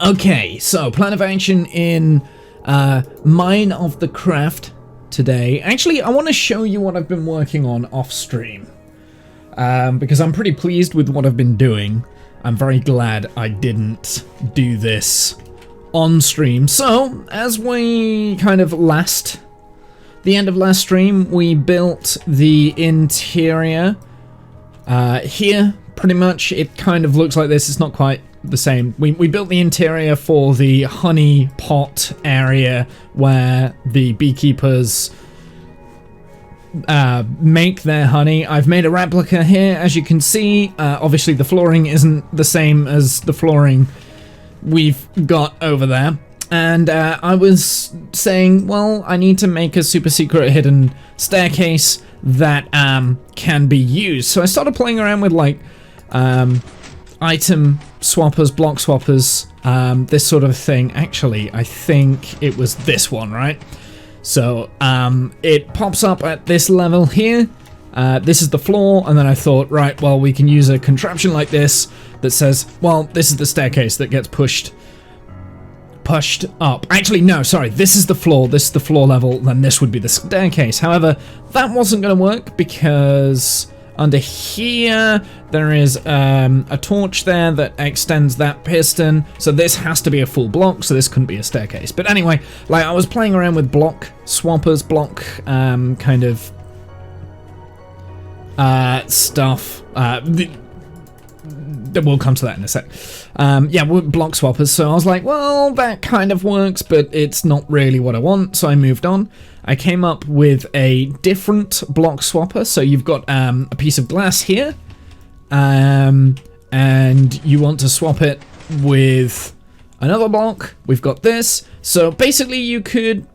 Okay, so plan of action in Mine of the Craft today. Actually, I want to show you what I've been working on off stream, because I'm pretty pleased with what I've been doing. I'm very glad I didn't do this on stream. So, as we kind of the end of last stream, we built the interior here. Pretty much, it kind of looks like this. It's not quite the same. We built the interior for the honey pot area where the beekeepers make their honey. I've made a replica here, as you can see. Obviously the flooring isn't the same as the flooring we've got over there. And I was saying, well, I need to make a super secret hidden staircase that can be used. So I started playing around with like item swappers, block swappers, this sort of thing. Actually, I think it was this one, right? So it pops up at this level here. This is the floor, and then I thought, right, well, we can use a contraption like this that says, well, this is the staircase that gets pushed up. Actually, no, sorry, this is the floor level, then this would be the staircase. However, that wasn't going to work because under here there is a torch there that extends that piston, so this has to be a full block, so this couldn't be a staircase. But anyway, like, I was playing around with block swappers, block kind of stuff. We'll come to that in a sec. Yeah, block swappers. So I was like, well, that kind of works, but it's not really what I want. So I moved on. I came up with a different block swapper. So you've got a piece of glass here, and you want to swap it with another block. We've got this. So basically, you could,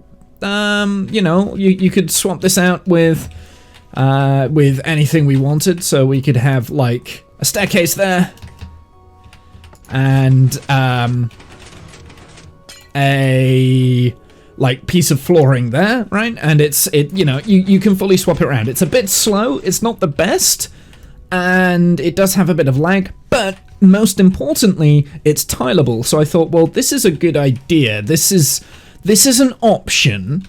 you know, you could swap this out with anything we wanted. So we could have like a staircase there, and a like piece of flooring there, right? And you know, you can fully swap it around. It's a bit slow, it's not the best, and it does have a bit of lag, but most importantly, it's tileable. So I thought, well, this is a good idea. This is an option.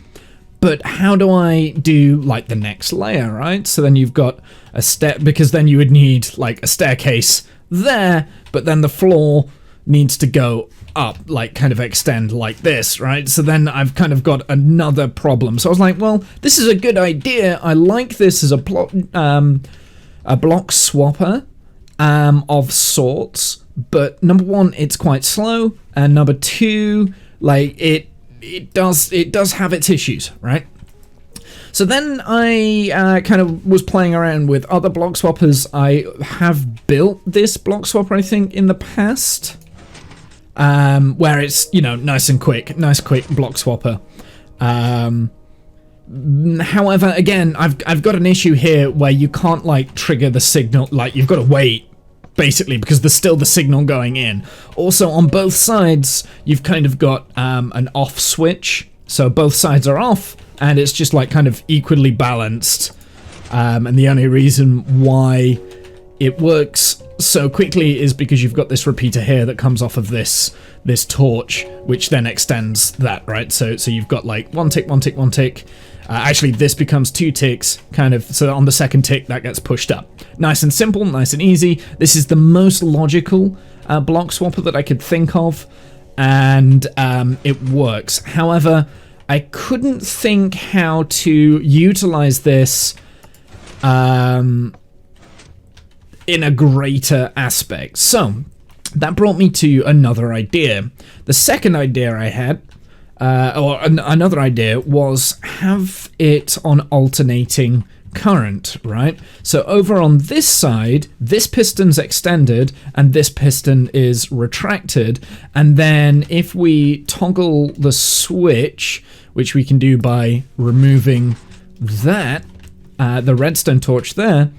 But how do I do, like, the next layer, right? So then you've got a step, because then you would need, like, a staircase there, but then the floor needs to go up, like, kind of extend like this, right? So then I've kind of got another problem. So I was like, well, this is a good idea. I like this as a block swapper of sorts, but number one, it's quite slow, and number two, like, it does have its issues, right? So then I kind of was playing around with other block swappers. I have built this block swapper, I think, in the past, where it's, you know, nice quick block swapper. However, again, I've got an issue here where you can't, like, trigger the signal. Like, you've got to wait, basically, because there's still the signal going in. Also, on both sides, you've kind of got an off switch, so both sides are off, and it's just like kind of equally balanced. And the only reason why it works so quickly is because you've got this repeater here that comes off of this torch, which then extends that, right? So you've got like one tick, one tick, one tick. Actually, this becomes 2 ticks, kind of, so on the second tick, that gets pushed up. Nice and simple, nice and easy. This is the most logical block swapper that I could think of, and it works. However, I couldn't think how to utilize this in a greater aspect. So, that brought me to another idea. The second idea I had, another idea, was have it on alternating current, right? So over on this side, this piston's extended and this piston is retracted, and then if we toggle the switch, which we can do by removing that, the redstone torch there,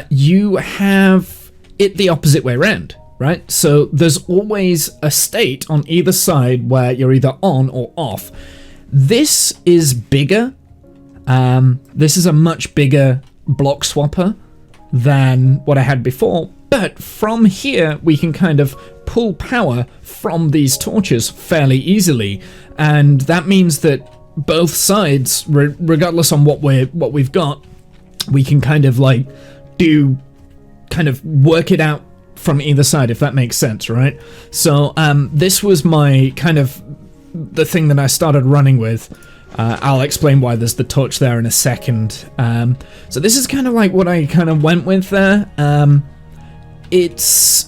you have it the opposite way around, right? So there's always a state on either side where you're either on or off. This is bigger. This is a much bigger block swapper than what I had before, but from here we can kind of pull power from these torches fairly easily, and that means that both sides, regardless on what we've got, we can kind of like work it out from either side, if that makes sense, right? So this was my kind of the thing that I started running with. I'll explain why there's the torch there in a second. So this is kind of like what I kind of went with there. It's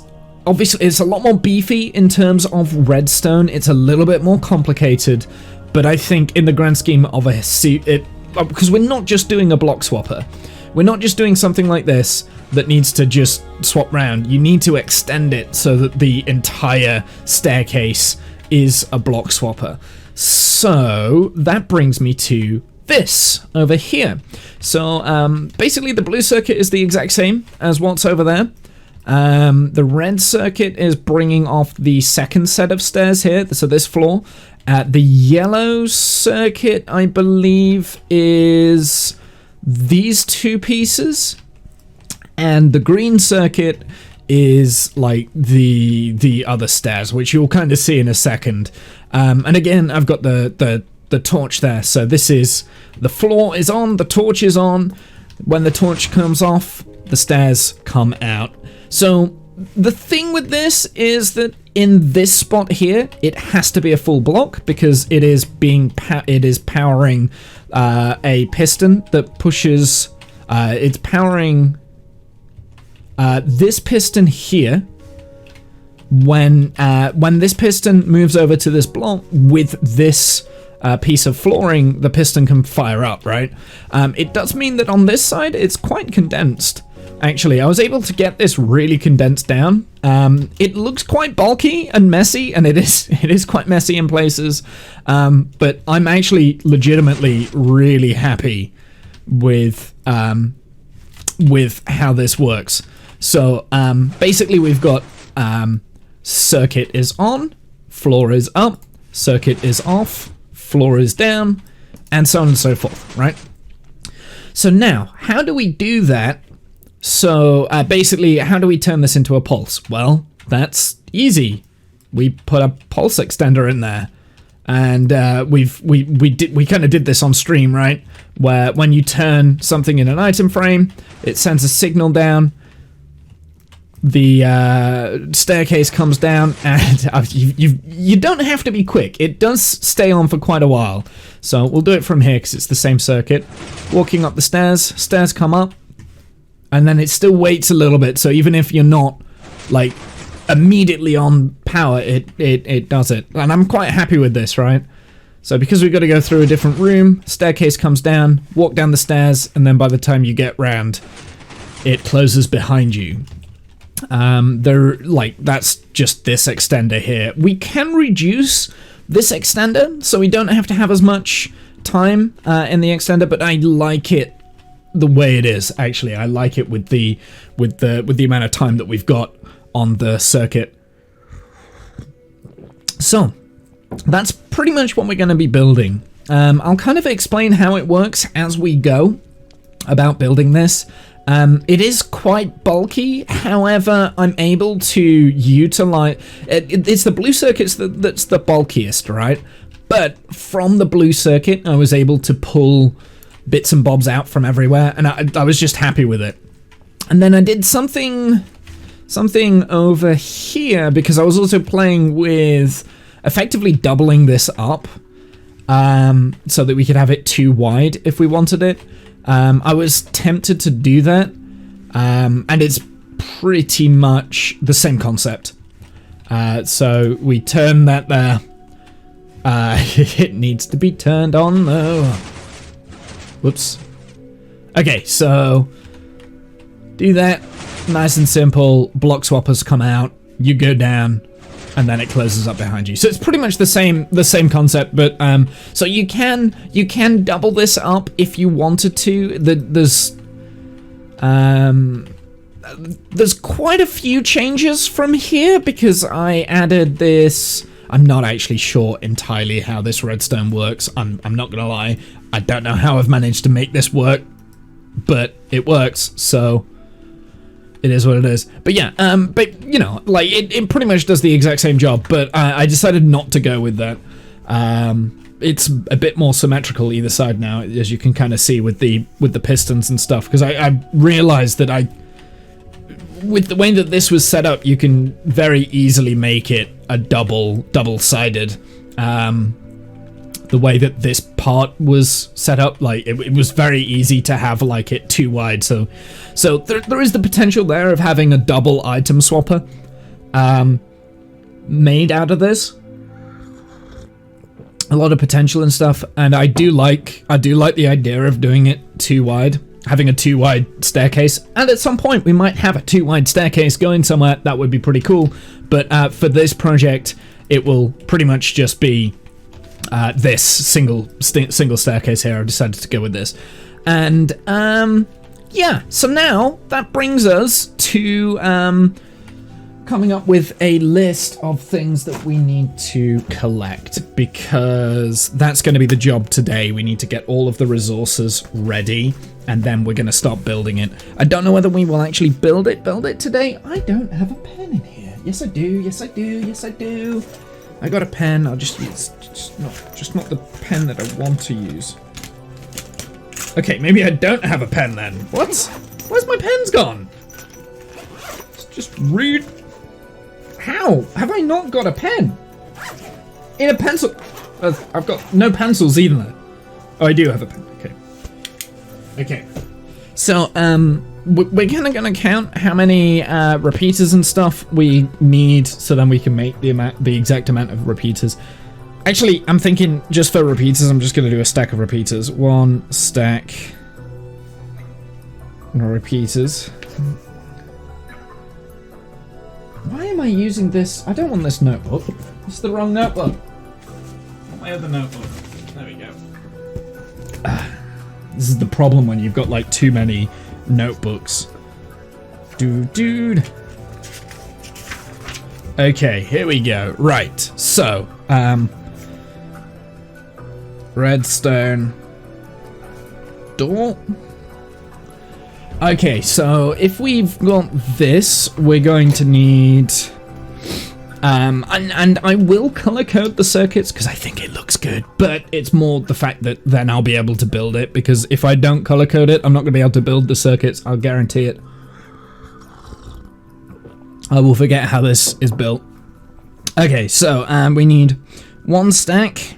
obviously a lot more beefy in terms of redstone. It's a little bit more complicated, but I think in the grand scheme of because we're not just doing a block swapper. We're not just doing something like this that needs to just swap round. You need to extend it so that the entire staircase is a block swapper. So that brings me to this over here. So basically the blue circuit is the exact same as what's over there. The red circuit is bringing off the second set of stairs here, so this floor. The yellow circuit, I believe, is these two pieces, and the green circuit is like the other stairs, which you'll kind of see in a second. And again, I've got the torch there, so this is the floor is on, the torch is on. When the torch comes off, the stairs come out. So the thing with this is that in this spot here, it has to be a full block because it is powering a piston that pushes. It's powering this piston here. When this piston moves over to this block with this piece of flooring, the piston can fire up, right? It does mean that on this side, it's quite condensed. Actually, I was able to get this really condensed down. It looks quite bulky and messy, and it is quite messy in places. But I'm actually legitimately really happy with how this works. So basically, we've got circuit is on, floor is up, circuit is off, floor is down, and so on and so forth, right? So now, how do we do that? So basically, how do we turn this into a pulse? Well, that's easy. We put a pulse extender in there, and we kind of did this on stream, right? Where when you turn something in an item frame, it sends a signal down. The staircase comes down, and you don't have to be quick. It does stay on for quite a while. So we'll do it from here because it's the same circuit. Walking up the stairs, stairs come up. And then it still waits a little bit, so even if you're not, like, immediately on power, it does it. And I'm quite happy with this, right? So because we've got to go through a different room, staircase comes down, walk down the stairs, and then by the time you get round, it closes behind you. That's just this extender here. We can reduce this extender, so we don't have to have as much time in the extender, but I like it the way it is. Actually, I like it with the amount of time that we've got on the circuit. So that's pretty much what we're going to be building. I'll kind of explain how it works as we go about building this. It is quite bulky, however, I'm able to utilize it's the blue circuits that's the bulkiest, right? But from the blue circuit, I was able to pull bits and bobs out from everywhere, and I was just happy with it. And then I did something over here because I was also playing with effectively doubling this up so that we could have it too wide if we wanted it. I was tempted to do that, and it's pretty much the same concept. So we turn that there. It needs to be turned on though. Whoops. Okay, so do that. Nice and simple. Block swappers come out. You go down, and then it closes up behind you. So it's pretty much the same concept. But so you can double this up if you wanted to. There's quite a few changes from here because I added this. I'm not actually sure entirely how this redstone works. I'm not gonna lie. I don't know how I've managed to make this work, but it works. So It is what it is. But yeah, but you know, like it pretty much does the exact same job, but I decided not to go with that. It's a bit more symmetrical either side now, as you can kind of see with the pistons and stuff, because I realized that with the way that this was set up, you can very easily make it a double-sided. The way that this part was set up, like it was very easy to have like it too wide. So there is the potential there of having a double item swapper made out of this. A lot of potential and stuff, and I do like the idea of doing it too wide, having a too wide staircase, and at some point we might have a too wide staircase going somewhere. That would be pretty cool. But for this project, it will pretty much just be this single staircase here. I've decided to go with this, and yeah. So now that brings us to coming up with a list of things that we need to collect, because that's going to be the job today. We need to get all of the resources ready, and then we're going to start building it. I don't know whether we will actually build it today. I don't have a pen in here. Yes, I do. Yes, I do. Yes, I do. I got a pen. I'll just use just not the pen that I want to use. Okay, maybe I don't have a pen then. What? Where's my pens gone? Let's just read. How? Have I not got a pen? In a pencil... I've got no pencils either. Oh, I do have a pen. Okay. Okay. So, we're kind of going to count how many repeaters and stuff we need, so then we can make the exact amount of repeaters. Actually, I'm thinking just for repeaters, I'm just going to do a stack of repeaters. 1 stack of repeaters. Why am I using this? I don't want this notebook. It's the wrong notebook. My other notebook. There we go. This is the problem when you've got like too many notebooks. Dude. Okay, here we go. Right. So, redstone door. Okay, so if we've got this, we're going to need... and I will color code the circuits because I think it looks good, but it's more the fact that then I'll be able to build it, because if I don't color code it, I'm not going to be able to build the circuits, I'll guarantee it. I will forget how this is built. Okay, so we need 1 stack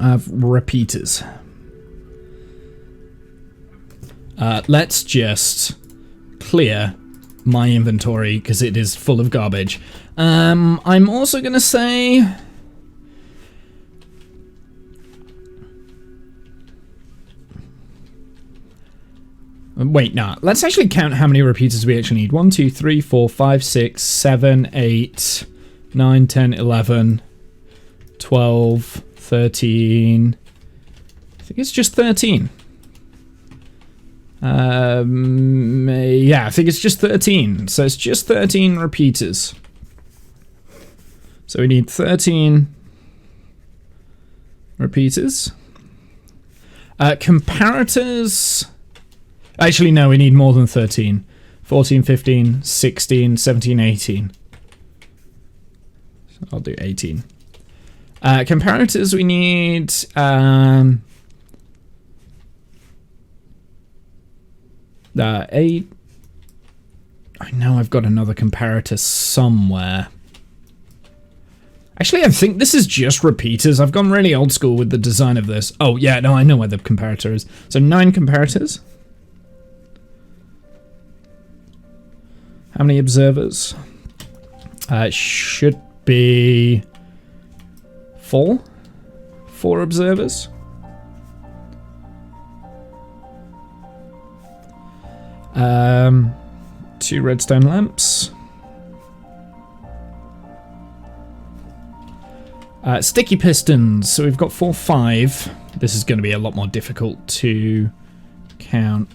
of repeaters. Let's just clear my inventory because it is full of garbage. I'm also going to say... Wait, nah. Let's actually count how many repeaters we actually need. 1, 2, 3, 4, 5, 6, 7, 8, 9, 10, 11, 12, 13... I think it's just 13. Yeah, I think it's just 13. So it's just 13 repeaters. So we need 13 repeaters. Comparators. Actually, no, we need more than 13. 14, 15, 16, 17, 18. So I'll do 18. Comparators, we need... 8. I know I've got another comparator somewhere. Actually, I think this is just repeaters. I've gone really old school with the design of this. Oh, yeah, no, I know where the comparator is. So 9 comparators. How many observers? It should be 4. 4 observers. Two redstone lamps. Sticky pistons. So we've got 4, 5. This is going to be a lot more difficult to count.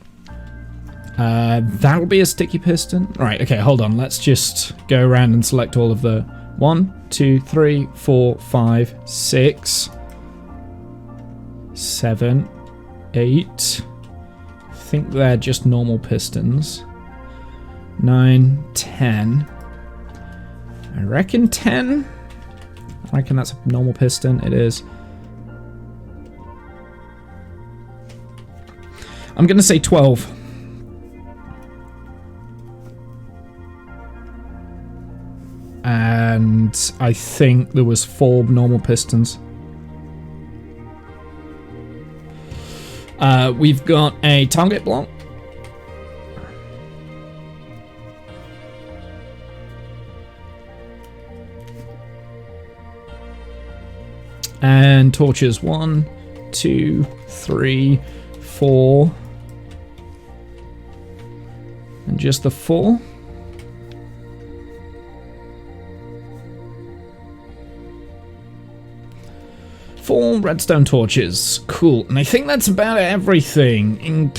That'll be a sticky piston. Right, okay, hold on. Let's just go around and select all of the 1, 2, 3, 4, 5, 6, 7, 8. I think they're just normal pistons. 9, 10. I reckon 10. I reckon that's a normal piston. It is. I'm going to say 12. And I think there was 4 normal pistons. We've got a target block. And torches 1, 2, 3, 4. And just the 4. Four redstone torches. Cool. And I think that's about everything. And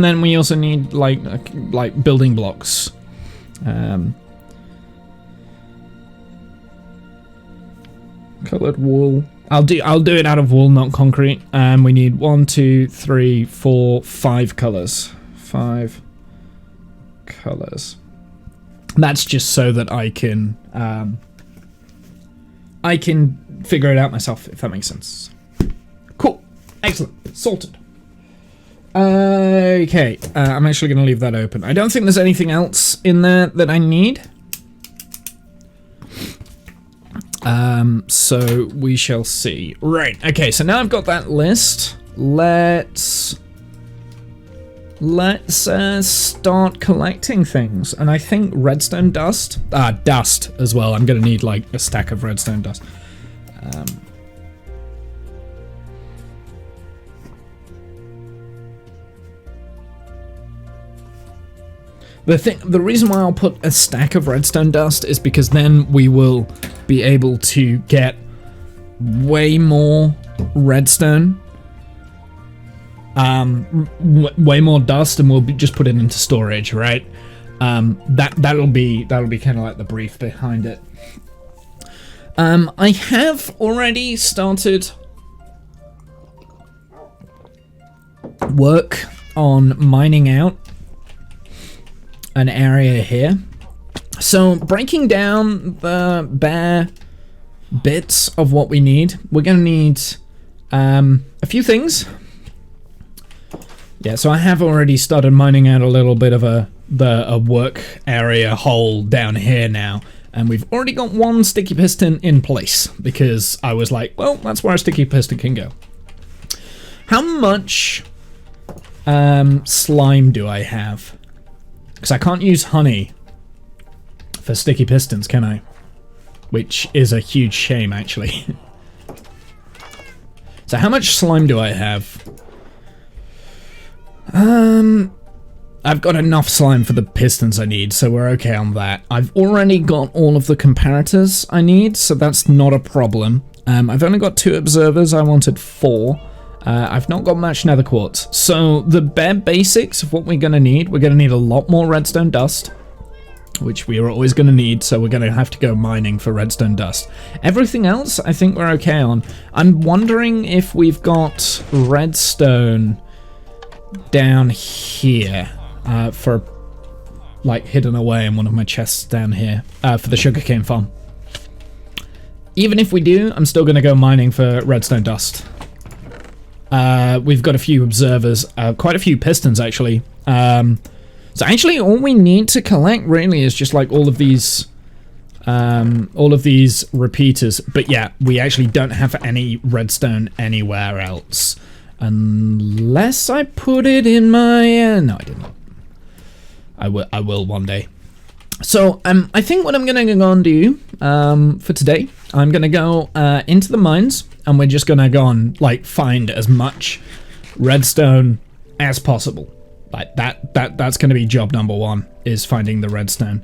then we also need like building blocks. Colored wool. I'll do it out of wool, not concrete. And we need 1, 2, 3, 4, 5 colors. 5 colors. That's just so that I can figure it out myself, if that makes sense. Cool. Excellent. Sorted. Okay. I'm actually going to leave that open. I don't think there's anything else in there that I need. So we shall see. Right. Okay. So now I've got that list. Let's start collecting things. And I think redstone dust. Dust as well. I'm going to need like a stack of redstone dust. The reason why I'll put a stack of redstone dust is because then we will be able to get way more redstone, way more dust, and we'll just put it into storage, right? That'll be kind of like the brief behind it. I have already started work on mining out an area here. So breaking down the bare bits of what we need, we're going to need a few things. Yeah, so I have already started mining out a little bit of a work area hole down here now. And we've already got 1 sticky piston in place because I was like, well, that's where a sticky piston can go. How much slime do I have? Because I can't use honey for sticky pistons, can I? Which is a huge shame, actually. So how much slime do I have? I've got enough slime for the pistons I need, so we're okay on that. I've already got all of the comparators I need, so that's not a problem. I've only got 2 observers, I wanted 4. I've not got much nether quartz. So the bare basics of what we're going to need a lot more redstone dust, which we are always going to need, so we're going to have to go mining for redstone dust. Everything else, I think we're okay on. I'm wondering if we've got redstone down here. For like hidden away in one of my chests down here for the sugarcane farm. Even if we do, I'm still going to go mining for redstone dust. We've got a few observers, quite a few pistons actually. So actually all we need to collect really is just like all of these repeaters. But yeah, we actually don't have any redstone anywhere else. Unless I put it in my... no, I didn't. I will one day. So I think what I'm gonna go and do for today, I'm gonna go into the mines, and we're just gonna go and like find as much redstone as possible. Like that's gonna be job number 1, is finding the redstone.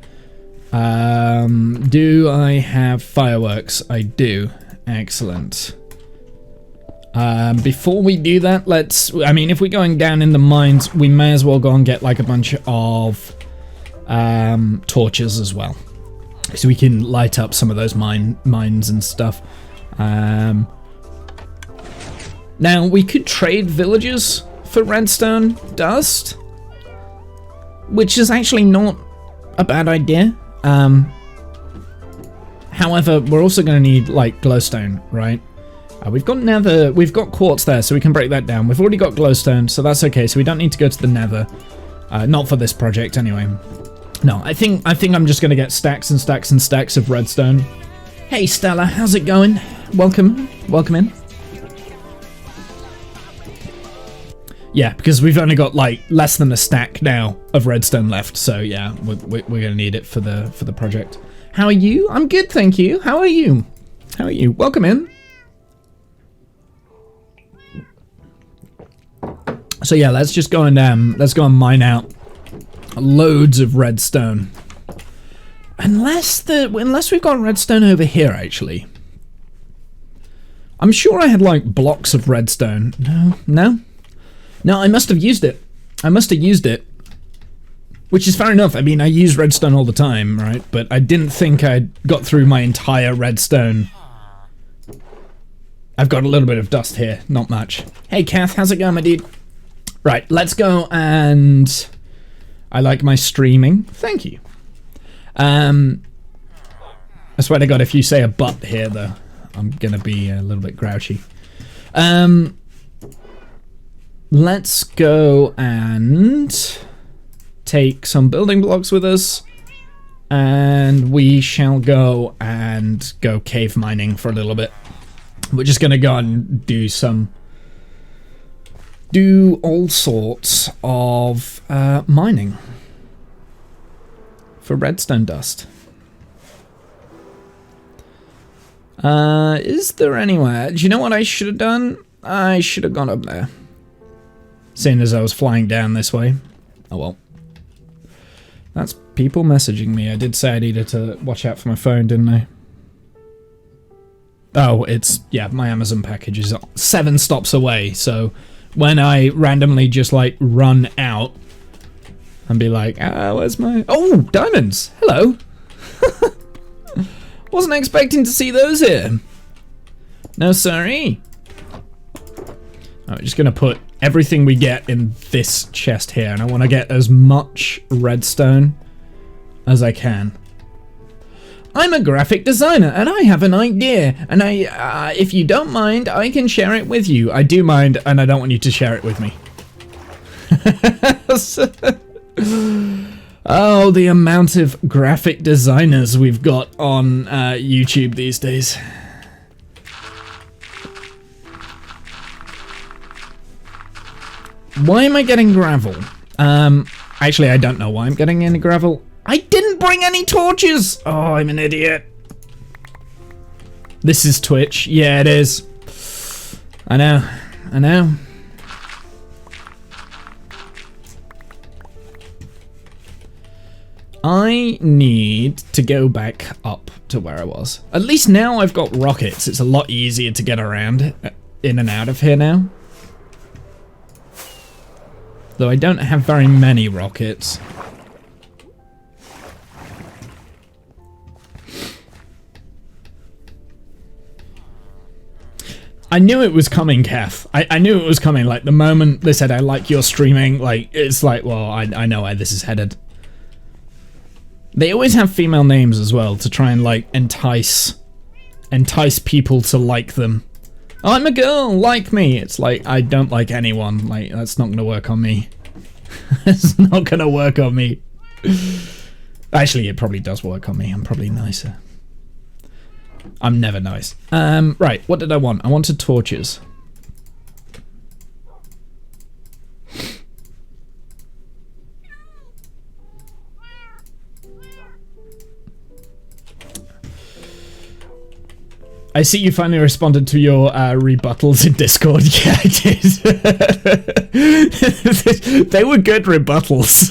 Do I have fireworks? I do. Excellent. Before we do that, if we're going down in the mines, we may as well go and get like a bunch of torches as well, so we can light up some of those mines and stuff. Now we could trade villagers for redstone dust, which is actually not a bad idea. However, we're also going to need, like, glowstone, right? We've got nether, we've got quartz there, so we can break that down. We've already got glowstone, so that's okay. So we don't need to go to the nether. Not for this project, anyway. No, I think I'm just going to get stacks and stacks and stacks of redstone. Hey, Stella, how's it going? Welcome in. Yeah, because we've only got, like, less than a stack now of redstone left, so yeah, we're going to need it for the project. How are you? I'm good, thank you. How are you? How are you? Welcome in. So yeah, let's just go and mine out loads of redstone. Unless we've got redstone over here, actually. I'm sure I had, like, blocks of redstone. No, I must have used it. Which is fair enough. I mean, I use redstone all the time, right? But I didn't think I'd got through my entire redstone. I've got a little bit of dust here, not much. Hey, Kath, how's it going, my dude? Right, let's go and... I like my streaming. Thank you. I swear to God, if you say a but here, though, I'm gonna be a little bit grouchy. Let's go and take some building blocks with us, and we shall go and go cave mining for a little bit. We're just gonna go and do all sorts of mining for redstone dust. Is there anywhere? Do you know what I should have done? I should have gone up there. Seeing as I was flying down this way. Oh well. That's people messaging me. I did say I needed to watch out for my phone, didn't I? Oh, it's... yeah, my Amazon package is 7 stops away, so when I randomly just, like, run out and be like, where's my... oh, diamonds! Hello! Wasn't expecting to see those here. No, sorry. I'm just gonna put everything we get in this chest here, and I want to get as much redstone as I can. I'm a graphic designer, and I have an idea, and if you don't mind, I can share it with you. I do mind, and I don't want you to share it with me. Oh, the amount of graphic designers we've got on YouTube these days. Why am I getting gravel? Actually, I don't know why I'm getting any gravel. I didn't bring any torches! Oh, I'm an idiot. This is Twitch. Yeah, it is. I know. I need to go back up to where I was. At least now I've got rockets. It's a lot easier to get around in and out of here now. Though I don't have very many rockets. I knew it was coming, Kath. I knew it was coming. Like, the moment they said, I like your streaming, like, it's like, well, I know where this is headed. They always have female names as well to try and, like, entice people to like them. Oh, I'm a girl, like me. It's like, I don't like anyone. Like, that's not gonna work on me. It's not gonna work on me. Actually, it probably does work on me. I'm probably nicer. I'm never nice. Right, what did I want? I wanted torches. I see you finally responded to your rebuttals in Discord. Yeah, I did. They were good rebuttals.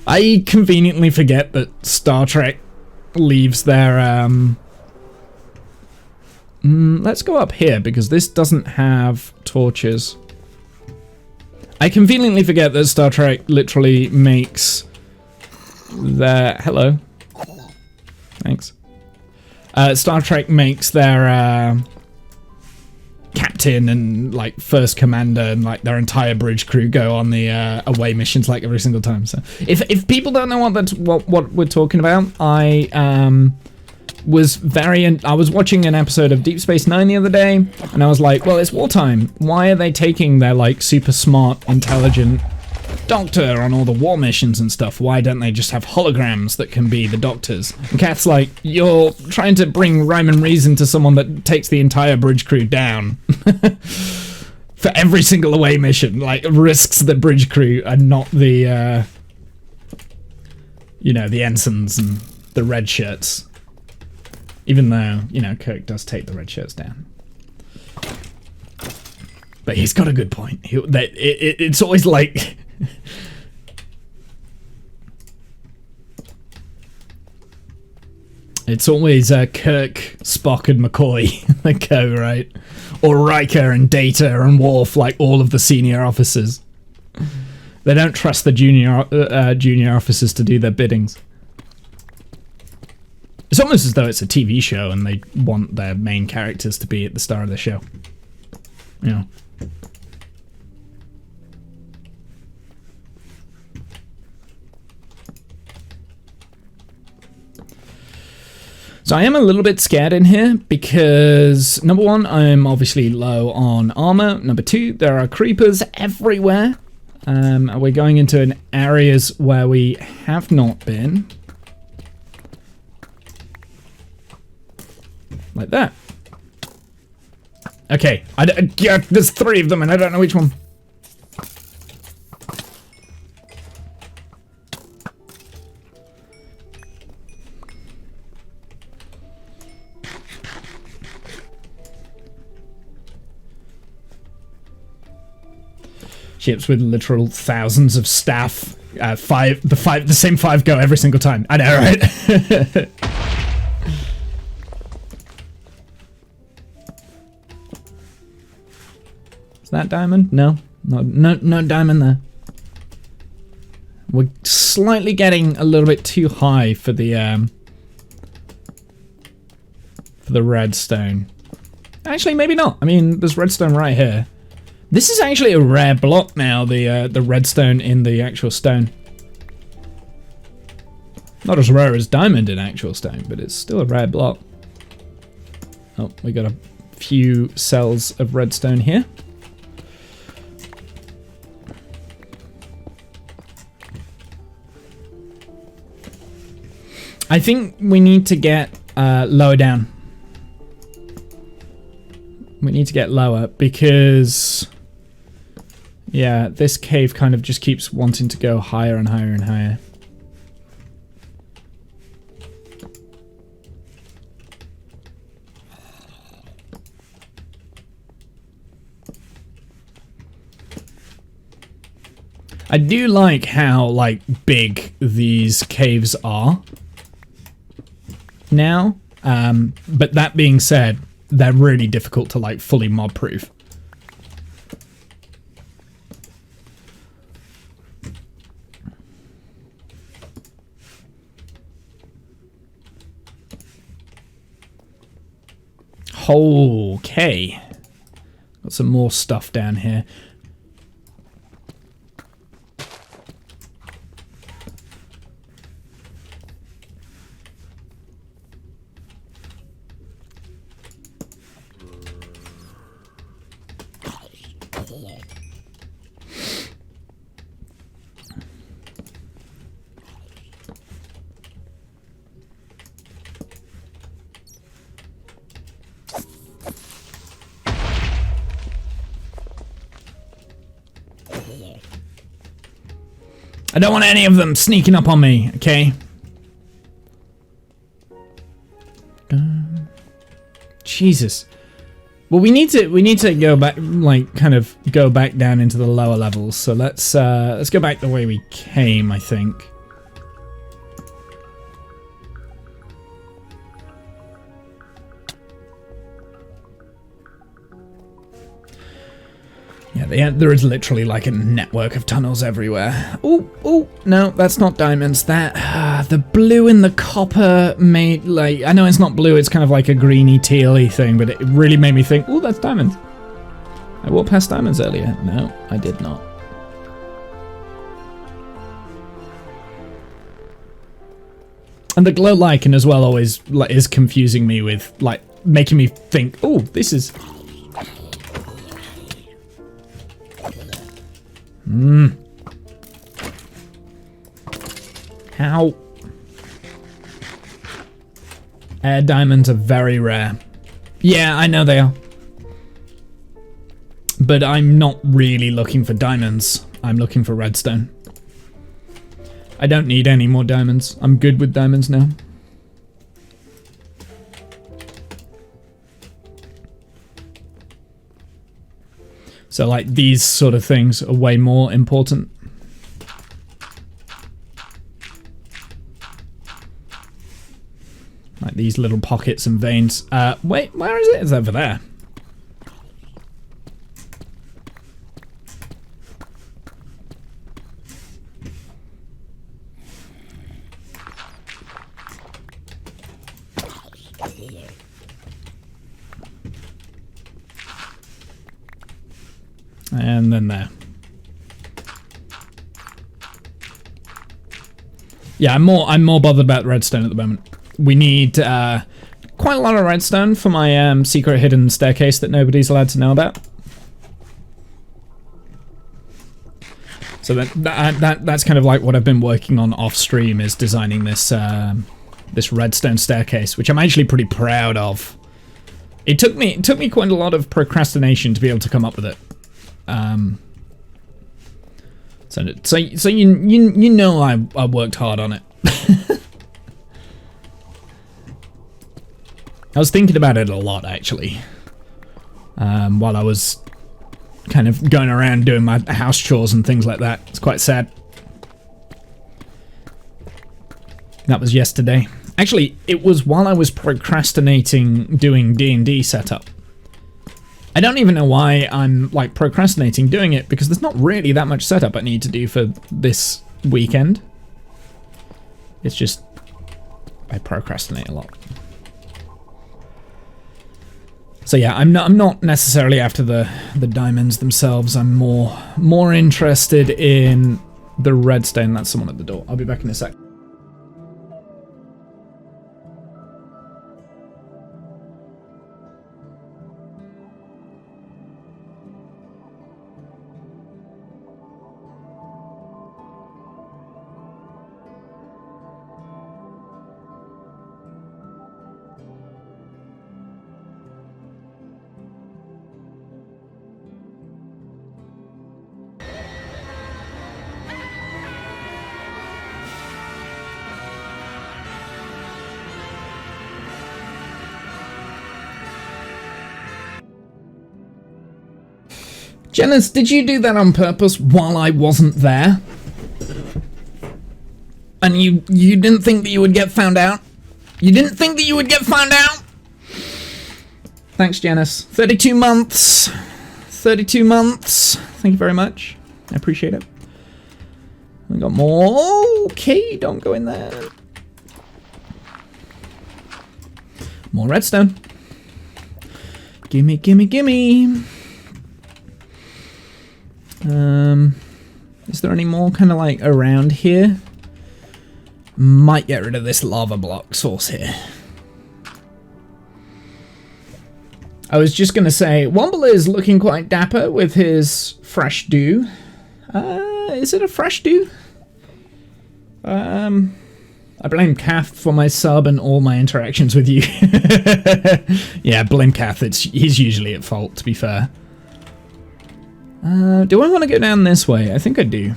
I conveniently forget that Star Trek leaves their... let's go up here, because this doesn't have torches. I conveniently forget that Star Trek literally makes their... Hello. Thanks. Star Trek makes their captain and like first commander and like their entire bridge crew go on the away missions like every single time. So if people don't know what we're talking about, I was watching an episode of Deep Space Nine the other day, and I was like, well, it's wartime. Why are they taking their like super smart, intelligent doctor on all the war missions and stuff? Why don't they just have holograms that can be the doctors? And Kath's like, you're trying to bring rhyme and reason to someone that takes the entire bridge crew down for every single away mission, like risks the bridge crew and not the the ensigns and the red shirts. Even though, Kirk does take the red shirts down. But he's got a good point. It's always like... it's always Kirk, Spock, and McCoy that go, right? Or Riker and Data and Worf, like all of the senior officers. They don't trust the junior officers to do their biddings. It's almost as though it's a TV show and they want their main characters to be at the star of the show. So I am a little bit scared in here because, number one, I'm obviously low on armor. Number two, there are creepers everywhere. We're going into areas where we have not been. Like that. Okay, there's 3 of them and I don't know which one. Ships with literal thousands of staff. The same 5 go every single time. I know, right? That diamond? No diamond there. We're slightly getting a little bit too high for the redstone. Actually, maybe not. I mean, there's redstone right here. This is actually a rare block now, the redstone in the actual stone. Not as rare as diamond in actual stone, but it's still a rare block. Oh, we got a few cells of redstone here. I think we need to get lower down. We need to get lower because, yeah, this cave kind of just keeps wanting to go higher and higher and higher. I do like how, like, big these caves are now, but that being said, they're really difficult to like fully mob proof. Okay, got some more stuff down here. I don't want any of them sneaking up on me, okay? Jesus. Well, we need to go back, like, kind of go back down into the lower levels. So let's go back the way we came, I think. Yeah, there is literally like a network of tunnels everywhere. Oh, no, that's not diamonds. That, the blue and the copper made, like, I know it's not blue, it's kind of like a greeny, tealy thing, but it really made me think, oh, that's diamonds. I walked past diamonds earlier. No, I did not. And the glow lichen as well always is confusing me with, like, making me think, oh, this is... How? Air diamonds are very rare. Yeah, I know they are. But I'm not really looking for diamonds. I'm looking for redstone. I don't need any more diamonds. I'm good with diamonds now. So like these sort of things are way more important. Like these little pockets and veins. Wait, where is it? It's over there. And then there. Yeah, I'm more bothered about redstone at the moment. We need quite a lot of redstone for my secret hidden staircase that nobody's allowed to know about. So that's kind of like what I've been working on off stream, is designing this this redstone staircase, which I'm actually pretty proud of. It took me quite a lot of procrastination to be able to come up with it. So you know I worked hard on it. I was thinking about it a lot actually, while I was kind of going around doing my house chores and things like that. It's quite sad. That was yesterday. Actually, it was while I was procrastinating doing D&D setup. I don't even know why I'm like procrastinating doing it, because there's not really that much setup I need to do for this weekend. It's just I procrastinate a lot. So yeah, I'm not necessarily after the diamonds themselves. I'm more interested in the redstone. That's someone at the door. I'll be back in a sec. Janice, did you do that on purpose while I wasn't there? And you didn't think that you would get found out? You didn't think that you would get found out? Thanks, Janice. 32 months. 32 months. Thank you very much. I appreciate it. We got more. Okay, don't go in there. More redstone. Gimme, gimme, gimme. Is there any more kind of like around here? Might get rid of this lava block source here. I was just gonna say, Womble is looking quite dapper with his fresh dew. Is it a fresh dew? I blame Kath for my sub and all my interactions with you. Yeah, blame Kath. He's usually at fault, to be fair. Do I want to go down this way? I think I do.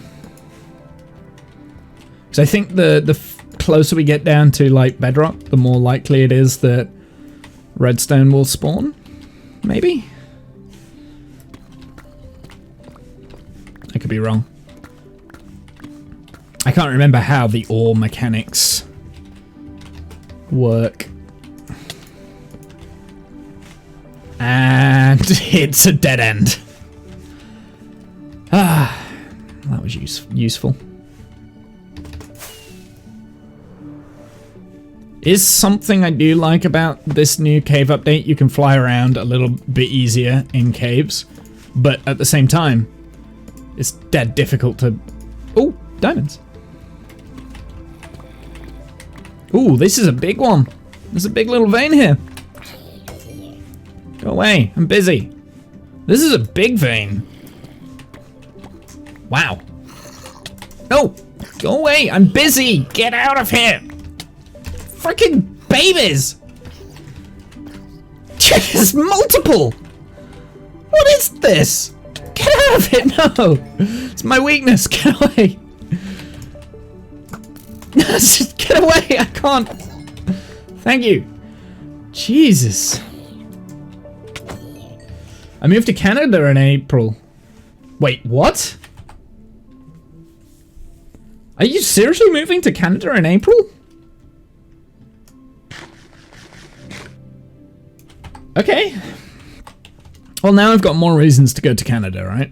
Because I think the closer we get down to like bedrock, the more likely it is that redstone will spawn. Maybe? I could be wrong. I can't remember how the ore mechanics work. And it's a dead end. Ah, that was useful. Is something I do like about this new cave update, you can fly around a little bit easier in caves. but at the same time, it's dead difficult to... Oh, diamonds. Ooh, this is a big one. There's a big little vein here. Go away, I'm busy. This is a big vein. Wow. No, go away, I'm busy. Get out of here. Freaking babies. There's multiple. What is this? Get out of it, no. It's my weakness, get away. Get away, I can't. Thank you. Jesus. I moved to Canada in April. Wait, what? Are you seriously moving to Canada in April? Okay. Well, now I've got more reasons to go to Canada, right?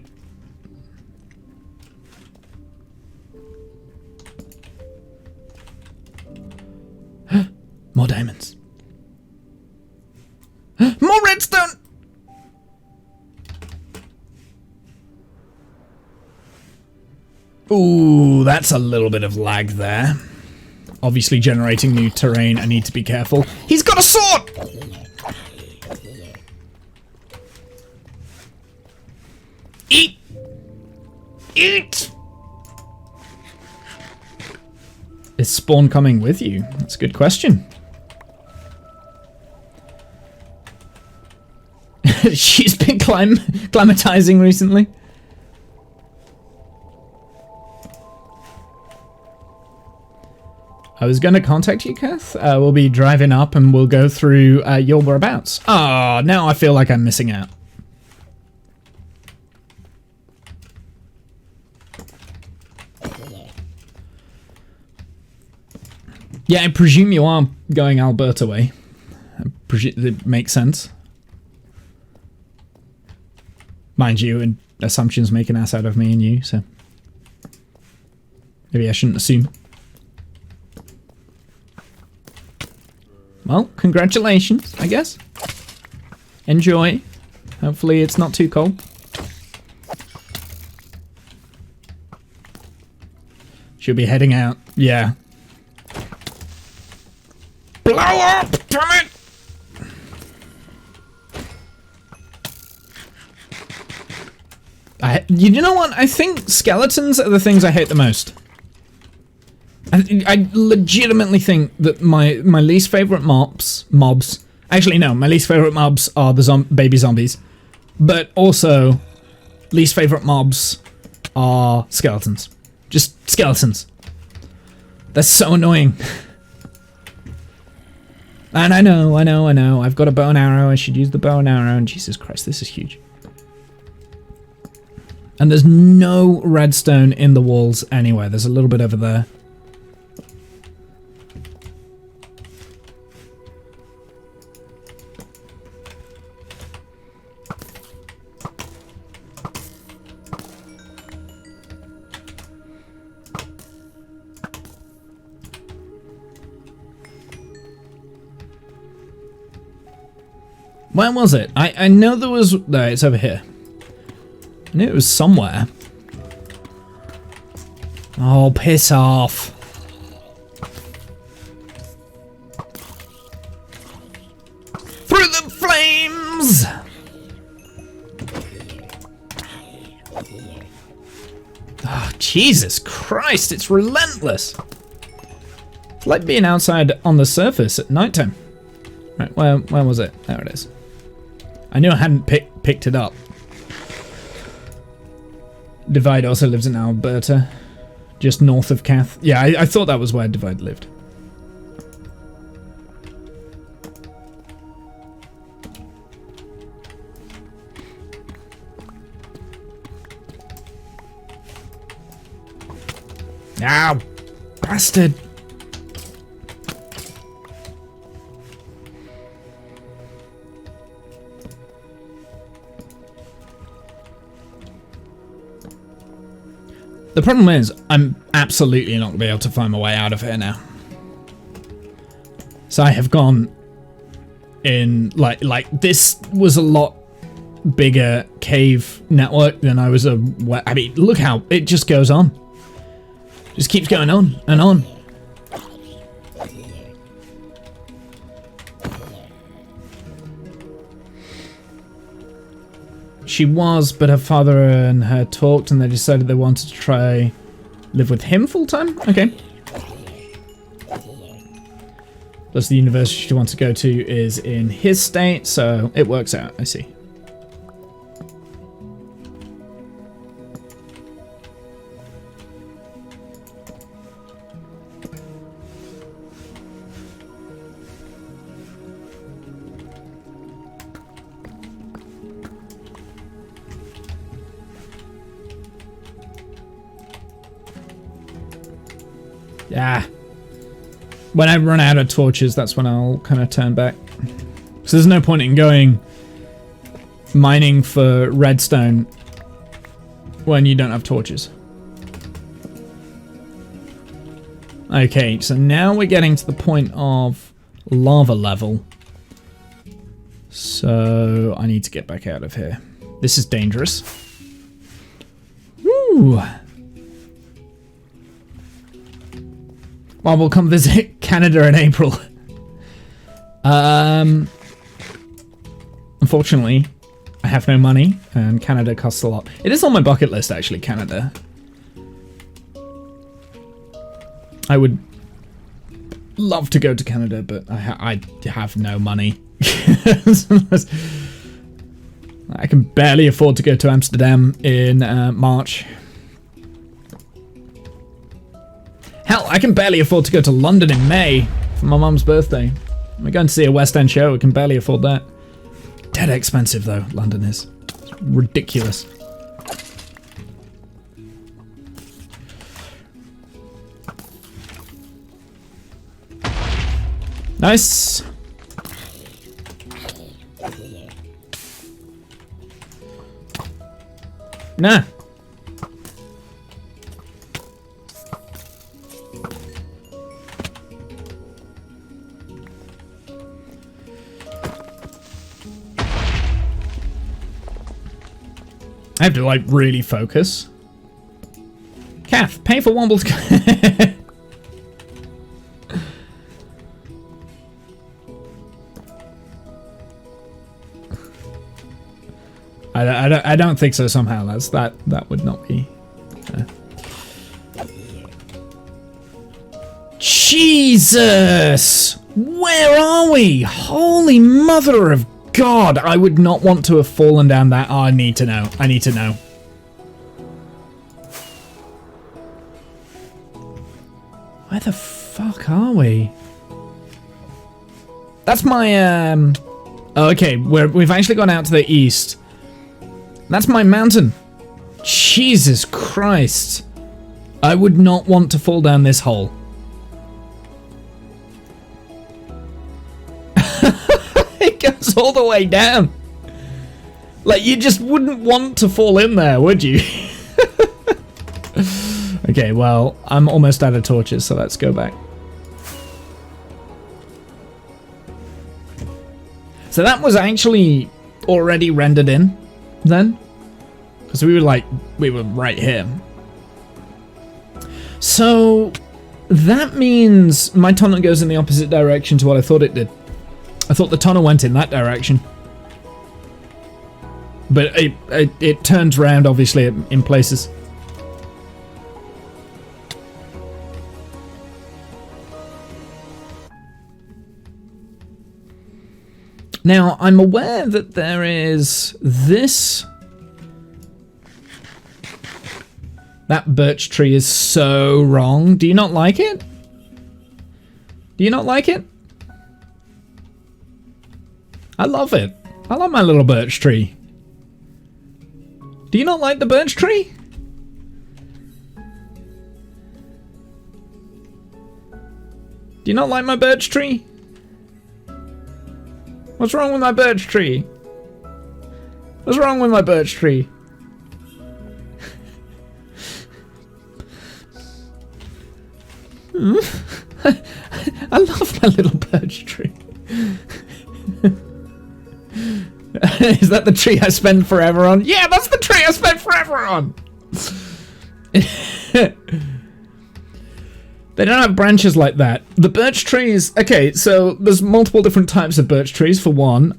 More diamonds. More redstone! Ooh, that's a little bit of lag there. Obviously generating new terrain, I need to be careful. He's got a sword! Eat! Eat! Is spawn coming with you? That's a good question. She's been climatizing recently. I was going to contact you, Kath. We'll be driving up and we'll go through your whereabouts. Oh, now I feel like I'm missing out. Yeah, I presume you are going Alberta way. I presume it makes sense. Mind you, and assumptions make an ass out of me and you, so maybe I shouldn't assume. Well, congratulations, I guess. Enjoy. Hopefully it's not too cold. She'll be heading out. Yeah. Blow up! Damn it! You know what? I think skeletons are the things I hate the most. I legitimately think that my least favorite mobs. Actually, no, my least favorite mobs are the baby zombies. But also, least favorite mobs are skeletons. Just skeletons. That's so annoying. And I know. I've got a bow and arrow. I should use the bow and arrow. And Jesus Christ, this is huge. And there's no redstone in the walls anywhere. There's a little bit over there. Where was it? I know there was... No, it's over here. I knew it was somewhere. Oh, piss off. Through the flames! Oh, Jesus Christ, it's relentless. It's like being outside on the surface at nighttime. Right, where was it? There it is. I knew I hadn't picked it up. Divide also lives in Alberta, just north of Cath. Yeah, I thought that was where Divide lived. Ow! Bastard! The problem is, I'm absolutely not going to be able to find my way out of here now. So I have gone in, like this was a lot bigger cave network than I was aware. I mean, look how it just goes on. Just keeps going on and on. She was, but her father and her talked and they decided they wanted to try live with him full time? Okay. Plus the university she wants to go to is in his state, so it works out, I see. Yeah. When I run out of torches, that's when I'll kind of turn back. So there's no point in going mining for redstone when you don't have torches. Okay, so now we're getting to the point of lava level. So I need to get back out of here. This is dangerous. Woo! Well, we'll come visit Canada in April. Unfortunately, I have no money, and Canada costs a lot. It is on my bucket list, actually, Canada. I would love to go to Canada, but I have no money. I can barely afford to go to Amsterdam in March. Hell, I can barely afford to go to London in May for my mum's birthday. We're going to see a West End show. We can barely afford that. Dead expensive, though, London is. It's ridiculous. Nice. Nah. I have to, like, really focus. Kath, pay for Womble's... I don't think so somehow. That would not be... Jesus! Where are we? Holy mother of God, I would not want to have fallen down that. Oh, I need to know. I need to know. Where the fuck are we? That's my, Oh, okay, we've actually gone out to the east. That's my mountain. Jesus Christ. I would not want to fall down this hole. It goes all the way down. Like, you just wouldn't want to fall in there, would you? Okay, well, I'm almost out of torches, so let's go back. So that was actually already rendered in, then? Because we were right here. So, that means my tunnel goes in the opposite direction to what I thought it did. I thought the tunnel went in that direction. But it turns around, obviously, in places. Now, I'm aware that there is this... That birch tree is so wrong. Do you not like it? Do you not like it? I love it. I love my little birch tree. Do you not like the birch tree? Do you not like my birch tree? What's wrong with my birch tree? What's wrong with my birch tree? I love my little birch tree. Is that the tree I spent forever on? Yeah, that's the tree I spent forever on! They don't have branches like that. The birch trees... Okay, so there's multiple different types of birch trees, for one.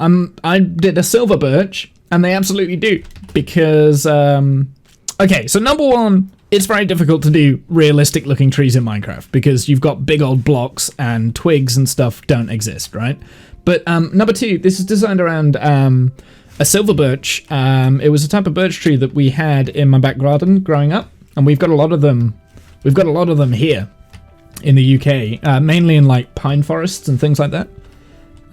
I did a silver birch, and they absolutely do. Because... okay, so number one, it's very difficult to do realistic-looking trees in Minecraft, because you've got big old blocks, and twigs and stuff don't exist, right? But number two, this is designed around a silver birch. It was a type of birch tree that we had in my back garden growing up, and we've got a lot of them. We've got a lot of them here in the UK, mainly in like pine forests and things like that.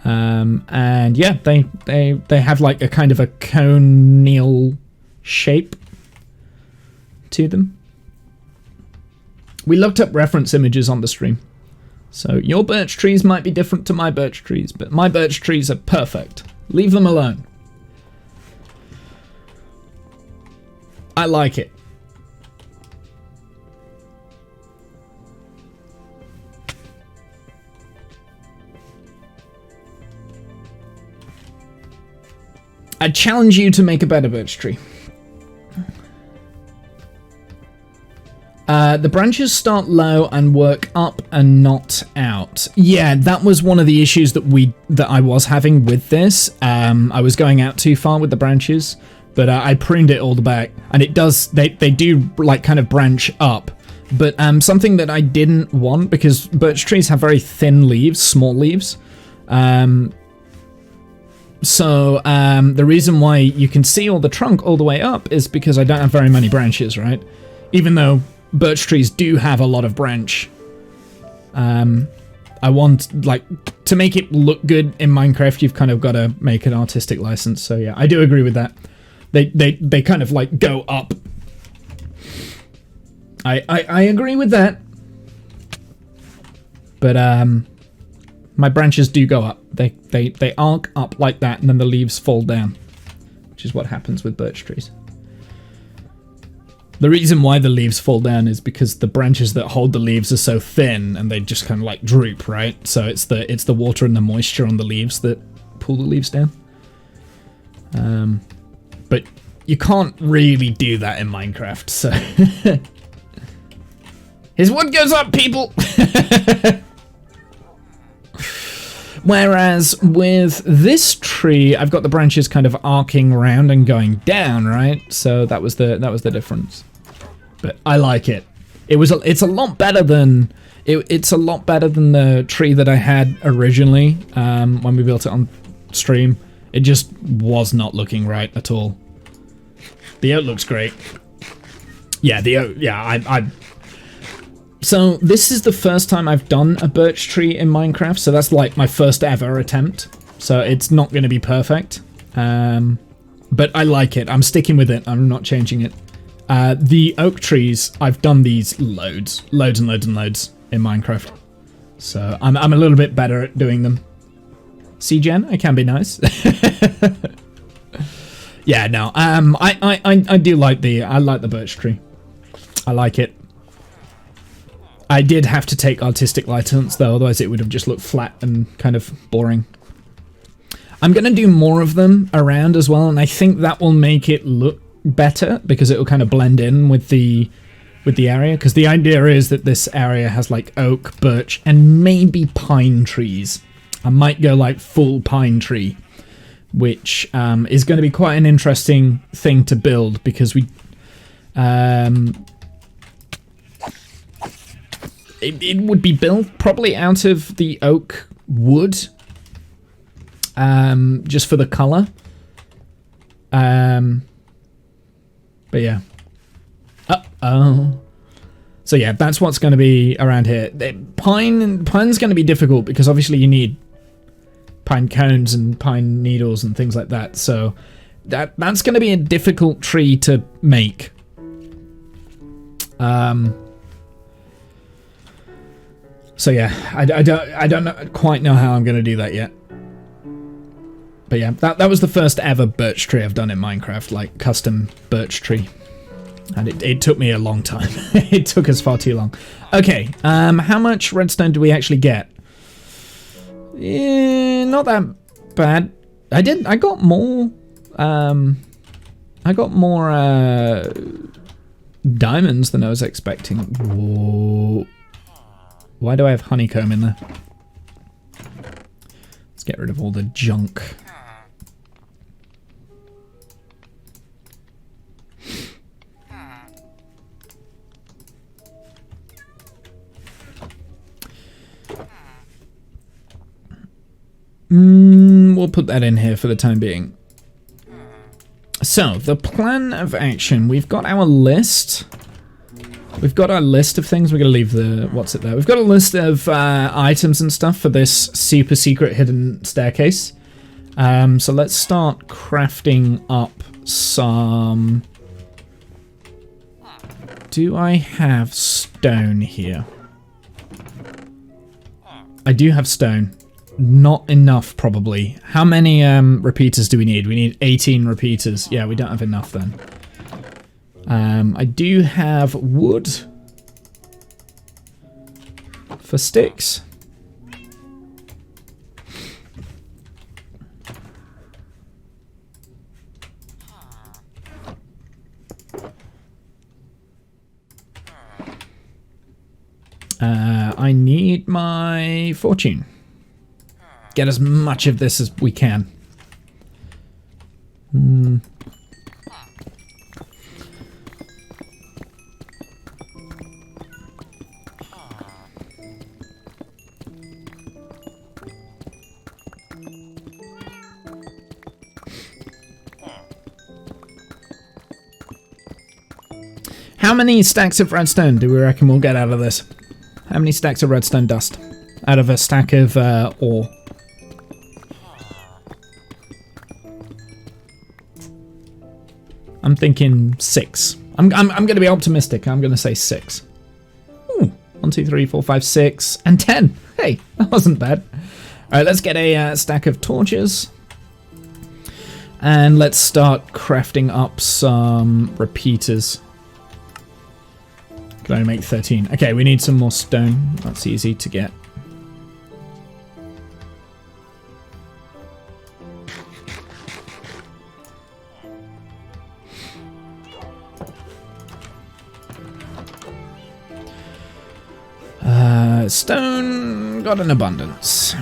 And yeah, they have like a kind of a conial shape to them. We looked up reference images on the stream. So your birch trees might be different to my birch trees, but my birch trees are perfect. Leave them alone. I like it. I challenge you to make a better birch tree. The branches start low and work up and not out. Yeah, that was one of the issues that I was having with this. I was going out too far with the branches, but I pruned it all the back, and it does. They do like kind of branch up, but something that I didn't want, because birch trees have very thin leaves, small leaves. So the reason why you can see all the trunk all the way up is because I don't have very many branches, right? Even though birch trees do have a lot of branch. I want, like, to make it look good in Minecraft, you've kind of got to make an artistic license. So yeah, I do agree with that. They kind of like go up. I agree with that. But my branches do go up. They arc up like that, and then the leaves fall down, which is what happens with birch trees. The reason why the leaves fall down is because the branches that hold the leaves are so thin, and they just kind of like droop, right? So it's the water and the moisture on the leaves that pull the leaves down. But you can't really do that in Minecraft, so... His wood goes up, people! Whereas with this tree, I've got the branches kind of arcing around and going down, right? So that was the difference. But I like it. It's a lot better than the tree that I had originally when we built it on stream. It just was not looking right at all. The oak looks great. Yeah, the oak. Yeah, So this is the first time I've done a birch tree in Minecraft, so that's like my first ever attempt. So it's not going to be perfect, but I like it. I'm sticking with it. I'm not changing it. The oak trees, I've done these loads and loads in Minecraft. So I'm a little bit better at doing them. See, Jen, I can be nice. Yeah, no, I do like the birch tree. I like it. I did have to take artistic license though, otherwise it would have just looked flat and kind of boring. I'm going to do more of them around as well, and I think that will make it look better because it will kind of blend in with the area, because the idea is that this area has like oak, birch, and maybe pine trees. I might go like full pine tree, which is going to be quite an interesting thing to build, because we... It would be built probably out of the oak wood, just for the color. But yeah. Uh-oh. So yeah, that's what's going to be around here. Pine's going to be difficult because obviously you need pine cones and pine needles and things like that. So that's going to be a difficult tree to make. So yeah, I don't quite know how I'm going to do that yet. But yeah, that was the first ever birch tree I've done in Minecraft, like custom birch tree. And it took me a long time. It took us far too long. Okay, how much redstone do we actually get? Not that bad. I did. I got more. I got more diamonds than I was expecting. Whoa. Why do I have honeycomb in there? Let's get rid of all the junk. We'll put that in here for the time being. So, the plan of action. We've got our list. We've got our list of things. We're going to leave the... What's it there? We've got a list of items and stuff for this super secret hidden staircase. So let's start crafting up some... Do I have stone here? I do have stone. Not enough, probably. How many repeaters do we need? We need 18 repeaters. Yeah, we don't have enough then. I do have wood for sticks. I need my fortune. Get as much of this as we can. How many stacks of redstone do we reckon we'll get out of this? How many stacks of redstone dust out of a stack of ore? I'm thinking 6. I'm going to be optimistic. I'm going to say 6. Ooh, 1, 2, 3, 4, 5, 6, and 10. Hey, that wasn't bad. All right, let's get a stack of torches. And let's start crafting up some repeaters. Can only make 13. Okay, we need some more stone. That's easy to get. Stone got an abundance.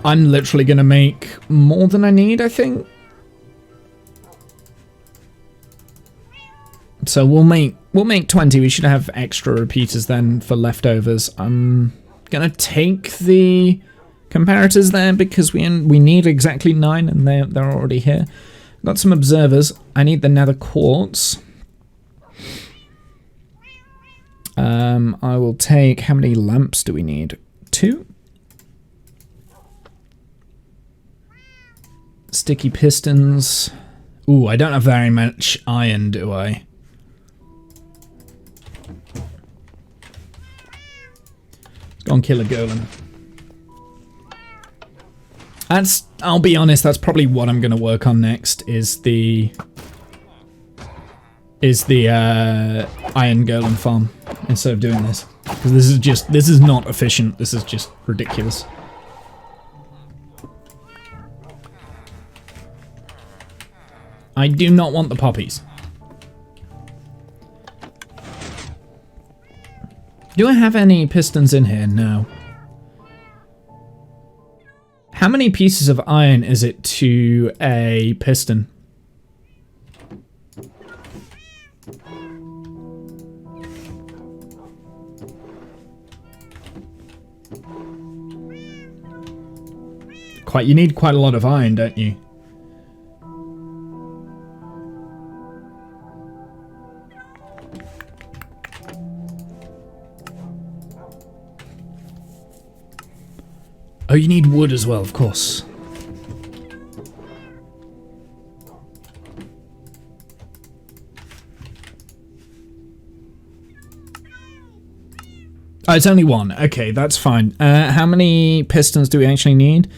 I'm literally gonna make more than I need, I think. So we'll make 20. We should have extra repeaters then for leftovers. I'm gonna take the comparators there because we need exactly 9 and they're already here. Got some observers. I need the nether quartz. I will take... How many lamps do we need? 2? Sticky pistons. Ooh, I don't have very much iron, do I? Let's go and kill a golem. That's... I'll be honest, that's probably what I'm going to work on next, is the iron golem farm instead of doing this, because this is not efficient. This is just ridiculous. I do not want the poppies. Do I have any pistons in here? No. How many pieces of iron is it to a piston? You need quite a lot of iron, don't you? Oh, you need wood as well, of course. Oh, it's only 1. Okay, that's fine. How many pistons do we actually need?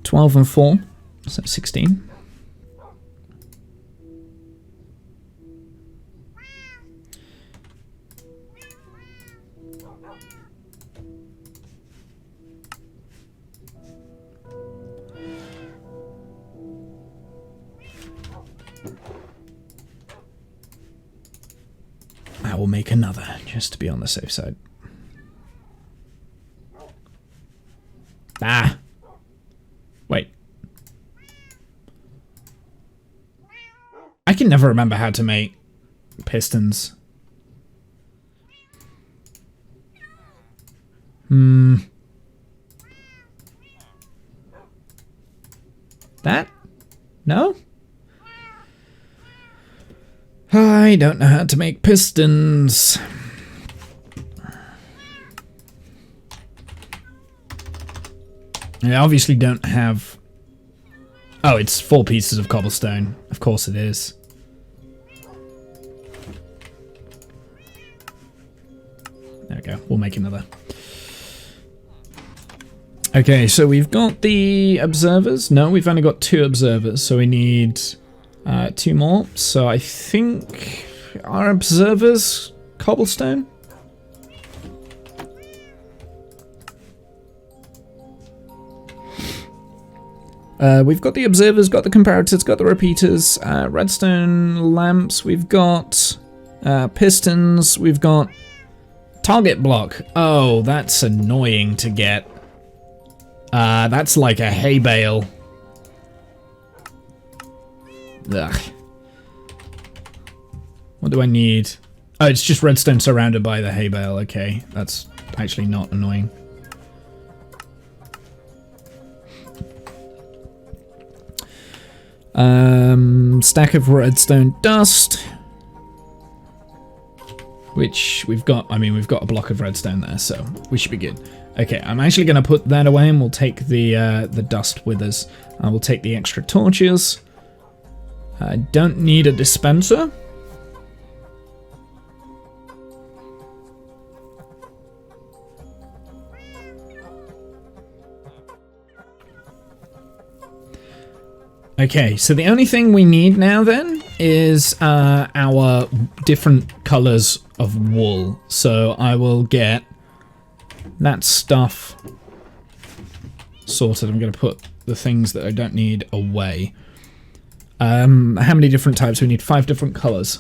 12 and 4, so 16. I will make another, just to be on the safe side. Ah! Wait. I can never remember how to make pistons. That? No? I don't know how to make pistons. I obviously don't have... Oh, it's 4 pieces of cobblestone. Of course it is. There we go. We'll make another. Okay, so we've got the observers. No, we've only got 2 observers, so we need 2 more. So I think... Are observers cobblestone? We've got the observers, got the comparators, got the repeaters, redstone lamps, we've got pistons, we've got target block. Oh, that's annoying to get. That's like a hay bale. Ugh. What do I need? Oh, it's just redstone surrounded by the hay bale. Okay, that's actually not annoying. Stack of redstone dust, which we've got. I mean, we've got a block of redstone there, so we should be good. Okay, I'm actually going to put that away, and we'll take the dust with us. We'll take the extra torches. I don't need a dispenser. Okay, so the only thing we need now then is our different colors of wool. So I will get that stuff sorted. I'm going to put the things that I don't need away. How many different types? We need 5 different colors.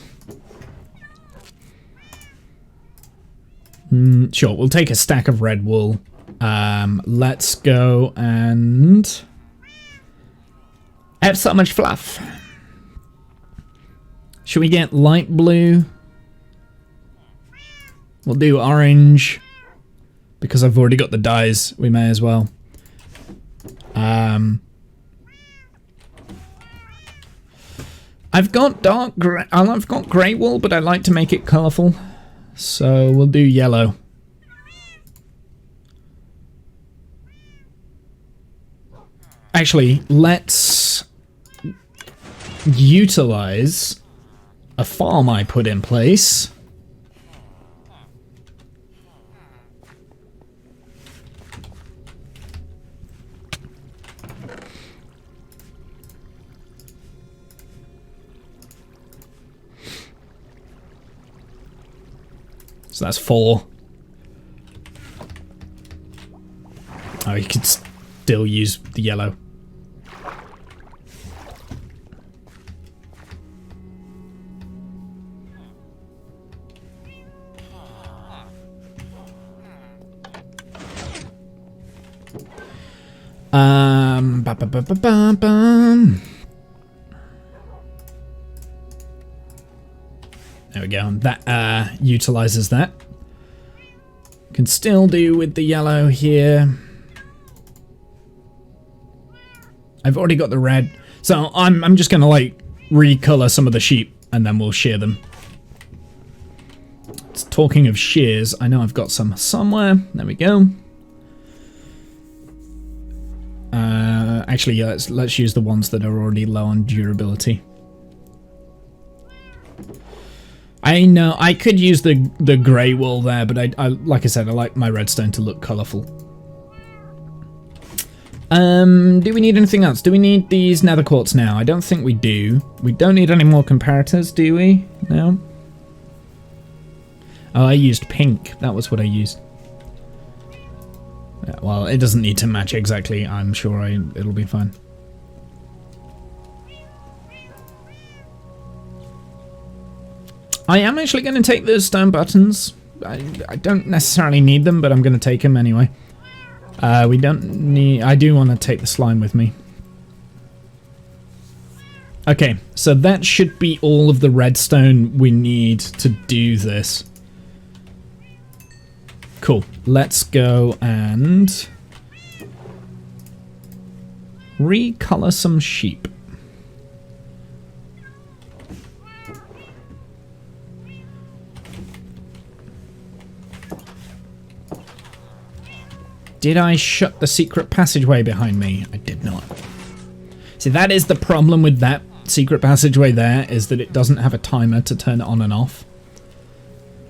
Sure, we'll take a stack of red wool. Let's go and... have so much fluff. Should we get light blue? We'll do orange. Because I've already got the dyes, we may as well. I've got dark grey. I've got grey wool, but I like to make it colourful. So we'll do yellow. Actually, let's utilize a farm I put in place. So that's 4. Oh, you could still use the yellow. There we go. That utilizes that. Can still do with the yellow here. I've already got the red, so I'm just gonna like recolor some of the sheep and then we'll shear them. Talking of shears, I know I've got some somewhere. There we go. Actually, yeah, let's use the ones that are already low on durability. I know I could use the grey wool there, but I like I said, I like my redstone to look colourful. Do we need anything else? Do we need these nether quartz now? I don't think we do. We don't need any more comparators, do we? No. Oh, I used pink. That was what I used. Yeah, well, it doesn't need to match exactly. I'm sure it'll be fine. I am actually going to take the stone buttons. I don't necessarily need them, but I'm going to take them anyway. We don't need... I do want to take the slime with me. Okay, so that should be all of the redstone we need to do this. Cool. Let's go and recolor some sheep. Did I shut the secret passageway behind me? I did not. See, that is the problem with that secret passageway there, is that it doesn't have a timer to turn it on and off.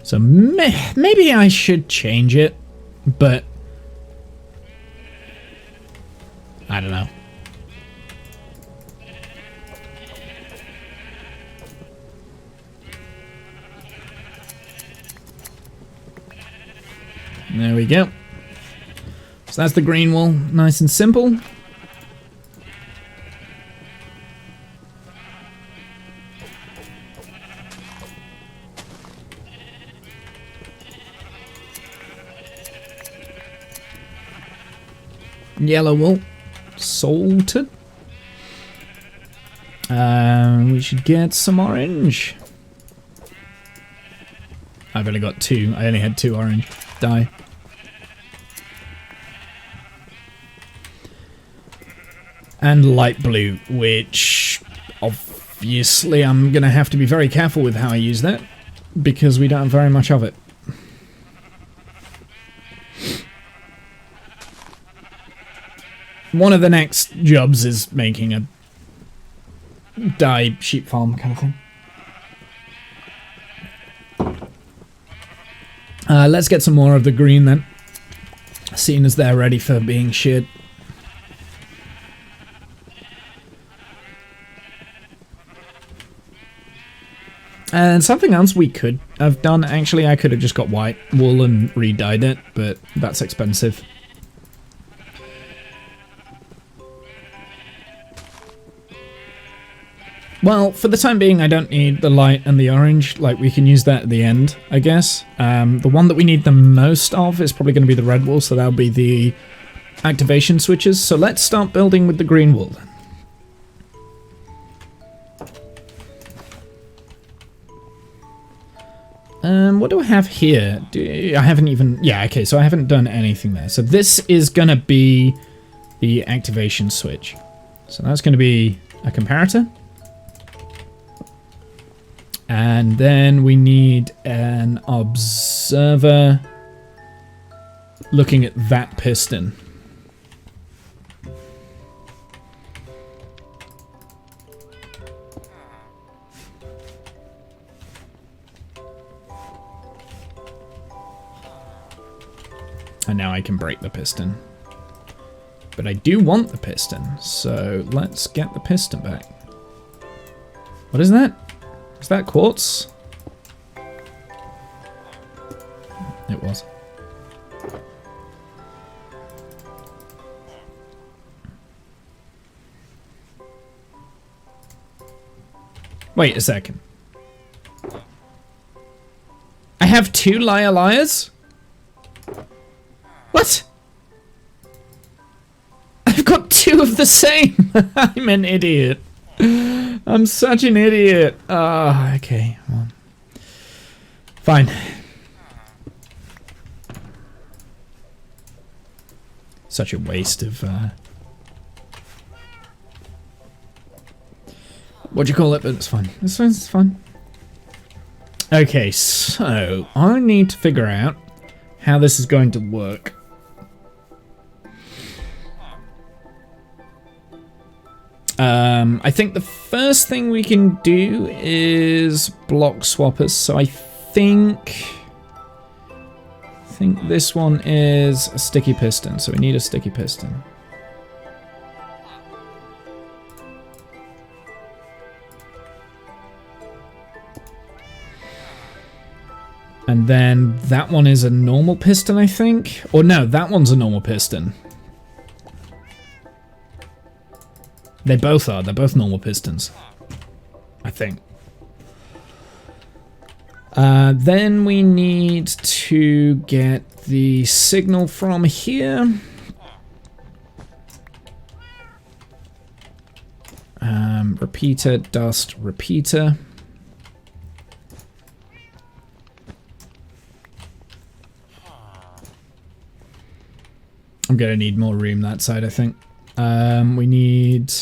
So maybe I should change it, but I don't know. There we go. So that's the green wall, nice and simple. Yellow wool, salted. We should get some orange. I've only got 2. I only had 2 orange dye. And light blue, which obviously I'm gonna have to be very careful with how I use that, because we don't have very much of it. One of the next jobs is making a dye sheep farm kind of thing. Let's get some more of the green then, seeing as they're ready for being sheared. And something else we could have done, actually, I could have just got white wool and re-dyed it, but that's expensive. Well, for the time being, I don't need the light and the orange. Like, we can use that at the end, I guess. The one that we need the most of is probably going to be the red wool, so that'll be the activation switches. So let's start building with the green wool then. What do I have here? I haven't even... Yeah, okay, so I haven't done anything there. So this is going to be the activation switch. So that's going to be a comparator. And then we need an observer looking at that piston. And now I can break the piston. But I do want the piston, so let's get the piston back. What is that? Is that quartz? It was. Wait a second. I have 2 liars? What? I've got 2 of the same. I'm an idiot. I'm such an idiot. Okay. Well, fine. Such a waste of, what do you call it? But it's fine. It's fine. Okay, so I need to figure out how this is going to work. I think the first thing we can do is block swappers. So I think this one is a sticky piston. So we need a sticky piston. And then that one is a normal piston, I think. Or no, that one's a normal piston. They both are. They're both normal pistons, I think. Then we need to get the signal from here. Repeater, dust, repeater. I'm gonna need more room that side, I think. We need...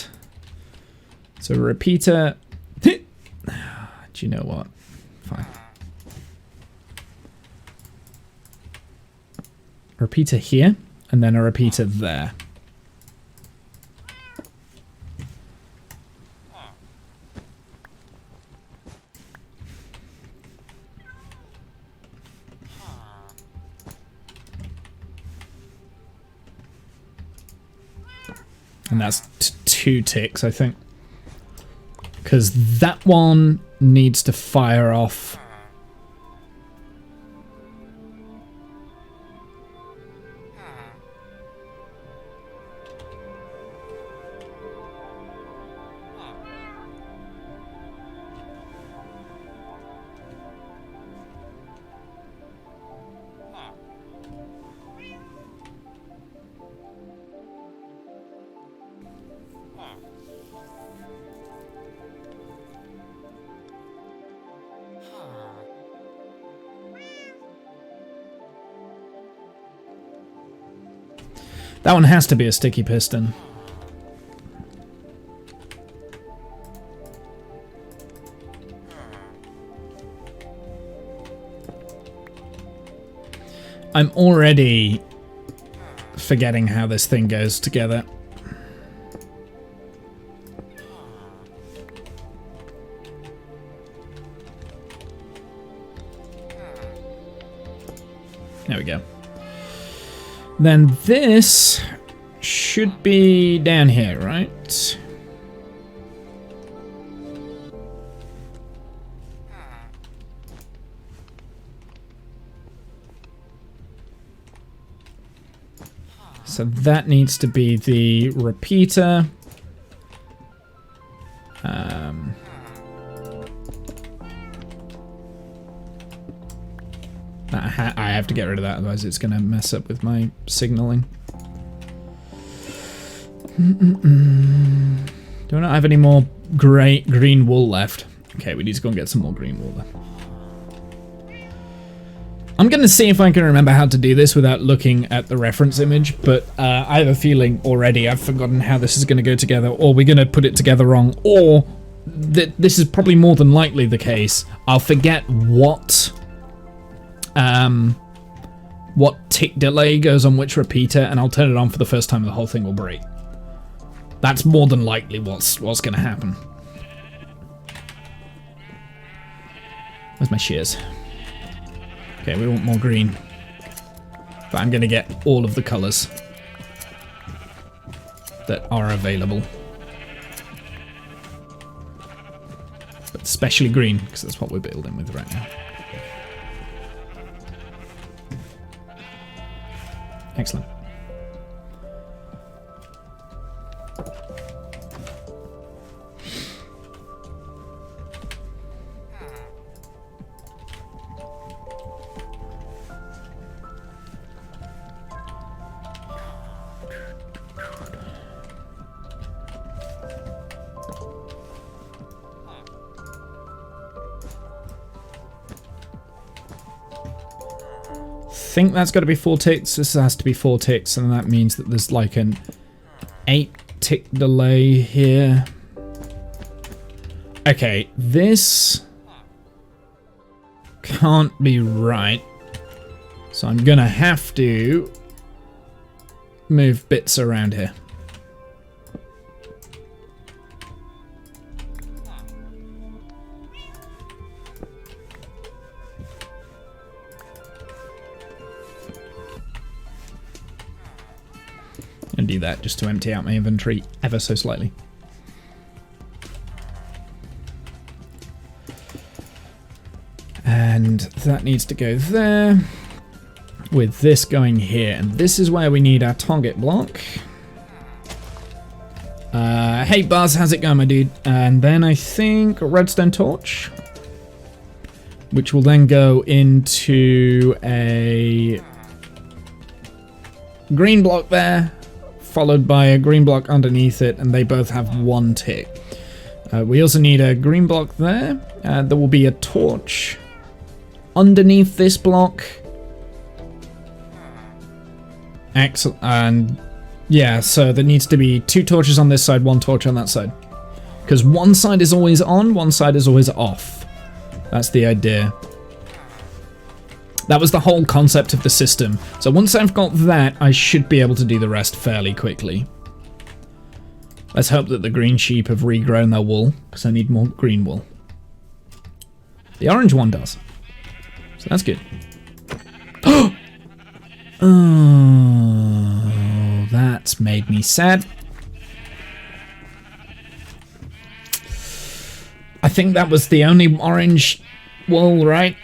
So repeater... Do you know what? Fine. Repeater here, and then a repeater there. And that's 2 ticks, I think. Because that one needs to fire off. That one has to be a sticky piston. I'm already forgetting how this thing goes together. There we go. Then this should be down here, right? So that needs to be the repeater. I have to get rid of that, otherwise it's going to mess up with my signaling. Do I not have any more green wool left? Okay, we need to go and get some more green wool then. I'm going to see if I can remember how to do this without looking at the reference image, but I have a feeling already I've forgotten how this is going to go together, or we're going to put it together wrong, or this is probably more than likely the case. I'll forget what tick delay goes on which repeater, and I'll turn it on for the first time and the whole thing will break. That's more than likely what's going to happen. Where's my shears? Okay, we want more green. But I'm going to get all of the colours that are available. But especially green, because that's what we're building with right now. Excellent. I think that's got to be 4 ticks. This has to be 4 ticks, and that means that there's like an 8 tick delay here. Okay, this can't be right, so I'm gonna have to move bits around here. And do that just to empty out my inventory ever so slightly. And that needs to go there, with this going here. And this is where we need our target block. Hey Buzz, how's it going, my dude? And then I think redstone torch. which will then go into a green block there, followed by a green block underneath it, and they both have 1 tick. We also need a green block there. There will be a torch underneath this block. Excellent. And yeah, so there needs to be 2 torches on this side, 1 torch on that side. Because one side is always on, one side is always off. That's the idea. That was the whole concept of the system. So once I've got that, I should be able to do the rest fairly quickly. Let's hope that the green sheep have regrown their wool, because I need more green wool. The orange one does. So that's good. Oh, that's made me sad. I think that was the only orange wool, right?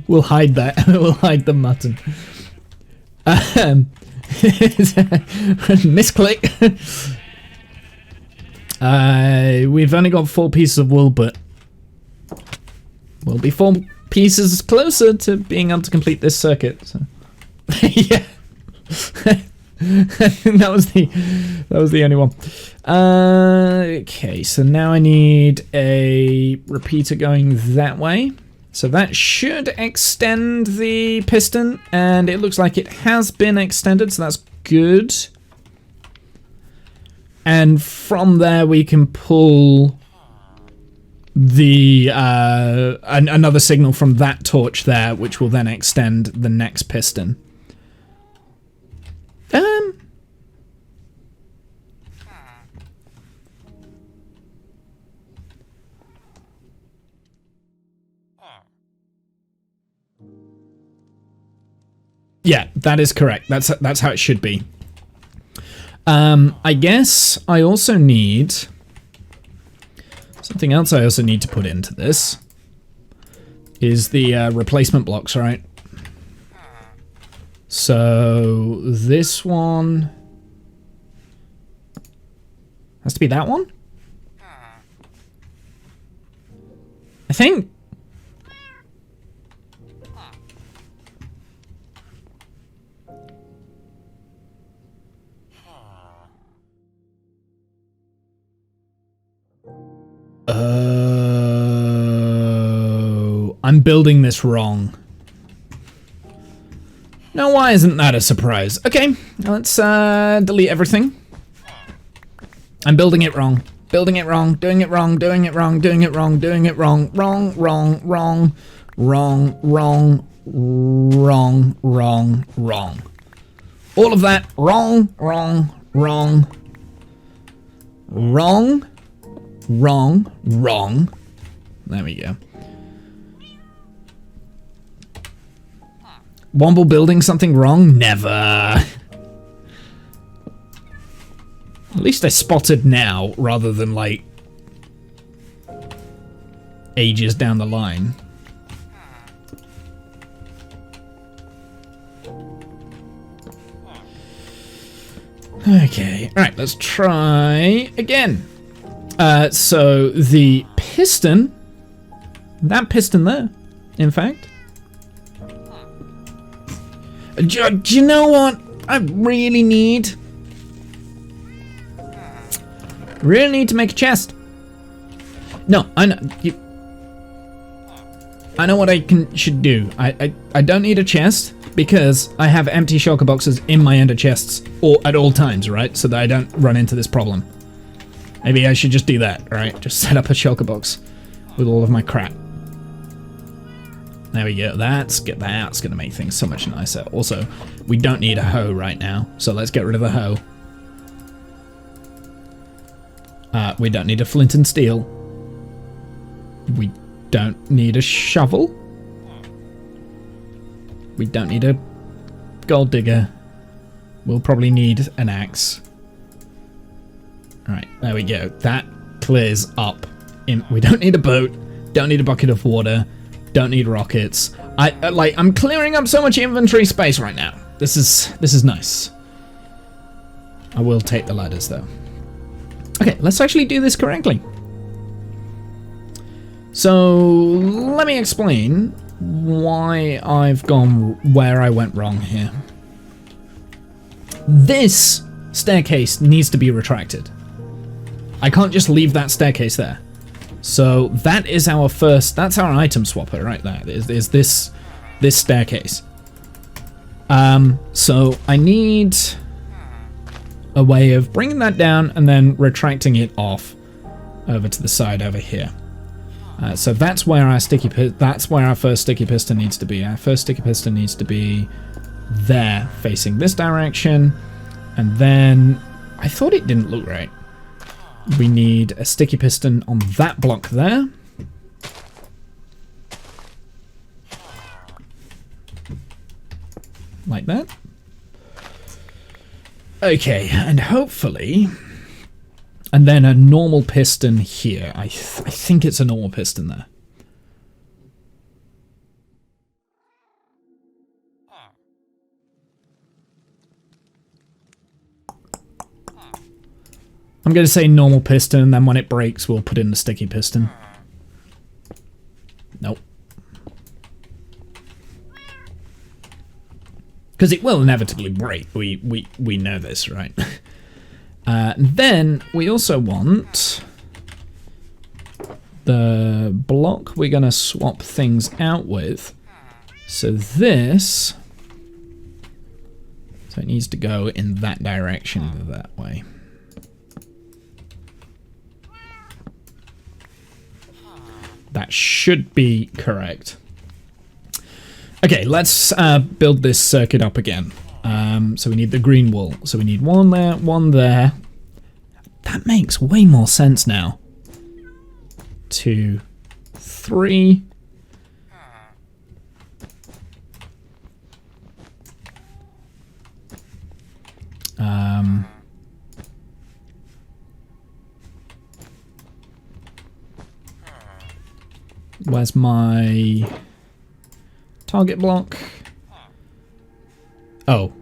We'll hide that. We'll hide the mutton. Misclick. We've only got 4 pieces of wool, but we'll be 4 pieces closer to being able to complete this circuit. So. Yeah. I think that was the only one. Okay, so now I need a repeater going that way. So that should extend the piston, and it looks like it has been extended, so that's good. And from there we can pull the another signal from that torch there, which will then extend the next piston. Yeah, that is correct. That's how it should be. I guess I also need something else. I also need to put into this is the replacement blocks, right? So this one has to be that one, I think. Oh, I'm building this wrong. Now, why isn't that a surprise? Okay, let's delete everything. I'm building it wrong. Building it wrong, doing it wrong, doing it wrong, doing it wrong, doing it wrong, wrong, wrong, wrong, wrong, wrong, wrong, wrong, wrong. All of that wrong, wrong, wrong, wrong, wrong, wrong. There we go. Womble building something wrong? Never. At least I spotted now, rather than, like, ages down the line. Okay, alright, let's try again. So the piston, that piston there, in fact. Do you know what I really need? Really need to make a chest. No, I know I know what I should do. I don't need a chest because I have empty shulker boxes in my ender chests at all times, right? So that I don't run into this problem. Maybe I should just do that, right? Just set up a shulker box with all of my crap. There we go. That's gonna make things so much nicer. Also, we don't need a hoe right now, so let's get rid of the hoe. We don't need a flint and steel. We don't need a shovel. We don't need a gold digger. We'll probably need an axe. Alright, there we go. That clears up. We don't need a boat. Don't need a bucket of water. Don't need rockets. I'm clearing up so much inventory space right now. This is nice. I will take the ladders though. Okay, let's actually do this correctly. So let me explain why I've gone where I went wrong here. This staircase needs to be retracted. I can't just leave that staircase there. So that is our first, that's our item swapper right there, is this staircase. So I need a way of bringing that down and then retracting it off over to the side over here. So that's where our first sticky piston needs to be. Our first sticky piston needs to be there, facing this direction, and then I thought it didn't look right. We need a sticky piston on that block there. Like that. Okay, and hopefully... And then a normal piston here. I think it's a normal piston there. I'm going to say normal piston, then when it breaks, we'll put in the sticky piston. Nope. Because it will inevitably break. We know this, right? Then we also want the block we're going to swap things out with. So this... So it needs to go in that direction that way. That should be correct. Okay, let's build this circuit up again. So we need the green wool. So we need one there, one there. That makes way more sense now. 2, 3. Where's my target block? Oh.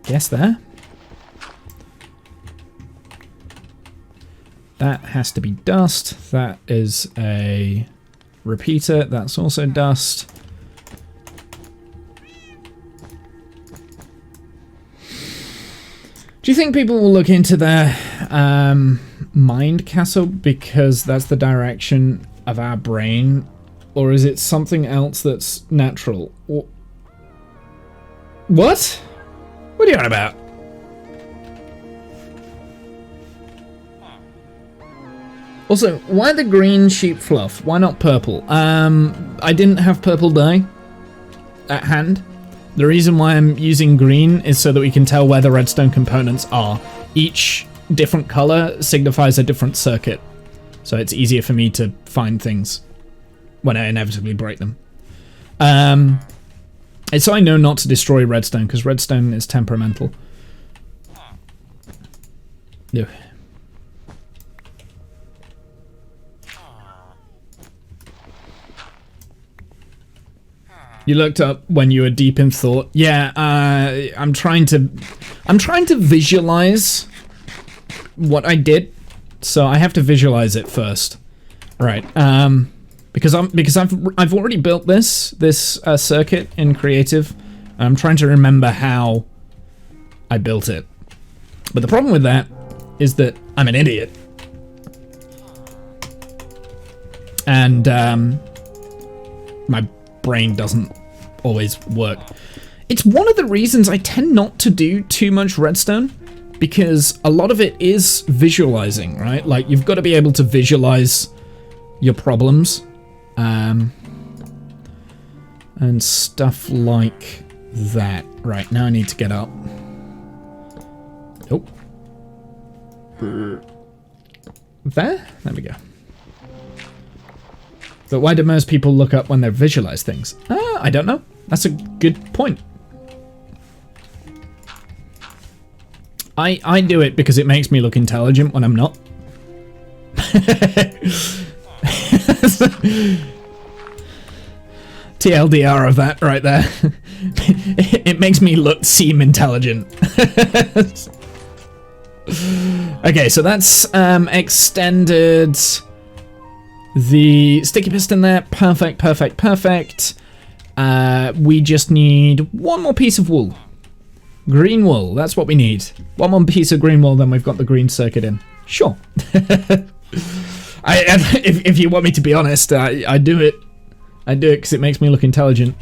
Guess there. That has to be dust. That is a repeater. That's also dust. Do you think people will look into their mind castle because that's the direction of our brain? Or is it something else that's natural? Or... What? What are you on about? Also, why the green sheep fluff? Why not purple? I didn't have purple dye at hand. The reason why I'm using green is so that we can tell where the redstone components are. Each different color signifies a different circuit. So it's easier for me to find things when I inevitably break them. It's so I know not to destroy redstone, because redstone is temperamental. Ugh. You looked up when you were deep in thought. Yeah, I'm trying to visualize what I did, so I have to visualize it first, right? Because I've already built this circuit in creative. I'm trying to remember how I built it, but the problem with that is that I'm an idiot, and my brain doesn't always work. It's one of the reasons I tend not to do too much redstone, because a lot of it is visualizing, right? Like, you've got to be able to visualize your problems, and stuff like that. Right, now I need to get up. Nope. There we go. But why do most people look up when they visualize things? I don't know. That's a good point. I do it because it makes me look intelligent when I'm not. TLDR of that right there. It makes me seem intelligent. Okay, so that's extended the sticky piston there. Perfect, perfect, perfect. We just need one more piece of wool. Green wool, that's what we need. One more piece of green wool, then we've got the green circuit in. Sure. If you want me to be honest, I do it. I do it because it makes me look intelligent.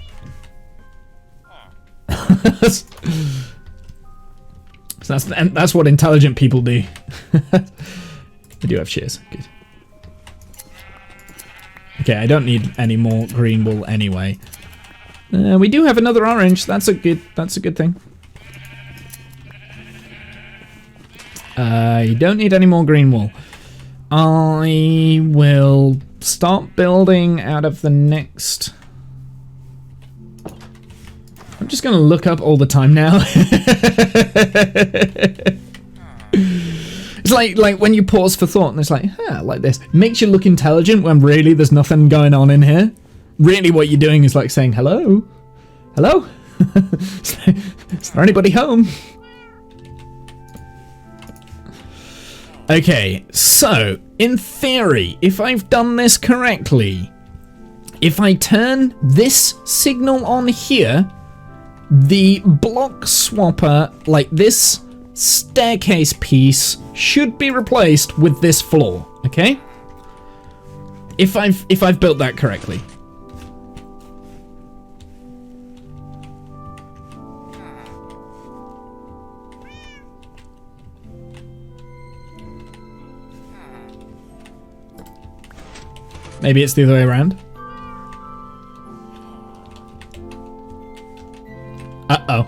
So that's what intelligent people do. I do have shears. Good. Okay, I don't need any more green wool anyway. We do have another orange. That's a good thing. You don't need any more green wool. I will start building out of the next. I'm just going to look up all the time now. It's like when you pause for thought and it's like, like this. It makes you look intelligent when really there's nothing going on in here. Really what you're doing is like saying, hello? Hello? Is there anybody home? Okay, so, in theory, if I've done this correctly, if I turn this signal on here, the block swapper, like this staircase piece, should be replaced with this floor, okay? If I've built that correctly. Maybe it's the other way around. Uh-oh.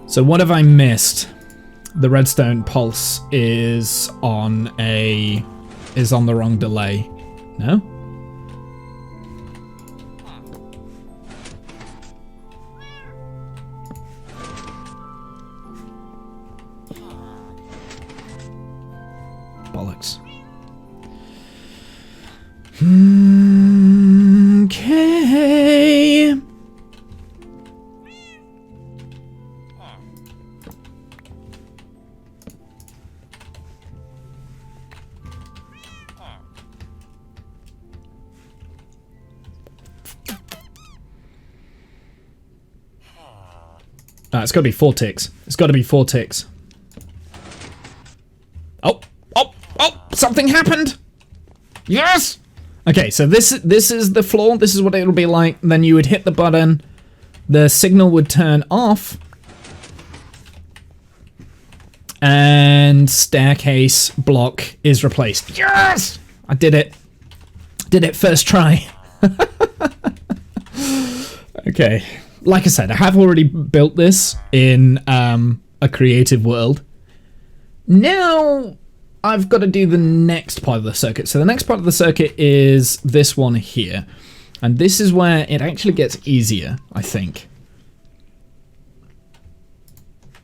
So what have I missed? The redstone pulse is on the wrong delay. No? Bollocks. Okay. It's got to be 4 ticks. It's got to be 4 ticks. Oh! Something happened! Yes! Okay, so this is the floor. This is what it'll be like. Then you would hit the button. The signal would turn off. And staircase block is replaced. Yes! I did it. Did it first try. Okay. Like I said, I have already built this in a creative world. Now I've got to do the next part of the circuit. So the next part of the circuit is this one here. And this is where it actually gets easier, I think.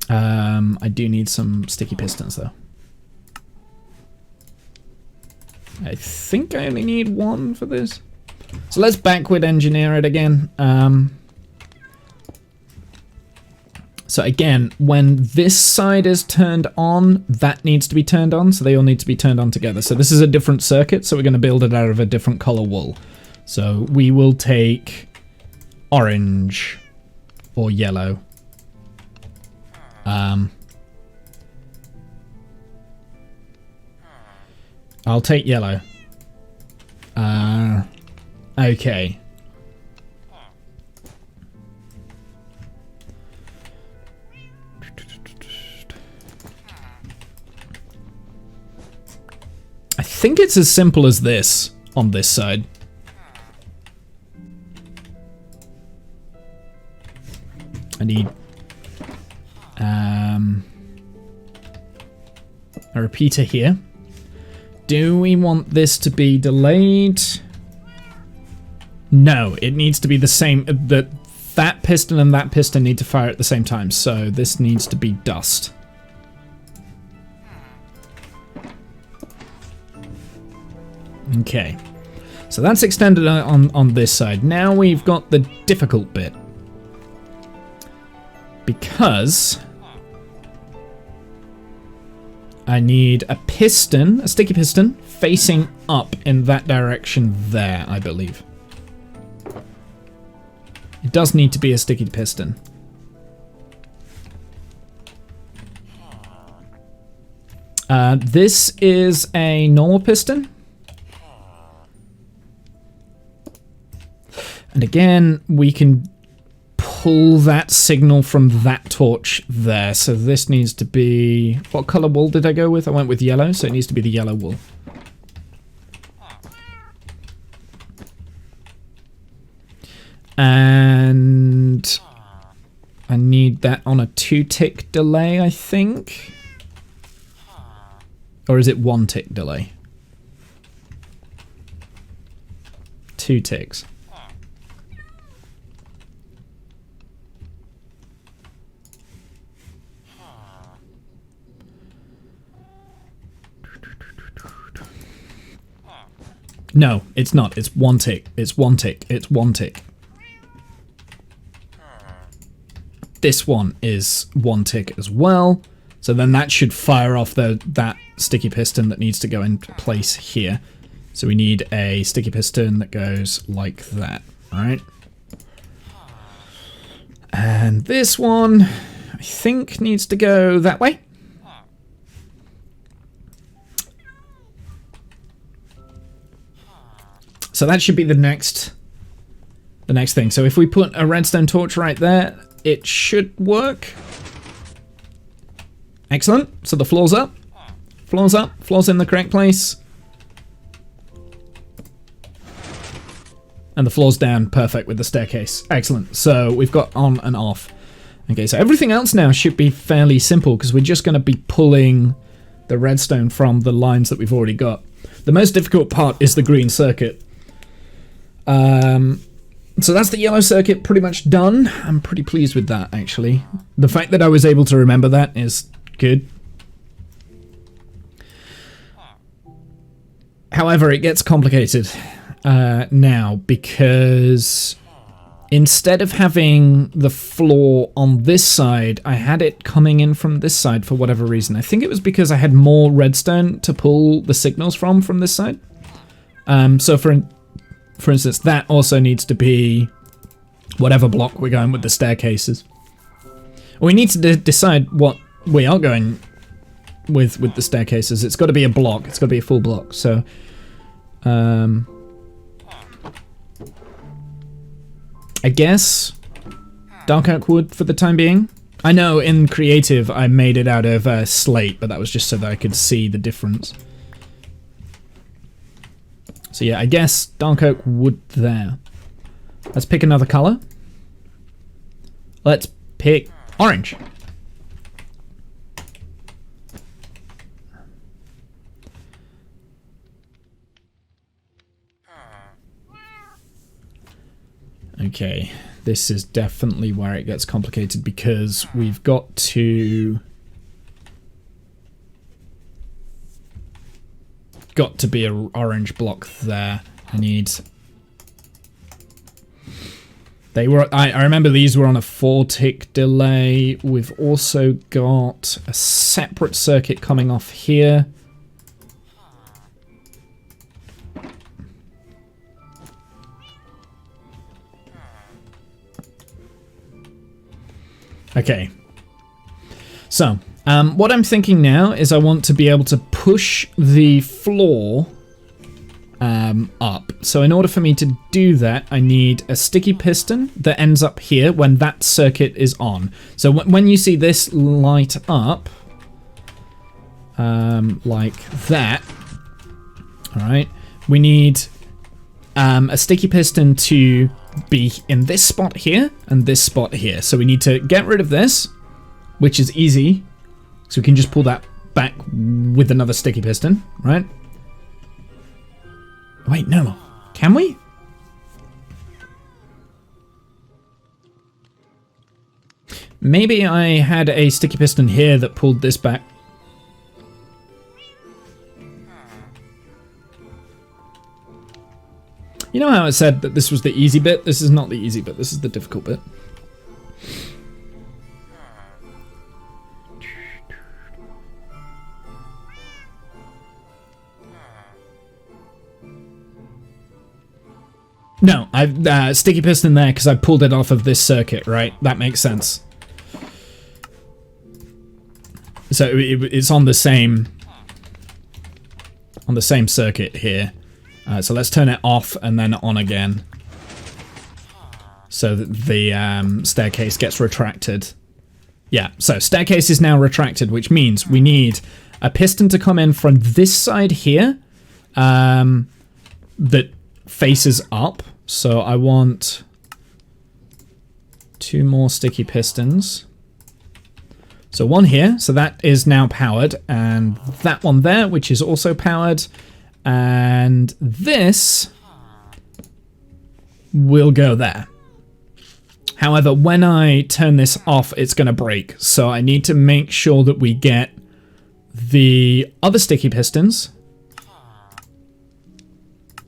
I do need some sticky pistons, though. I think I only need 1 for this. So let's backward engineer it again. So again, when this side is turned on, that needs to be turned on, so they all need to be turned on together. So this is a different circuit, so we're going to build it out of a different color wool. So we will take orange or yellow. I'll take yellow. Okay. I think it's as simple as this on this side. I need a repeater here. Do we want this to be delayed? No, it needs to be the same. That piston and that piston need to fire at the same time, so this needs to be dust. Okay. So that's extended on this side. Now we've got the difficult bit. Because I need a piston, a sticky piston, facing up in that direction there, I believe. It does need to be a sticky piston. This is a normal piston. And again, we can pull that signal from that torch there. So this needs to be... What color wool did I go with? I went with yellow, so it needs to be the yellow wool. And I need that on a 2-tick delay, I think. Or is it 1-tick delay? 2 ticks. No, it's not. It's 1 tick. It's 1 tick. It's 1 tick. This one is 1 tick as well. So then that should fire off that sticky piston that needs to go in place here. So we need a sticky piston that goes like that. All right. And this one, I think, needs to go that way. So that should be the next thing. So if we put a redstone torch right there, it should work. Excellent. So the floor's up. Floor's up. Floor's in the correct place. And the floor's down. Perfect with the staircase. Excellent. So we've got on and off. Okay, so everything else now should be fairly simple because we're just going to be pulling the redstone from the lines that we've already got. The most difficult part is the green circuit. So that's the yellow circuit pretty much done. I'm pretty pleased with that, actually. The fact that I was able to remember that is good. However, it gets complicated now because instead of having the floor on this side, I had it coming in from this side for whatever reason. I think it was because I had more redstone to pull the signals from this side. So for instance, that also needs to be whatever block we're going with the staircases. We need to decide what we are going with the staircases. It's got to be a block. It's got to be a full block. So, I guess dark oak wood for the time being. I know in creative I made it out of slate, but that was just so that I could see the difference. So yeah, I guess dark oak wood there. Let's pick another color. Let's pick orange. Okay, this is definitely where it gets complicated because we've got to be an orange block there. I remember these were on a 4-tick delay. We've also got a separate circuit coming off here. Okay. So, what I'm thinking now is I want to be able to push the floor up. So in order for me to do that, I need a sticky piston that ends up here when that circuit is on. So when you see this light up, like that, all right, we need a sticky piston to be in this spot here and this spot here. So we need to get rid of this, which is easy. So we can just pull that back with another sticky piston, right? Wait, no. Can we? Maybe I had a sticky piston here that pulled this back. You know how I said that this was the easy bit? This is not the easy bit. This is the difficult bit. No, I've sticky piston there because I pulled it off of this circuit, right? That makes sense. So it's on the same circuit here. So let's turn it off and then on again, so that the staircase gets retracted. Yeah, so staircase is now retracted, which means we need a piston to come in from this side here, that faces up. So I want 2 more sticky pistons. So one here, so that is now powered, and that one there, which is also powered, and this will go there. However, when I turn this off, it's going to break, so I need to make sure that we get the other sticky pistons.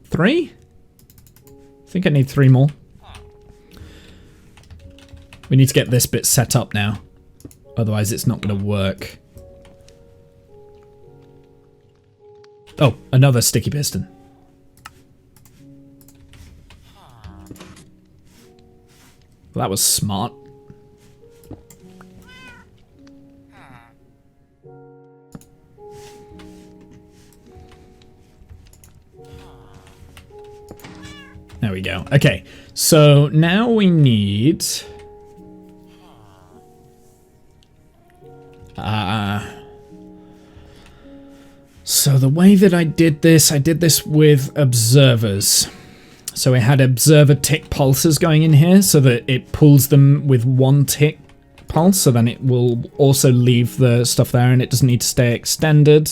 3? I think I need 3 more. We need to get this bit set up now. Otherwise, it's not going to work. Oh, another sticky piston. Well, that was smart. There we go. Okay, so now we need... So the way that I did this with observers. So I had observer tick pulses going in here so that it pulls them with 1 tick pulse, so then it will also leave the stuff there and it doesn't need to stay extended.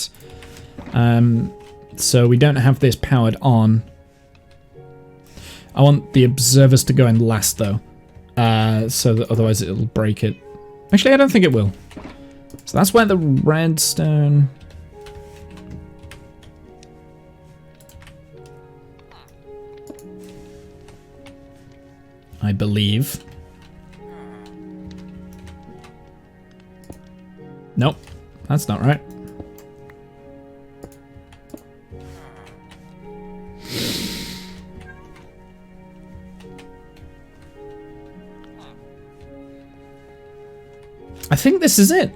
So we don't have this powered on. I want the observers to go in last though, so that otherwise it'll break it. Actually, I don't think it will. So that's where the redstone... I believe. Nope, that's not right. I think this is it.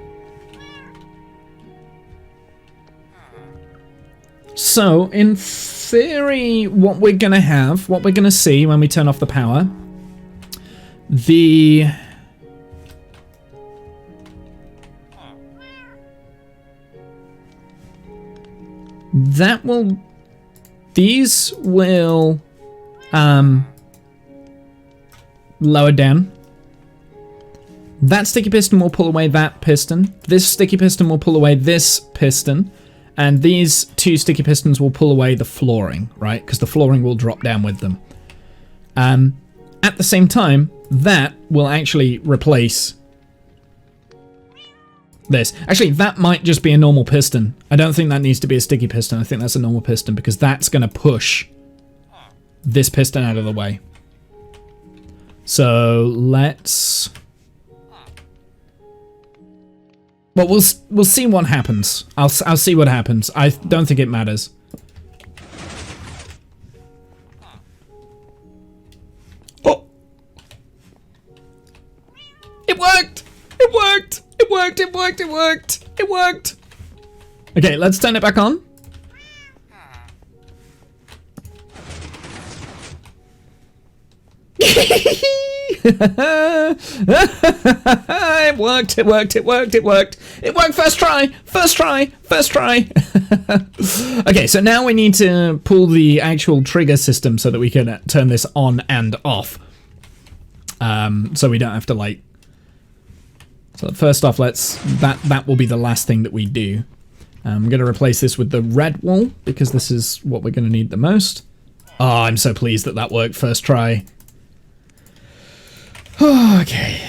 So, in theory, what we're gonna see when we turn off the power, these will lower down. That sticky piston will pull away that piston. This sticky piston will pull away this piston. And these 2 sticky pistons will pull away the flooring, right? Because the flooring will drop down with them. At the same time, that will actually replace this. Actually, that might just be a normal piston. I don't think that needs to be a sticky piston. I think that's a normal piston because that's going to push this piston out of the way. So let's... Well, we'll see what happens. I'll see what happens. I don't think it matters. Oh! It worked! It worked! It worked! It worked! It worked! It worked! Okay, let's turn it back on. It worked, it worked, it worked, it worked. It worked first try, first try, first try. Okay, so now we need to pull the actual trigger system so that we can turn this on and off. So we don't have to like... So first off, that will be the last thing that we do. I'm going to replace this with the red wool because this is what we're going to need the most. Oh, I'm so pleased that worked first try. Okay.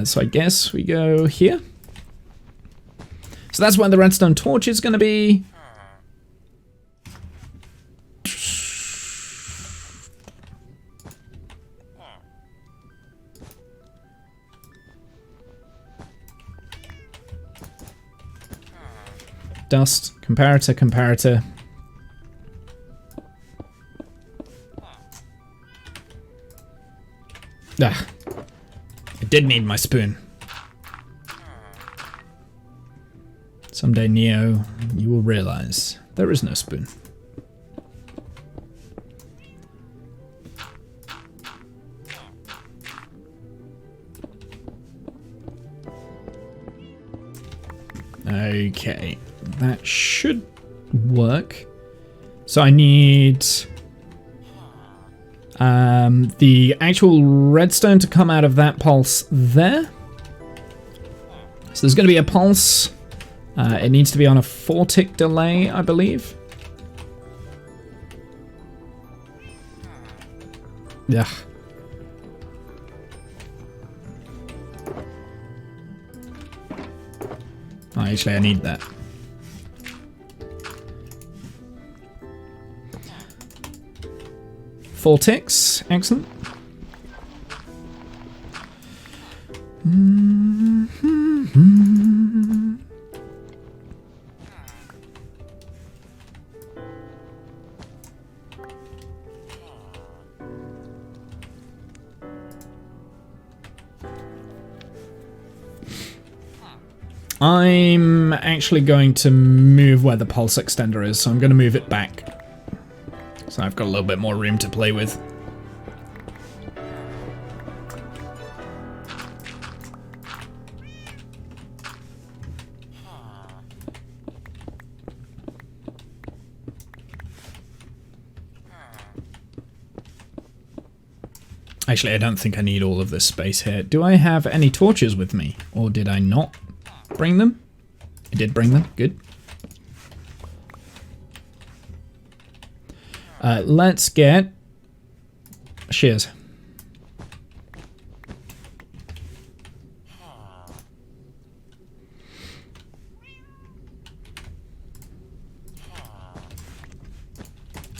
So I guess we go here. So that's where the redstone torch is going to be. Dust. Comparator, comparator. Ah. I did need my spoon. Someday, Neo, you will realize there is no spoon. Okay, that should work. So I need the actual redstone to come out of that pulse there. So there's going to be a pulse. It needs to be on a 4-tick delay, I believe. Yeah. Oh, actually, I need that. Four ticks, excellent. I'm actually going to move where the pulse extender is, so I'm going to move it back. So I've got a little bit more room to play with. Actually, I don't think I need all of this space here. Do I have any torches with me? Or did I not bring them? I did bring them. Good. Let's get shears.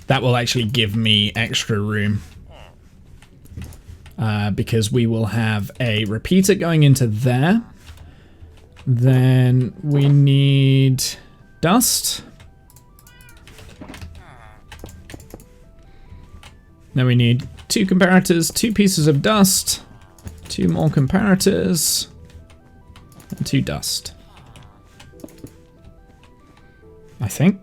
That will actually give me extra room. Because we will have a repeater going into there. Then we need dust. Then we need 2 comparators, 2 pieces of dust, 2 more comparators, and 2 dust. I think.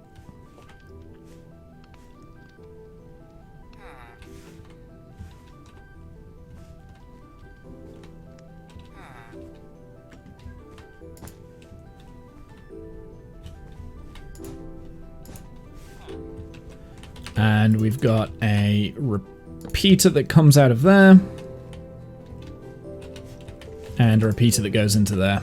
And we've got a repeater that comes out of there. And a repeater that goes into there.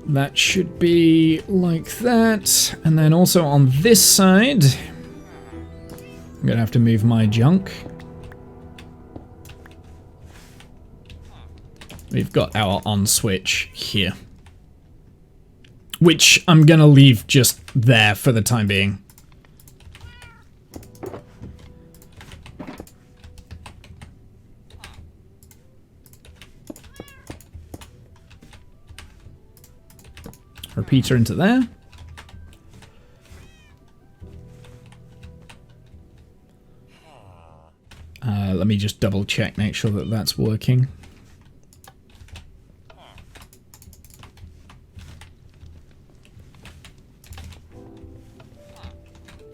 That should be like that. And then also on this side, I'm going to have to move my junk. We've got our on switch here. Which I'm going to leave just there for the time being. Repeater into there. Let me just double check, make sure that that's working.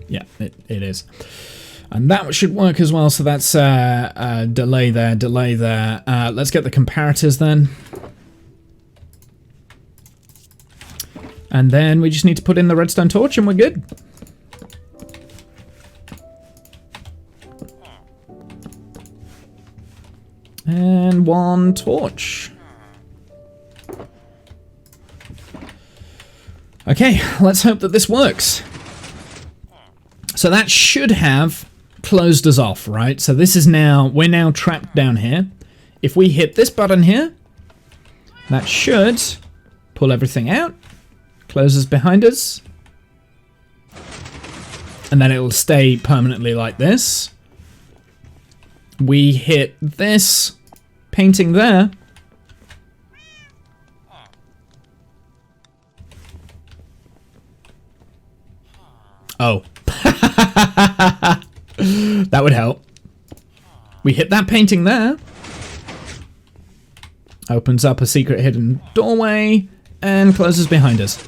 Yeah, it is. And that should work as well, so that's delay there, delay there. Let's get the comparators then. And then we just need to put in the redstone torch and we're good. And 1 torch. Okay, let's hope that this works. So that should have closed us off, right? So this is now, we're now trapped down here. If we hit this button here, that should pull everything out. Closes behind us. And then it will stay permanently like this. We hit this painting there. Oh. That would help. We hit that painting there. Opens up a secret hidden doorway and closes behind us.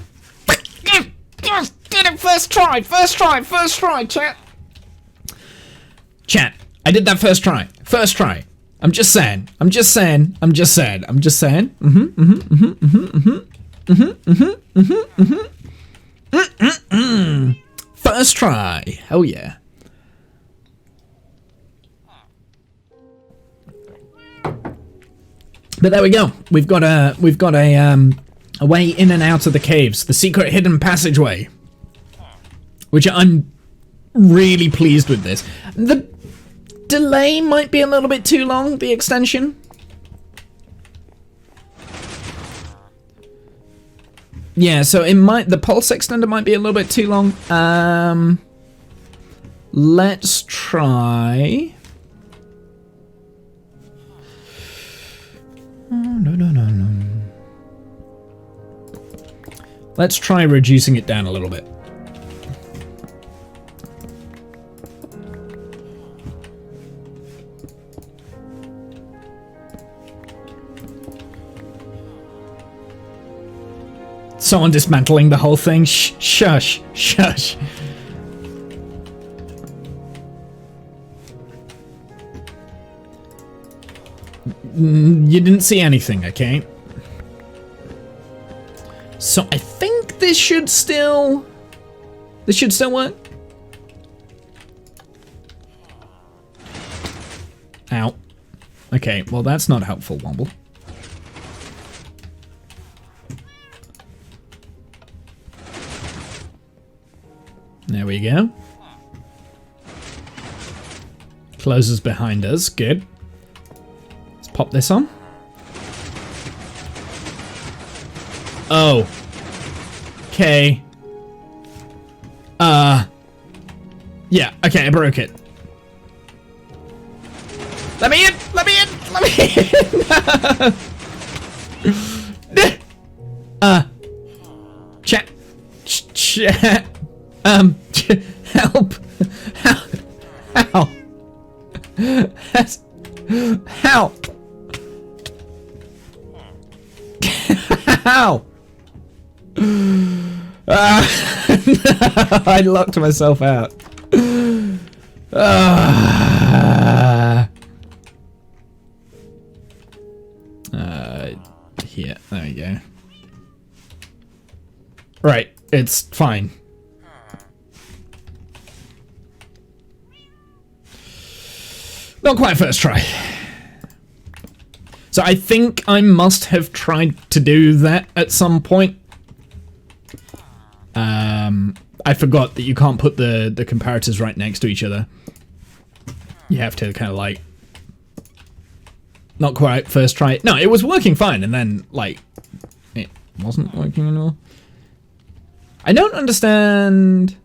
Yes, did it first try, chat. Chat, I did that first try. I'm just saying. First try. Hell yeah. But there we go. We've got a way in and out of the caves, the secret hidden passageway, which I'm really pleased with this. The delay might be a little bit too long, the extension. Yeah, so the pulse extender might be a little bit too long. Let's try. No. Let's try reducing it down a little bit. Someone dismantling the whole thing. Shush. You didn't see anything, okay? So I think this should still work. Ow. Okay, well that's not helpful, Womble. There we go. Closes behind us, good. Let's pop this on. Oh. Okay. Yeah, okay, I broke it. Let me in! Chat. Help. Help. Help. How? I locked myself out. Here, there we go. Right, it's fine. Not quite first try. So I think I must have tried to do that at some point. I forgot that you can't put the comparators right next to each other. You have to kind of like... Not quite first try. No, it was working fine, and then, like, it wasn't working anymore. I don't understand...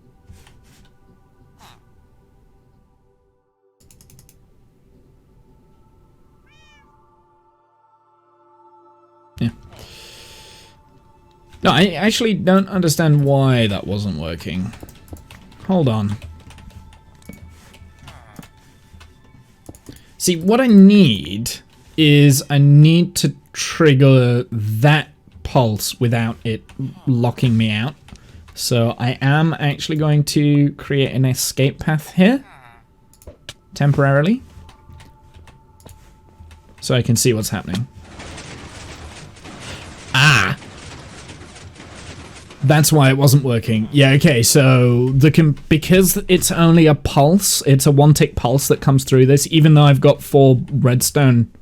Yeah. No, I actually don't understand why that wasn't working. Hold on. See, what I need is I need to trigger that pulse without it locking me out. So I am actually going to create an escape path here. Temporarily. So I can see what's happening. Ah! That's why it wasn't working. Yeah, okay, so because it's only a pulse, it's a one-tick pulse that comes through this, even though I've got 4 redstone,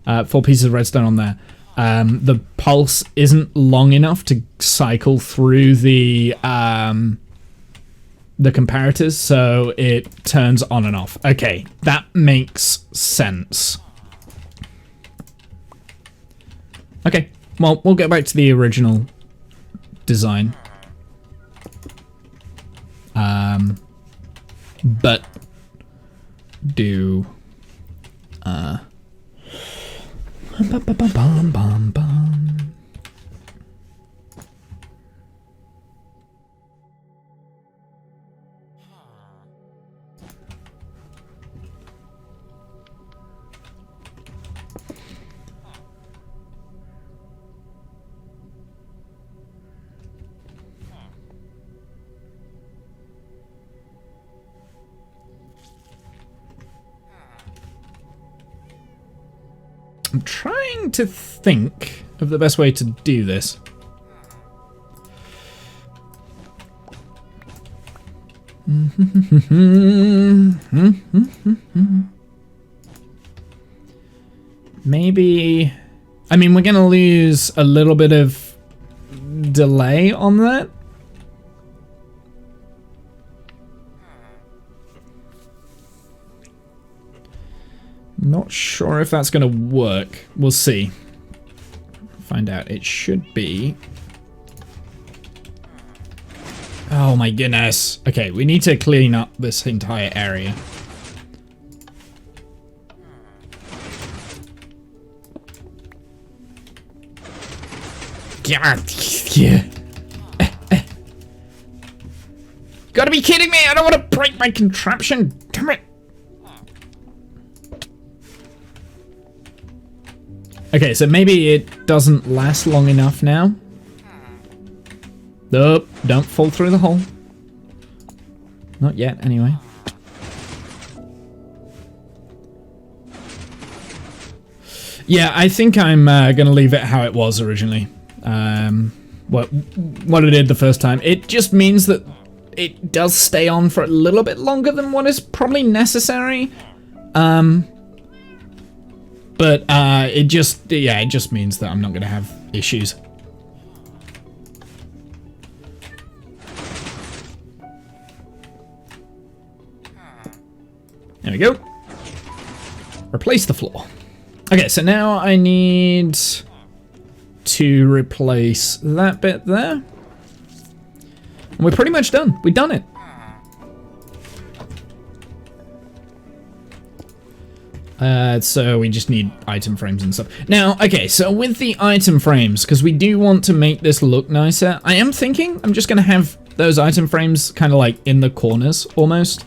4 pieces of redstone on there. The pulse isn't long enough to cycle through the comparators, so it turns on and off. Okay, that makes sense. Okay, well, we'll get back to the original design. But do I'm trying to think of the best way to do this. Maybe... I mean, we're gonna lose a little bit of delay on that. Not sure if that's gonna work. We'll see. Find out. It should be... Oh my goodness. Okay, we need to clean up this entire area. Yeah. Gotta be kidding me! I don't want to break my contraption! Damn it! Okay, so maybe it doesn't last long enough now. Nope, don't fall through the hole. Not yet, anyway. Yeah, I think I'm gonna leave it how it was originally. What I did the first time. It just means that it does stay on for a little bit longer than what is probably necessary. But it just means that I'm not gonna have issues. There we go. Replace the floor. Okay, so now I need to replace that bit there. And we're pretty much done. We've done it. So we just need item frames and stuff. Now, okay, so with the item frames, because we do want to make this look nicer, I am thinking I'm just going to have those item frames kind of like in the corners almost.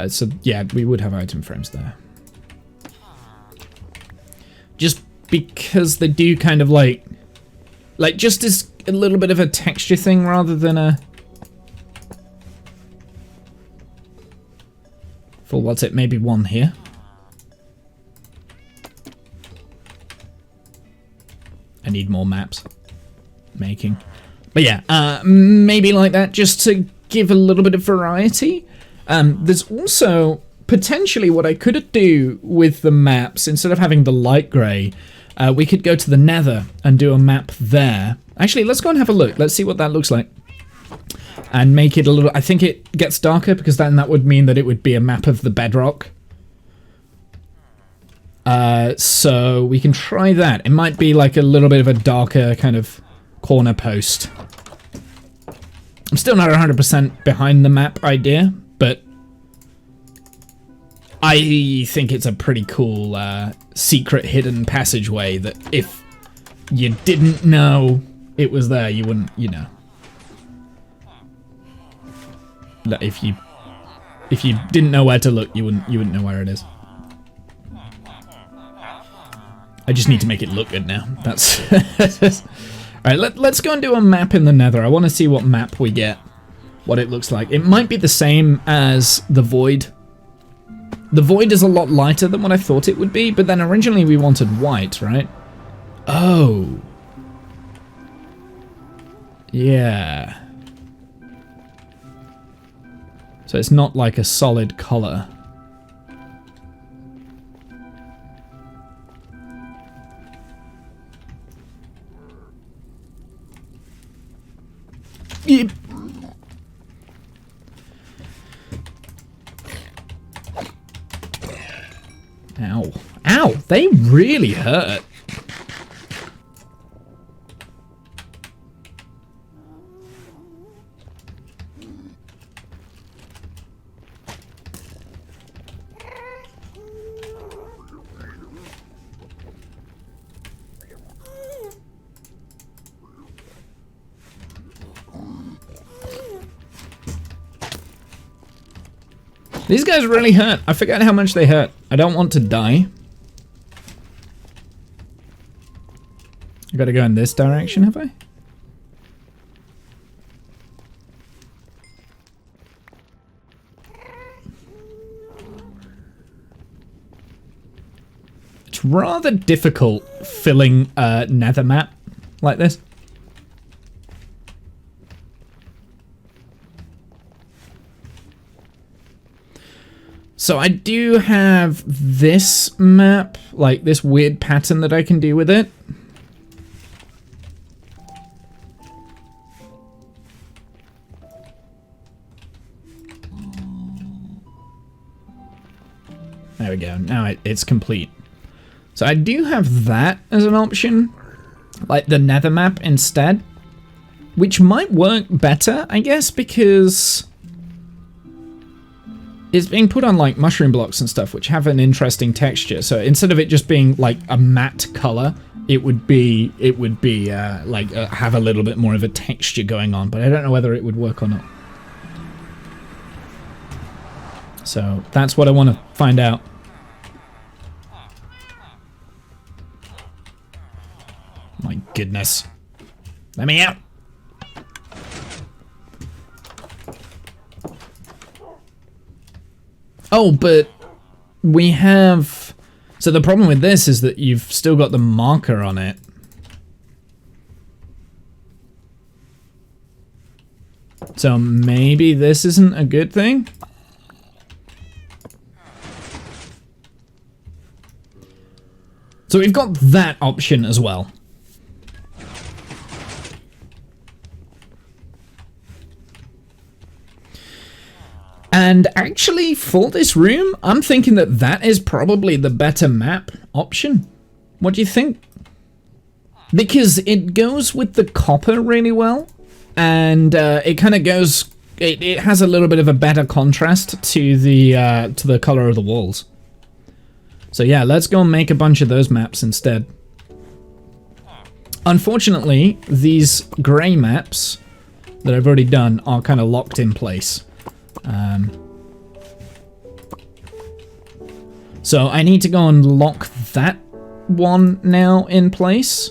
So yeah, we would have item frames there. Just because they do kind of like just as a little bit of a texture thing rather than a full, what's it, maybe one here. I need more maps making. But yeah, maybe like that just to give a little bit of variety. There's also potentially what I could do with the maps, instead of having the light grey, we could go to the Nether and do a map there. Actually, let's go and have a look. Let's see what that looks like. And make it a little... I think it gets darker because then that would mean that it would be a map of the bedrock. So we can try that. It might be like a little bit of a darker kind of corner post. I'm still not 100% behind the map idea, but I think it's a pretty cool secret hidden passageway that if you didn't know it was there, you wouldn't, you know. That if you didn't know where to look, you wouldn't know where it is. I just need to make it look good now. That's alright, let's go and do a map in the Nether. I want to see what map we get, what it looks like. It might be the same as the Void. The Void is a lot lighter than what I thought it would be, but then originally we wanted white, right? Oh. Yeah. So it's not like a solid color. Yep. Ow. Ow! They really hurt. These guys really hurt. I forget how much they hurt. I don't want to die. I gotta go in this direction, have I? it's rather difficult filling a nether map like this. So I do have this map, like this weird pattern that I can do with it. There we go, now it's complete. So I do have that as an option, like the nether map instead, which might work better, I guess, because it's being put on like mushroom blocks and stuff, which have an interesting texture. So instead of it just being like a matte color, it would be have a little bit more of a texture going on, but I don't know whether it would work or not. So that's what I want to find out. My goodness. Let me out. Oh, but we have... So the problem with this is that you've still got the marker on it. So maybe this isn't a good thing? So we've got that option as well. And actually, for this room, I'm thinking that that is probably the better map option. What do you think? Because it goes with the copper really well, and it kind of goes. It has a little bit of a better contrast to the color of the walls. So yeah, let's go and make a bunch of those maps instead. Unfortunately, these grey maps that I've already done are kind of locked in place. So I need to go and lock that one now in place.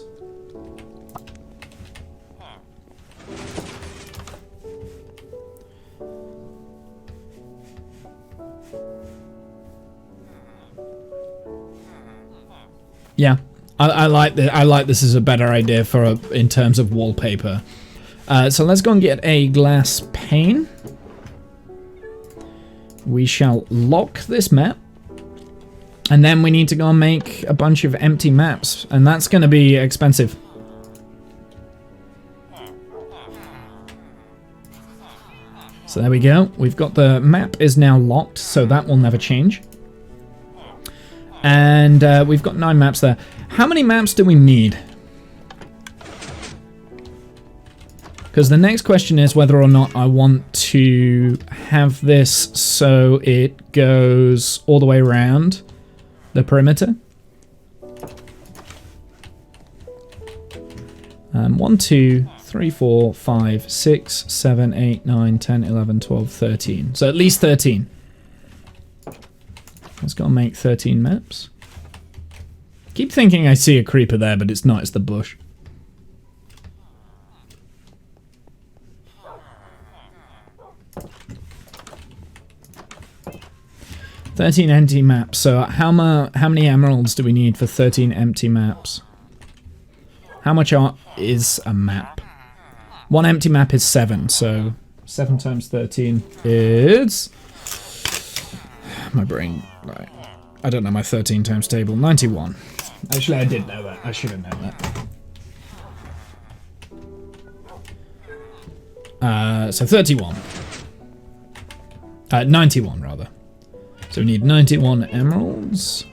Yeah, I like that. I like this as a better idea for in terms of wallpaper. So let's go and get a glass pane. We shall lock this map. And then we need to go and make a bunch of empty maps. And that's going to be expensive. So there we go. We've got the map is now locked, so that will never change. And we've got 9 maps there. How many maps do we need? Because the next question is whether or not I want to have this so it goes all the way around the perimeter. 1, 2, 3, 4, 5, 6, 7, 8, 9, 10, 11, 12, 13. So at least 13. Let's go and make 13 maps. Keep thinking I see a creeper there, but it's not, it's the bush. $13 empty maps. So how many emeralds do we need for 13 empty maps? How much is a map? 1 empty map is 7, so 7 times 13 is... My brain, right. I don't know my 13 times table. 91. Actually, I did know that. I should have known that. So 31. 91, rather. So we need 91 emeralds.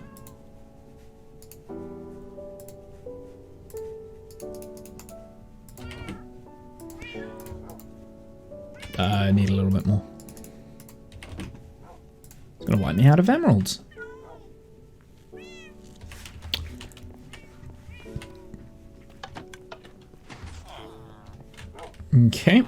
I need a little bit more. It's gonna wipe me out of emeralds. Okay.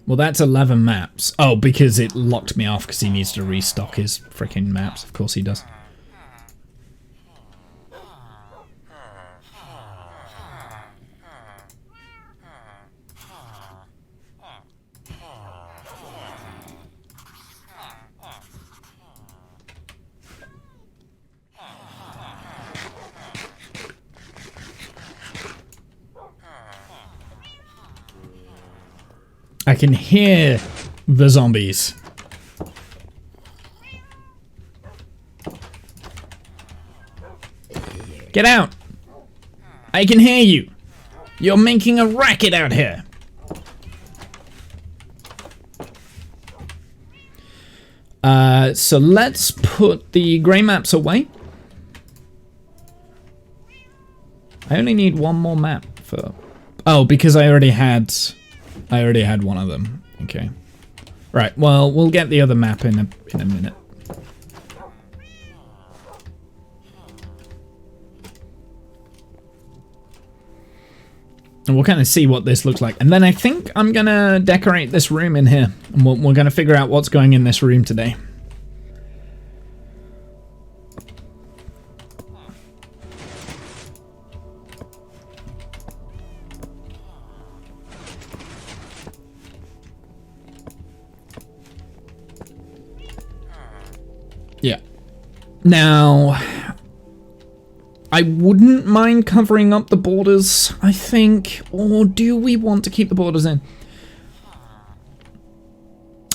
Well, that's 11 maps. Oh, because it locked me off because he needs to restock his freaking maps. Of course he does. I can hear the zombies. Get out! I can hear you! You're making a racket out here! So let's put the grey maps away. I only need one more map for... Oh, because I already had one of them. Okay. Right, well, we'll get the other map in a minute. And we'll kind of see what this looks like. And then I think I'm gonna decorate this room in here. And we're gonna figure out what's going in this room today. Yeah. Now, I wouldn't mind covering up the borders, I think. Or do we want to keep the borders in?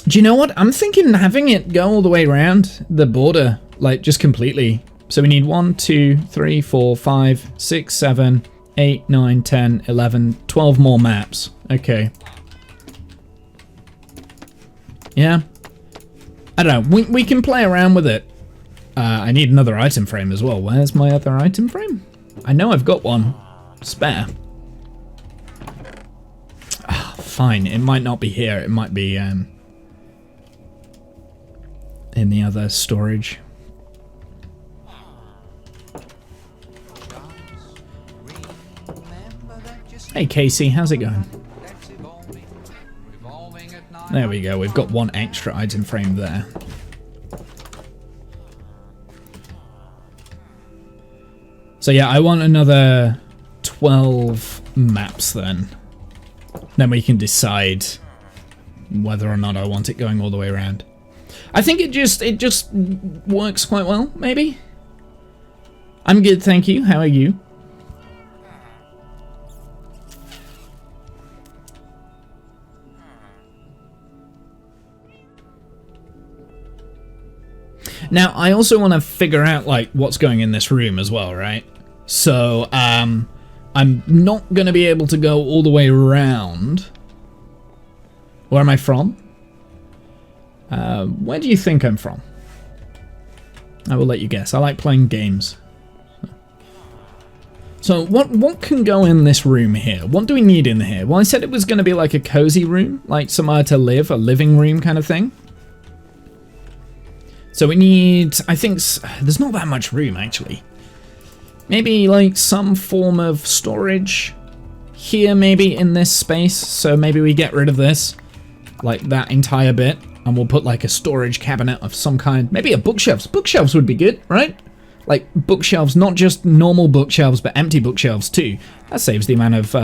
Do you know what? I'm thinking having it go all the way around the border, like just completely. So we need 1, 2, 3, 4, 5, 6, 7, 8, 9, 10, 11, 12 more maps. Okay. Yeah. I don't know. We can play around with it. I need another item frame as well. Where's my other item frame? I know I've got one spare. Oh, fine. It might not be here. It might be in the other storage. Hey Casey, how's it going? There we go. We've got one extra item frame there. So yeah, I want another 12 maps then. Then we can decide whether or not I want it going all the way around. I think it just works quite well, maybe? I'm good, thank you. How are you? Now, I also want to figure out, like, what's going in this room as well, right? So, I'm not going to be able to go all the way around. Where am I from? Where do you think I'm from? I will let you guess. I like playing games. So, what can go in this room here? What do we need in here? Well, I said it was going to be like a cozy room, like somewhere to live, a living room kind of thing. So we need, I think, there's not that much room actually. Maybe like some form of storage here, maybe in this space. So maybe we get rid of this, like that entire bit, and we'll put like a storage cabinet of some kind. Maybe a bookshelves. Bookshelves would be good, right? Like bookshelves, not just normal bookshelves, but empty bookshelves too. That saves the amount of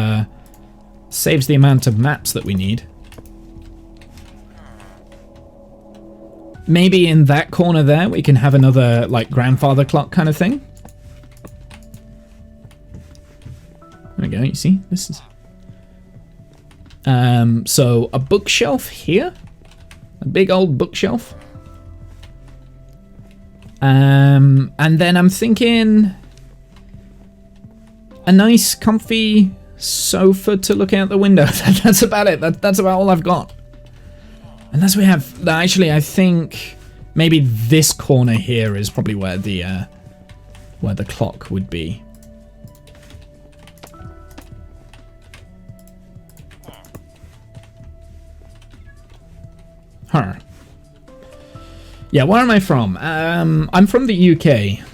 maps that we need. Maybe in that corner there, we can have another, like, grandfather clock kind of thing. There we go, you see? This is... so, a bookshelf here. A big old bookshelf. And then I'm thinking... a nice, comfy sofa to look out the window. That's about it. That's about all I've got. Unless we have, actually, I think maybe this corner here is probably where the clock would be. Huh. Yeah, where am I from? I'm from the UK.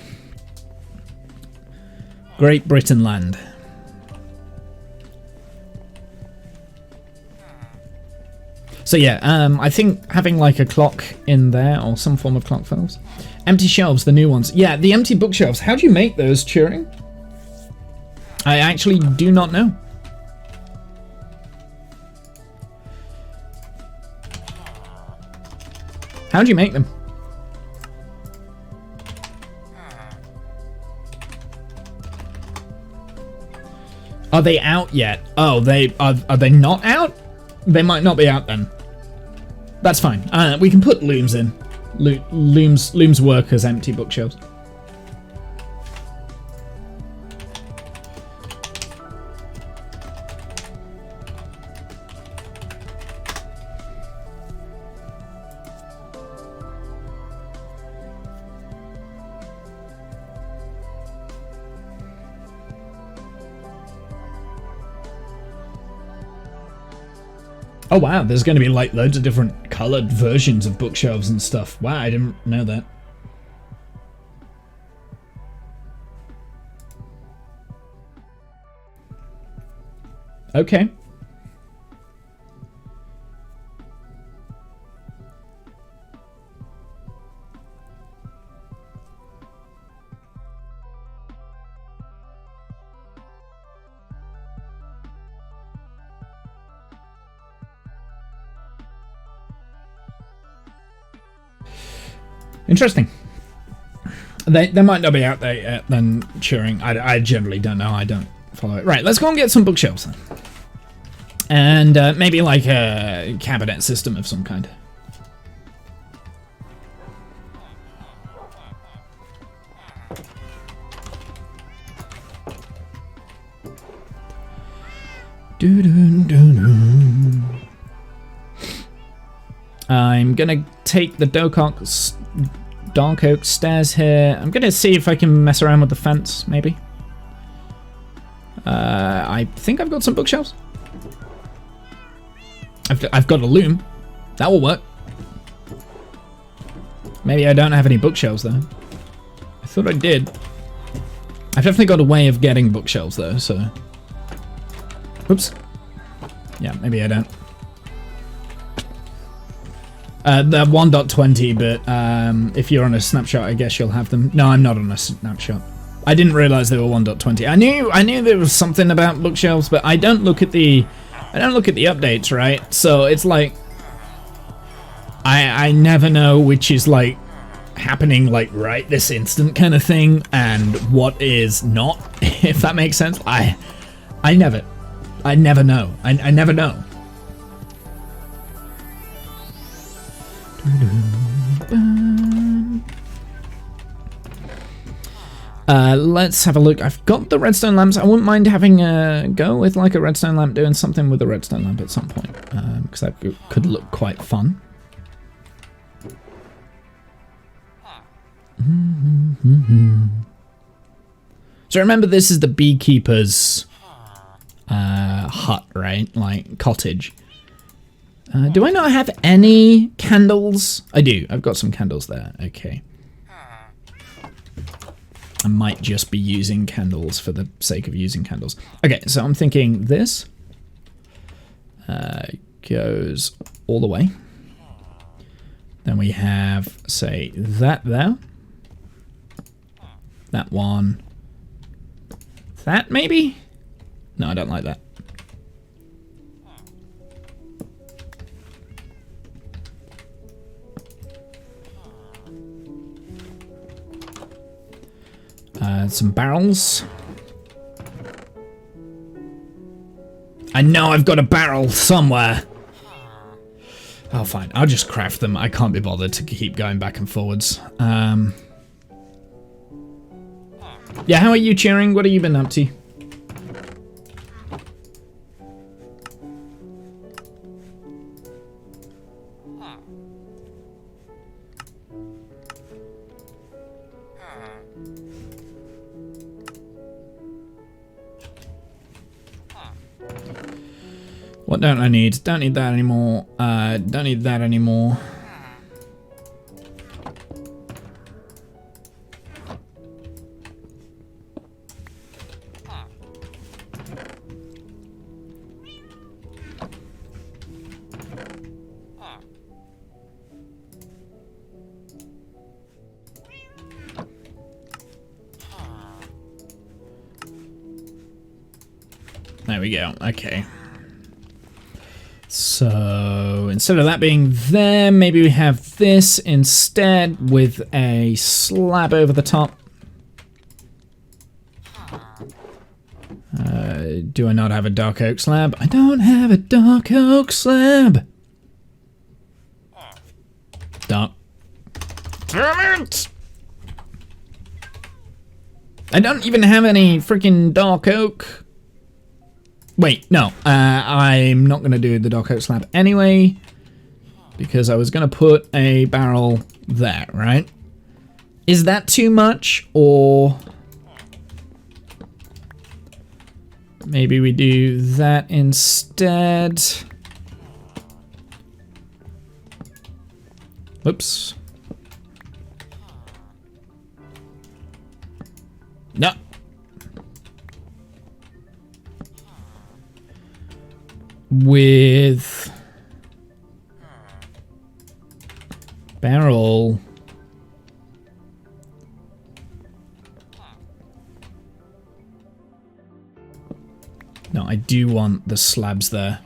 Great Britain land. So yeah, I think having like a clock in there or some form of clock fellows. Empty shelves, the new ones. Yeah, the empty bookshelves. How do you make those, Turing? I actually do not know. How do you make them? Are they out yet? Oh, are they not out? They might not be out then. That's fine. We can put looms in. Looms work as empty bookshelves. Oh wow, there's going to be like loads of different coloured versions of bookshelves and stuff. Wow, I didn't know that. Okay. Interesting. They might not be out there yet then, Turing. I generally don't know. I don't follow it. Right, let's go and get some bookshelves then. And maybe like a cabinet system of some kind. I'm gonna take the dark oak stairs here. I'm gonna see if I can mess around with the fence, maybe. I think I've got some bookshelves. I've got a loom. That will work. Maybe I don't have any bookshelves though. I thought I did. I've definitely got a way of getting bookshelves though, so. Whoops. Yeah, maybe I don't. They're 1.20, but if you're on a snapshot, I guess you'll have them. No, I'm not on a snapshot. I didn't realize they were 1.20. I knew there was something about bookshelves, but I don't look at the updates, right? So it's like I never know which is like happening like right this instant kind of thing and what is not, if that makes sense. I never know. I never know. Let's have a look. I've got the redstone lamps. I wouldn't mind having a go with like a redstone lamp, doing something with a redstone lamp at some point, because that could look quite fun. So remember, this is the beekeeper's hut, right? Like cottage. Do I not have any candles? I do. I've got some candles there. Okay. I might just be using candles for the sake of using candles. Okay, so I'm thinking this goes all the way. Then we have, say, that there. That one. That maybe? No, I don't like that. Some barrels. I know I've got a barrel somewhere. Oh, fine. I'll just craft them. I can't be bothered to keep going back and forwards. Yeah, how are you, Turing? What have you been up to? What don't I need? Don't need that anymore. Don't need that anymore. There we go. Okay. So instead of that being there, maybe we have this instead with a slab over the top. Do I not have a dark oak slab? I don't have a dark oak slab. Dark. Damn it! I don't even have any freaking dark oak. Wait, no. I'm not going to do the dark oak slab anyway, because I was going to put a barrel there, right? Is that too much, or maybe we do that instead? Whoops. No. With barrel. No, I do want the slabs there.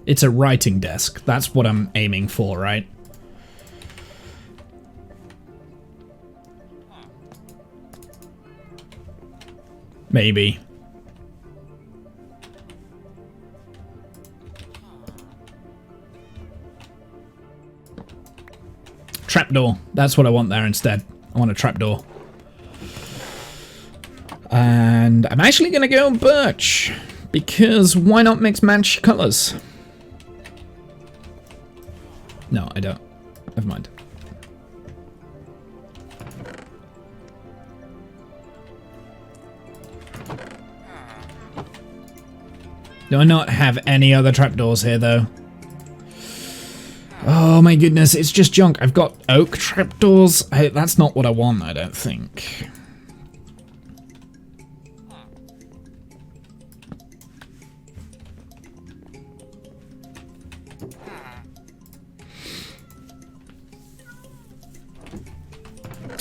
It's a writing desk. That's what I'm aiming for, right? Maybe. Trapdoor. That's what I want there instead. I want a trapdoor. And I'm actually going to go birch. Because why not mix match colors? No, I don't. Never mind. Do I not have any other trapdoors here, though? Oh my goodness, it's just junk. I've got oak trapdoors. That's not what I want, I don't think.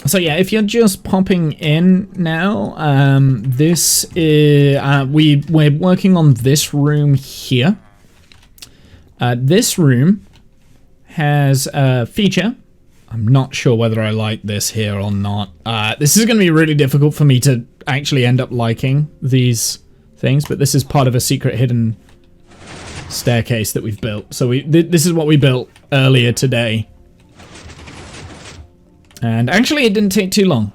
So yeah, if you're just popping in now, this is we're working on this room here. This room has a feature. I'm not sure whether I like this here or not. This is going to be really difficult for me to actually end up liking these things, but this is part of a secret hidden staircase that we've built. So this is what we built earlier today. And actually it didn't take too long.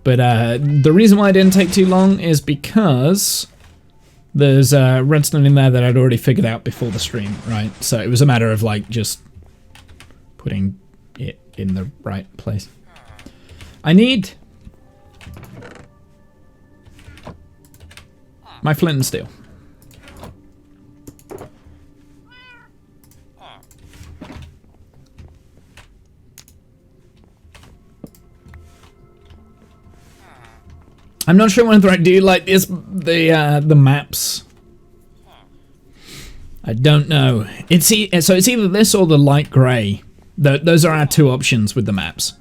But the reason why it didn't take too long is because there's redstone in there that I'd already figured out before the stream, right? So it was a matter of like just putting it in the right place. I need my flint and steel. I'm not sure whether I do like this, the maps. I don't know. So it's either this or the light grey. Those are our two options with the maps.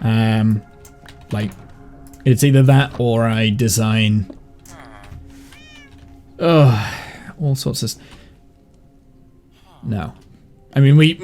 Like, it's either that or I design. All sorts of. No, I mean we.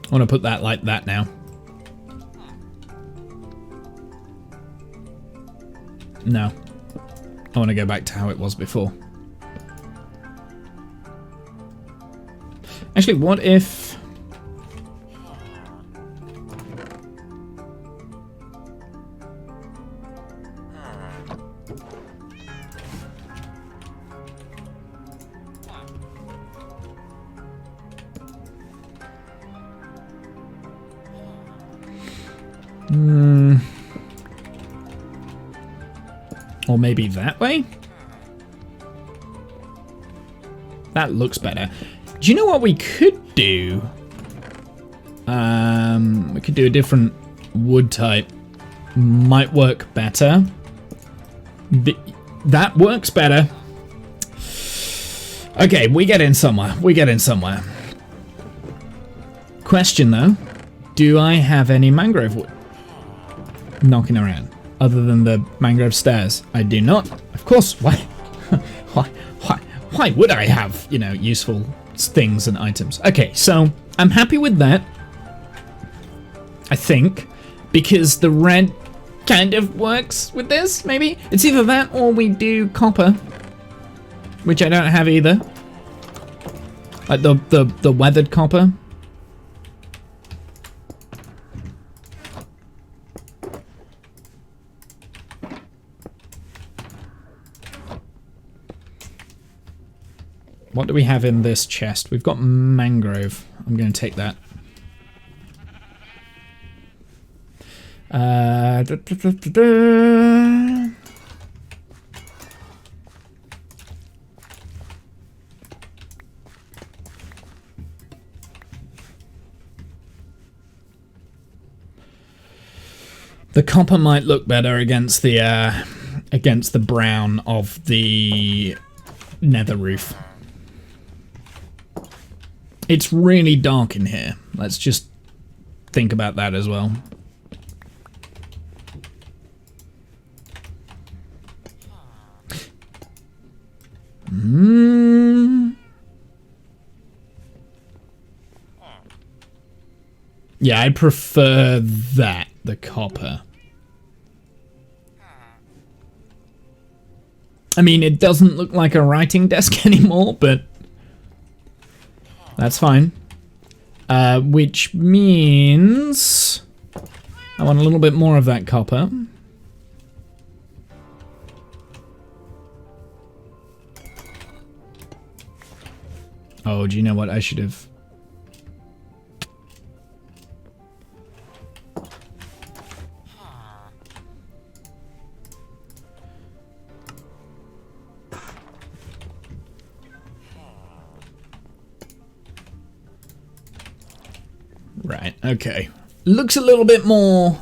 I want to put that like that now. No. I want to go back to how it was before. Actually, what if... Or maybe that way? That looks better. Do you know what we could do? We could do a different wood type. Might work better. That works better. Okay, we get in somewhere. We get in somewhere. Question though, do I have any mangrove wood knocking around other than the mangrove stairs? I do not. Of course. Why? Why would I have, you know, useful things and items? Okay, so I'm happy with that. I think because the red kind of works with this. Maybe it's either that or we do copper, which I don't have either. Like the weathered copper. What do we have in this chest? We've got mangrove. I'm going to take that. The copper might look better against the brown of the nether roof. It's really dark in here. Let's just think about that as well. Yeah, I prefer that, the copper. I mean, it doesn't look like a writing desk anymore, but that's fine. Which means I want a little bit more of that copper. Oh, do you know what? I should have... Right, okay. Looks a little bit more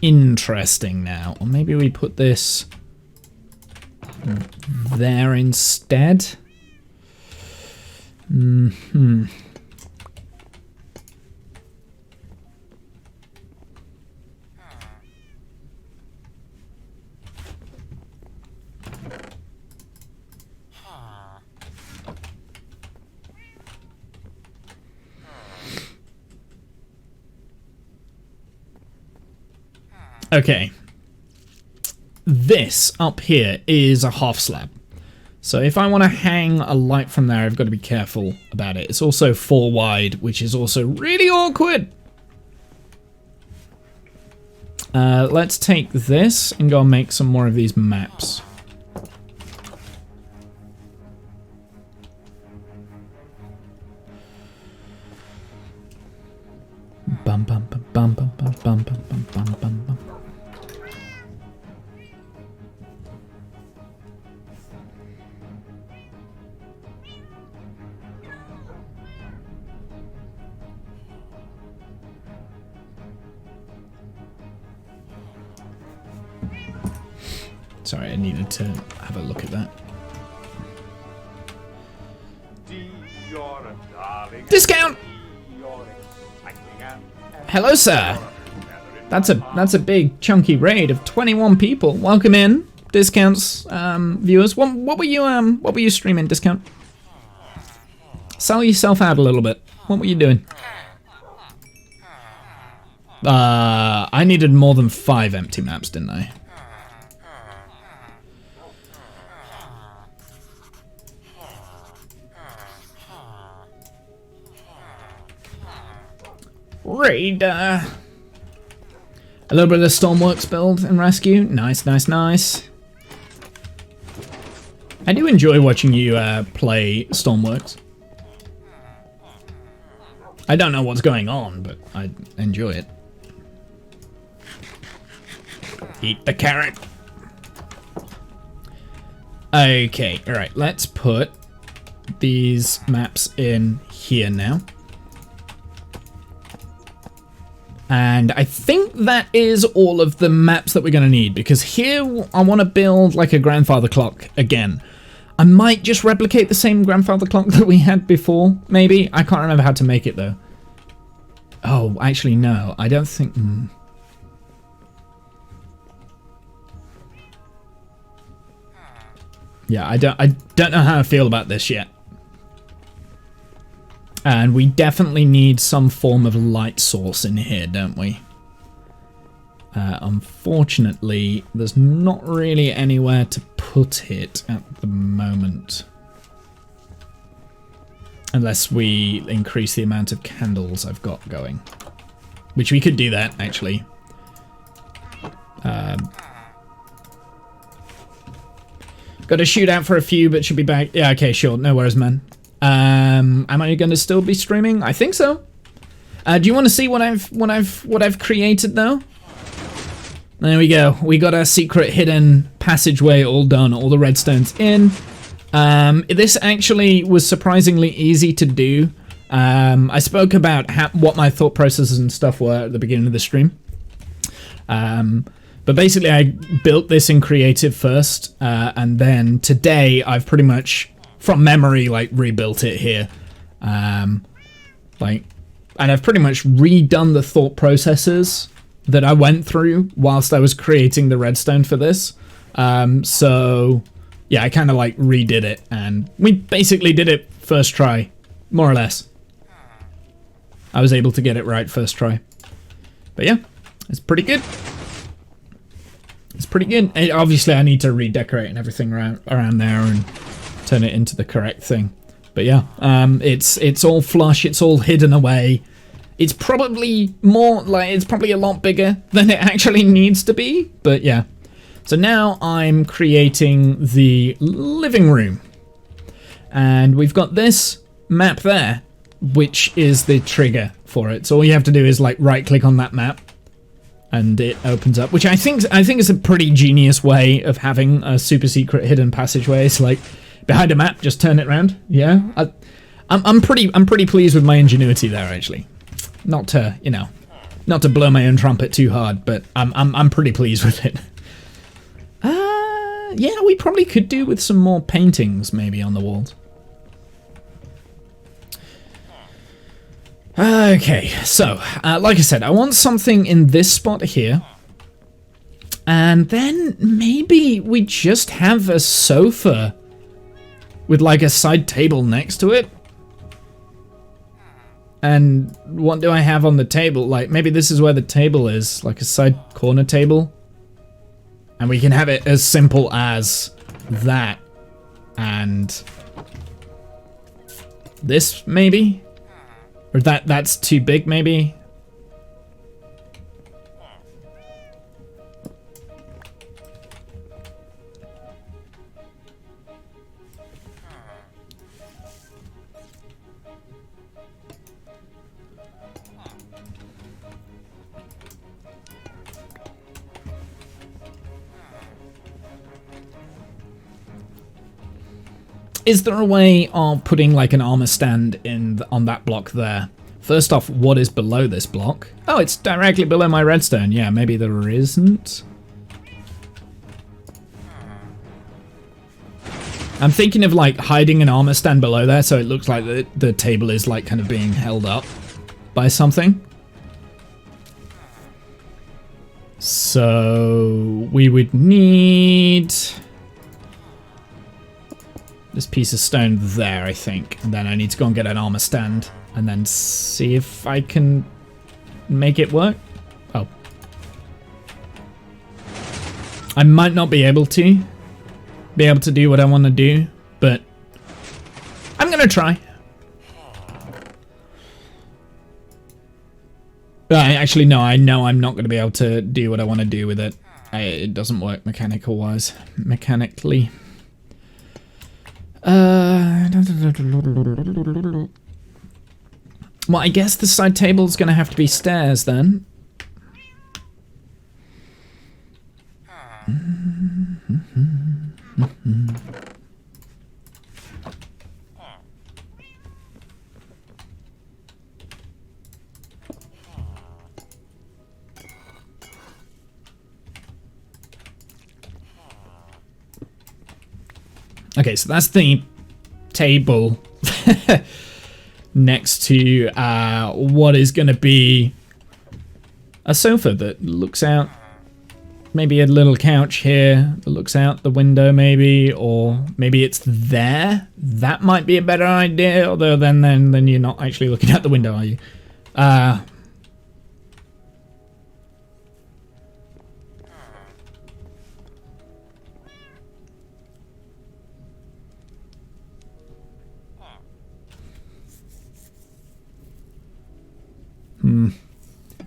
interesting now. Or maybe we put this there instead. Okay. This up here is a half slab. So if I want to hang a light from there, I've got to be careful about it. It's also 4 wide, which is also really awkward. Let's take this and go and make some more of these maps. Bum bum bum bum bum bum bum bum bum bum bum. Sorry, I needed to have a look at that. Discount! Hello, sir. That's a big chunky raid of 21 people. Welcome in, Discounts viewers. What were you streaming, Discount? Sell yourself out a little bit. What were you doing? I needed more than 5 empty maps, didn't I? Raider. A little bit of the Stormworks build and rescue. Nice, nice, nice. I do enjoy watching you play Stormworks. I don't know what's going on, but I enjoy it. Eat the carrot. Okay, alright, let's put these maps in here now. And I think that is all of the maps that we're going to need, because here I want to build like a grandfather clock again. I might just replicate the same grandfather clock that we had before, maybe. I can't remember how to make it though. Oh, actually no, I don't think... Yeah, I don't know how I feel about this yet. And we definitely need some form of light source in here, don't we? Unfortunately, there's not really anywhere to put it at the moment. Unless we increase the amount of candles I've got going. Which we could do that, actually. Got to shoot out for a few, but should be back. Yeah, okay, sure. No worries, man. Am I going to still be streaming? I think so. Do you want to see what I've created though? There we go. We got our secret hidden passageway all done. All the redstones in. This actually was surprisingly easy to do. I spoke about what my thought processes and stuff were at the beginning of the stream. But basically, I built this in creative first, and then today I've pretty much, from memory, like rebuilt it here. And I've pretty much redone the thought processes that I went through whilst I was creating the redstone for this. So yeah, I kind of like redid it, and we basically did it first try, more or less. I was able to get it right first try. But yeah, it's pretty good. It's pretty good. And obviously, I need to redecorate and everything around there and turn it into the correct thing. But yeah, it's all flush. It's all hidden away. It's probably more like it's probably a lot bigger than it actually needs to be. But yeah. So now I'm creating the living room, and we've got this map there, which is the trigger for it. So all you have to do is like right-click on that map. And it opens up, which I think is a pretty genius way of having a super secret hidden passageway. It's like behind a map, just turn it around. Yeah, I'm pretty pleased with my ingenuity there, actually. Not to blow my own trumpet too hard, but I'm pretty pleased with it. Yeah, we probably could do with some more paintings maybe on the walls. Okay, so, like I said, I want something in this spot here. And then maybe we just have a sofa with like a side table next to it. And what do I have on the table? Like, maybe this is where the table is, like a side corner table. And we can have it as simple as that. And this, maybe? Or that's too big, maybe? Is there a way of putting like an armor stand on that block there? First off, what is below this block? Oh, it's directly below my redstone. Yeah, maybe there isn't. I'm thinking of like hiding an armor stand below there so it looks like the table is like kind of being held up by something. So we would need this piece of stone there, I think. And then I need to go and get an armor stand and then see if I can make it work. Oh. I might not be able to do what I want to do, but I'm gonna try. Actually, no, I know I'm not gonna be able to do what I want to do with it. It doesn't work mechanically. Well, I guess the side table's gonna have to be stairs then. Okay, so that's the table next to what is going to be a sofa that looks out. Maybe a little couch here that looks out the window, maybe, or maybe it's there. That might be a better idea. Although then you're not actually looking out the window, are you?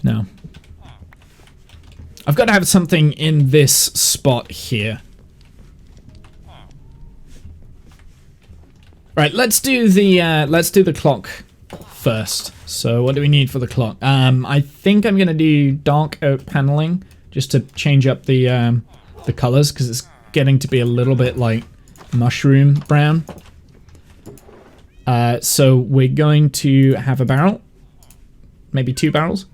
No. I've got to have something in this spot here. Right, let's do the clock first. So what do we need for the clock? I think I'm gonna do dark oak paneling just to change up the colors because it's getting to be a little bit like mushroom brown. So we're going to have a barrel, maybe 2 barrels.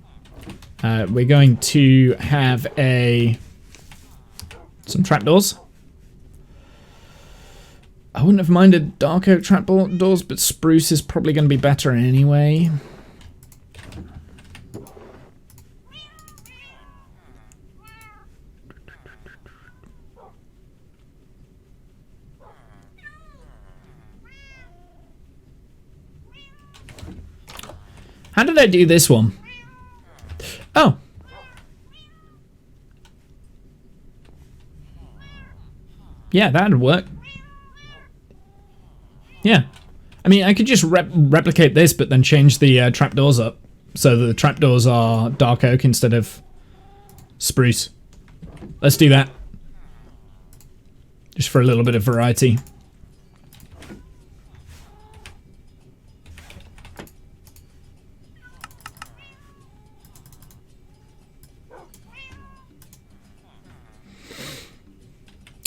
We're going to have some trapdoors. I wouldn't have minded dark oak trapdoors, but spruce is probably going to be better anyway. How did I do this one? Oh. Yeah, that'd work. Yeah. I mean, I could just replicate this, but then change the trapdoors up. So that the trapdoors are dark oak instead of spruce. Let's do that. Just for a little bit of variety.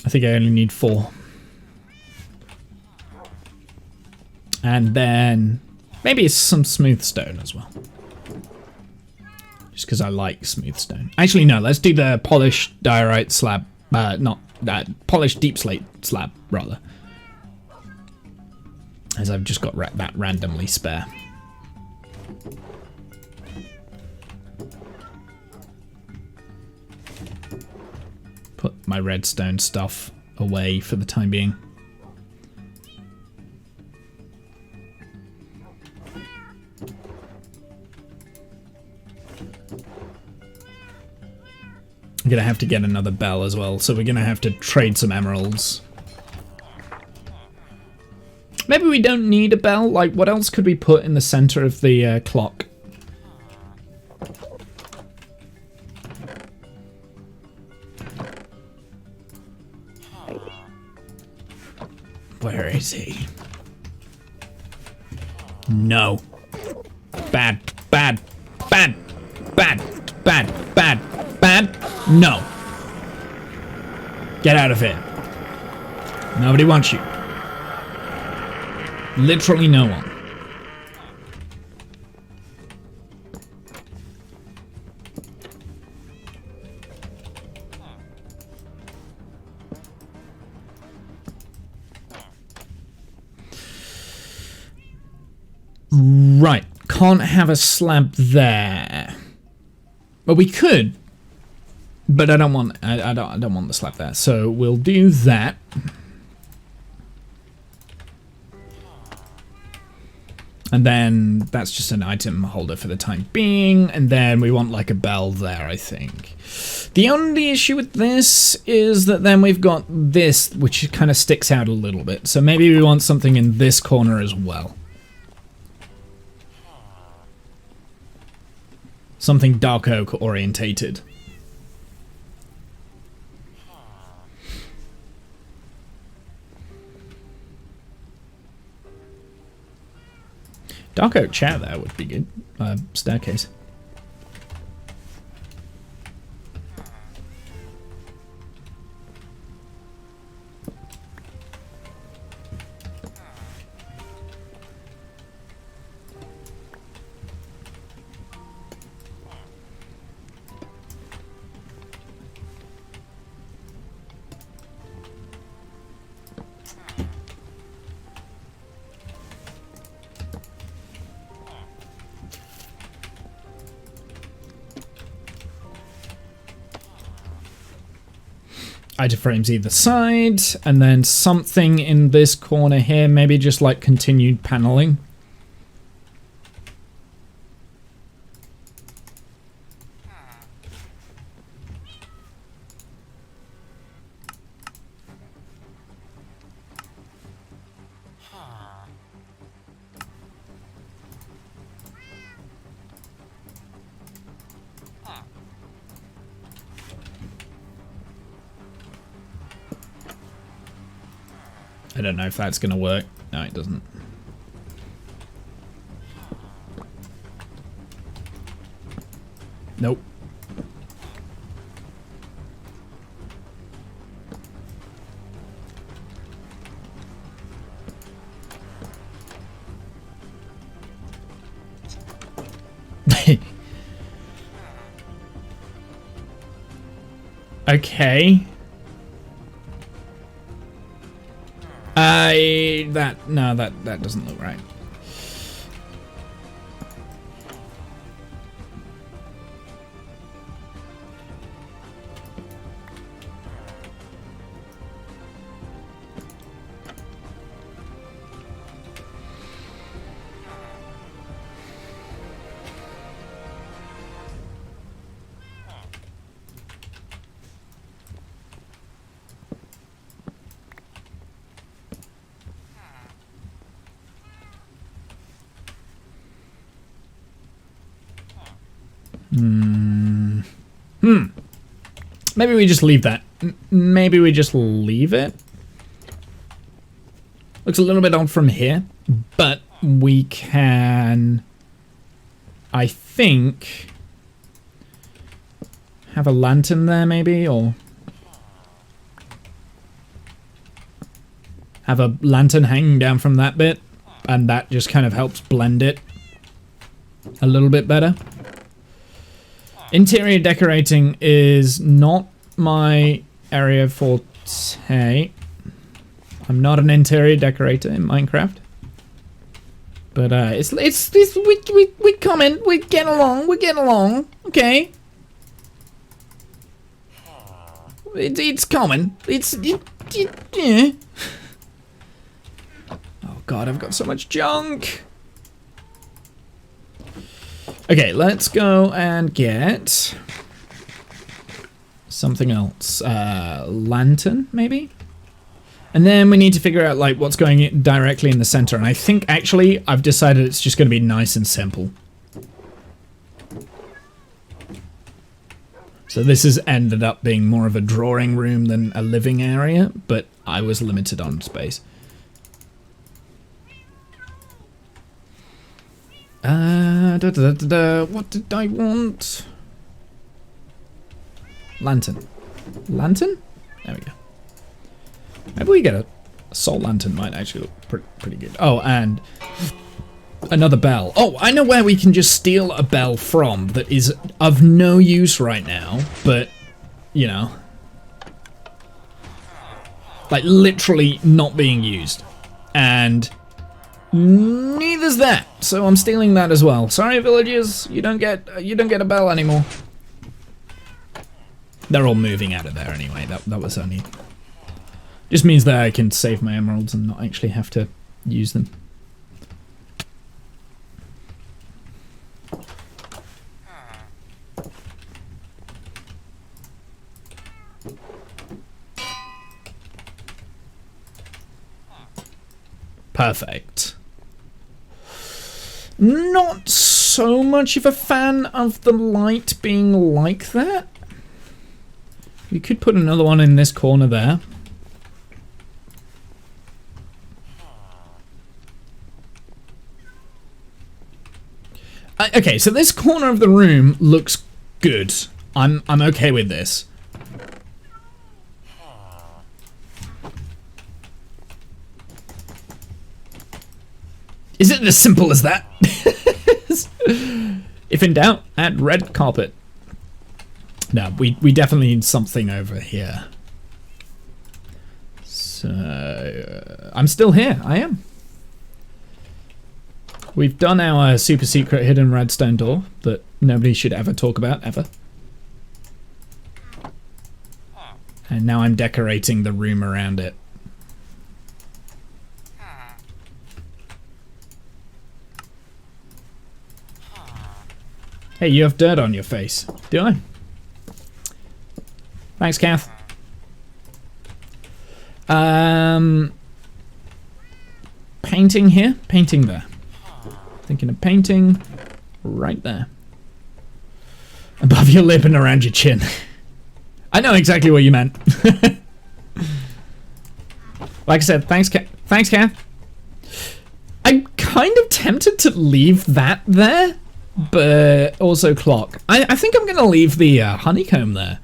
I think I only need 4. And then maybe some smooth stone as well. Just because I like smooth stone. Actually, no, let's do the polished diorite slab. Not that, polished deep slate slab, rather. As I've just got that randomly spare. Put my redstone stuff away for the time being. I'm gonna have to get another bell as well, so we're gonna have to trade some emeralds. Maybe we don't need a bell. Like, what else could we put in the center of the clock? Where is he? No. Bad, bad, bad, bad, bad, bad, bad. No. Get out of here. Nobody wants you. Literally no one. Right, can't have a slab there. Well, we could, but I don't want. I don't want the slab there. So we'll do that. And then that's just an item holder for the time being. And then we want like a bell there, I think. The only issue with this is that then we've got this, which kind of sticks out a little bit. So maybe we want something in this corner as well. Something dark oak orientated. Dark oak chair there would be good. Staircase. item frames either side, and then something in this corner here, maybe just like continued paneling. I don't know if that's going to work. No, it doesn't. Nope. Okay. That doesn't look right. Maybe we just leave that. Maybe we just leave it. Looks a little bit odd from here, but we can, I think, have a lantern there maybe, or have a lantern hanging down from that bit, and that just kind of helps blend it a little bit better. Interior decorating is not my area of forte. I'm not an interior decorator in Minecraft, but we coming. We get along. We get along. Okay. It's common. Yeah. Oh god, I've got so much junk. Okay, let's go and get something else. Lantern, maybe? And then we need to figure out like what's going directly in the center. And I think actually I've decided it's just going to be nice and simple. So this has ended up being more of a drawing room than a living area, but I was limited on space. What did I want? Lantern. Lantern? There we go. Maybe we get a salt lantern might actually look pretty good. Oh, and another bell. Oh, I know where we can just steal a bell from that is of no use right now, but, you know, like literally not being used. And neither's that, so I'm stealing that as well. Sorry, villagers, you don't get a bell anymore. They're all moving out of there anyway. That was only just means that I can save my emeralds and not actually have to use them. Perfect. Not so much of a fan of the light being like that. We could put another one in this corner there. Okay, so this corner of the room looks good. I'm okay with this. Is it as simple as that? If in doubt, add red carpet. No, we definitely need something over here. So I'm still here. I am. We've done our super secret hidden redstone door that nobody should ever talk about, ever. And now I'm decorating the room around it. Hey, you have dirt on your face. Do I? Thanks, Kath. Painting here, painting there. Thinking of painting right there. Above your lip and around your chin. I know exactly what you meant. Like I said, thanks, Kath. I'm kind of tempted to leave that there, but also clock. I think I'm going to leave the honeycomb there.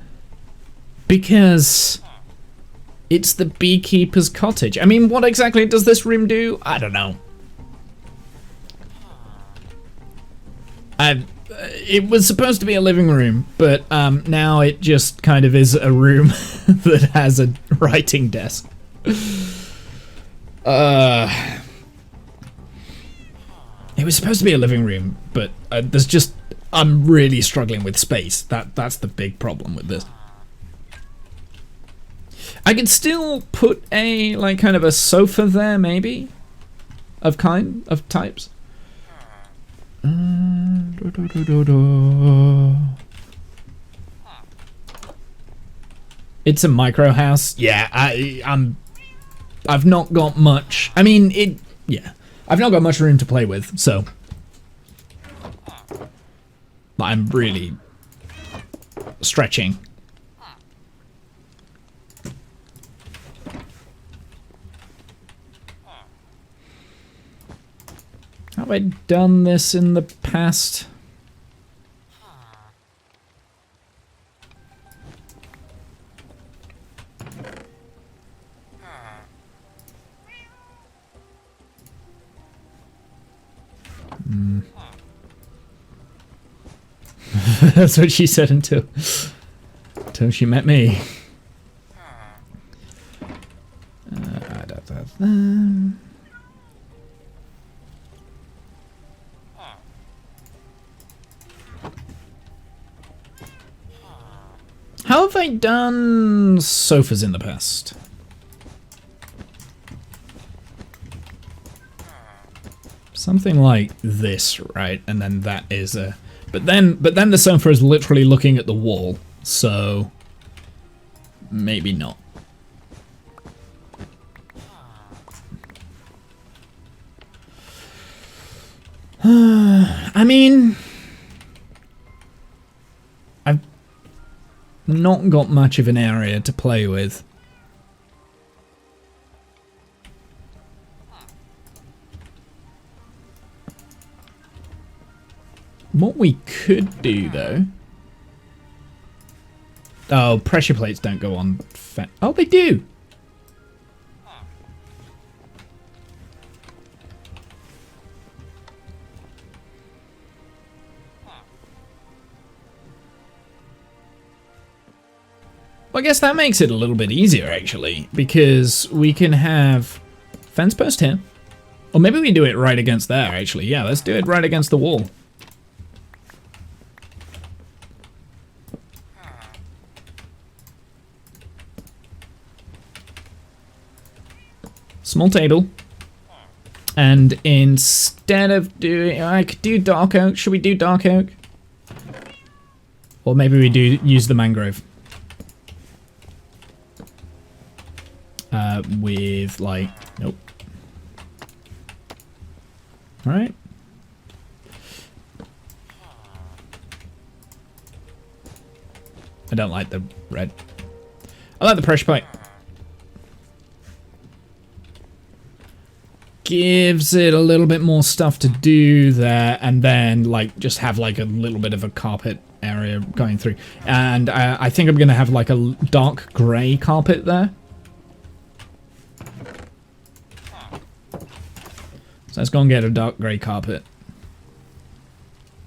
Because it's the beekeeper's cottage. I mean, what exactly does this room do? I don't know. It was supposed to be a living room, but now it just kind of is a room that has a writing desk. It was supposed to be a living room, but there's just... I'm really struggling with space. That's the big problem with this. I could still put a, like, kind of a sofa there, maybe? Of types? It's a micro house. Yeah, I've not got much. I mean, yeah. I've not got much room to play with, so. But I'm really stretching. Have I done this in the past? That's what she said until she met me. How have I done sofas in the past? Something like this, right? And then that is a... But then the sofa is literally looking at the wall, so maybe not. I mean, I've not got much of an area to play with. What we could do, though... Oh, pressure plates don't go on... Oh, they do! Well, I guess that makes it a little bit easier, actually, because we can have fence post here. Or maybe we do it right against there, actually. Yeah, let's do it right against the wall. Small table. And instead of doing... I could do dark oak. Should we do dark oak? Or maybe we do use the mangrove. With, like... Nope. Alright. I don't like the red. I like the pressure plate. Gives it a little bit more stuff to do there, and then like just have like a little bit of a carpet area going through. And I think I'm gonna have like a dark grey carpet there. So let's go and get a dark grey carpet.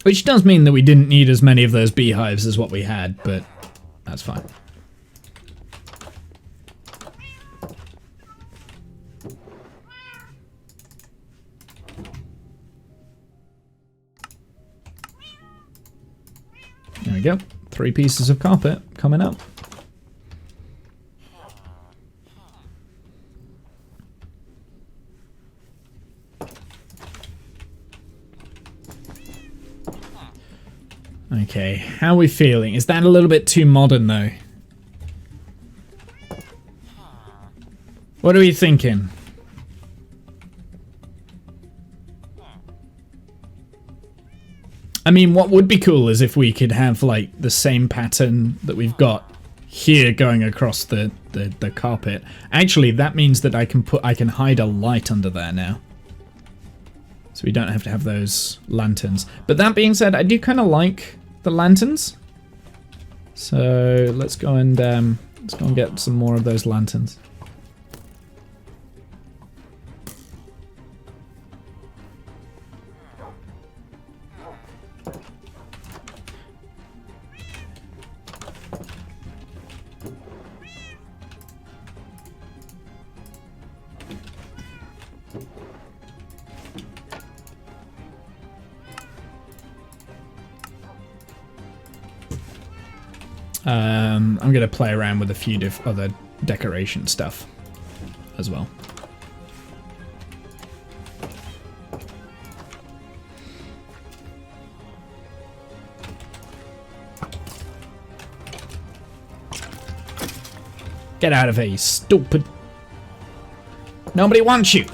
Which does mean that we didn't need as many of those beehives as what we had, but that's fine. There we go. 3 pieces of carpet coming up. Okay, how are we feeling? Is that a little bit too modern though? What are we thinking? I mean, what would be cool is if we could have like the same pattern that we've got here going across the carpet. Actually, that means that I can hide a light under there now. So we don't have to have those lanterns. But that being said, I do kind of like the lanterns. So let's go and get some more of those lanterns. I'm going to play around with a few other decoration stuff as well. Get out of here, you stupid. Nobody wants you.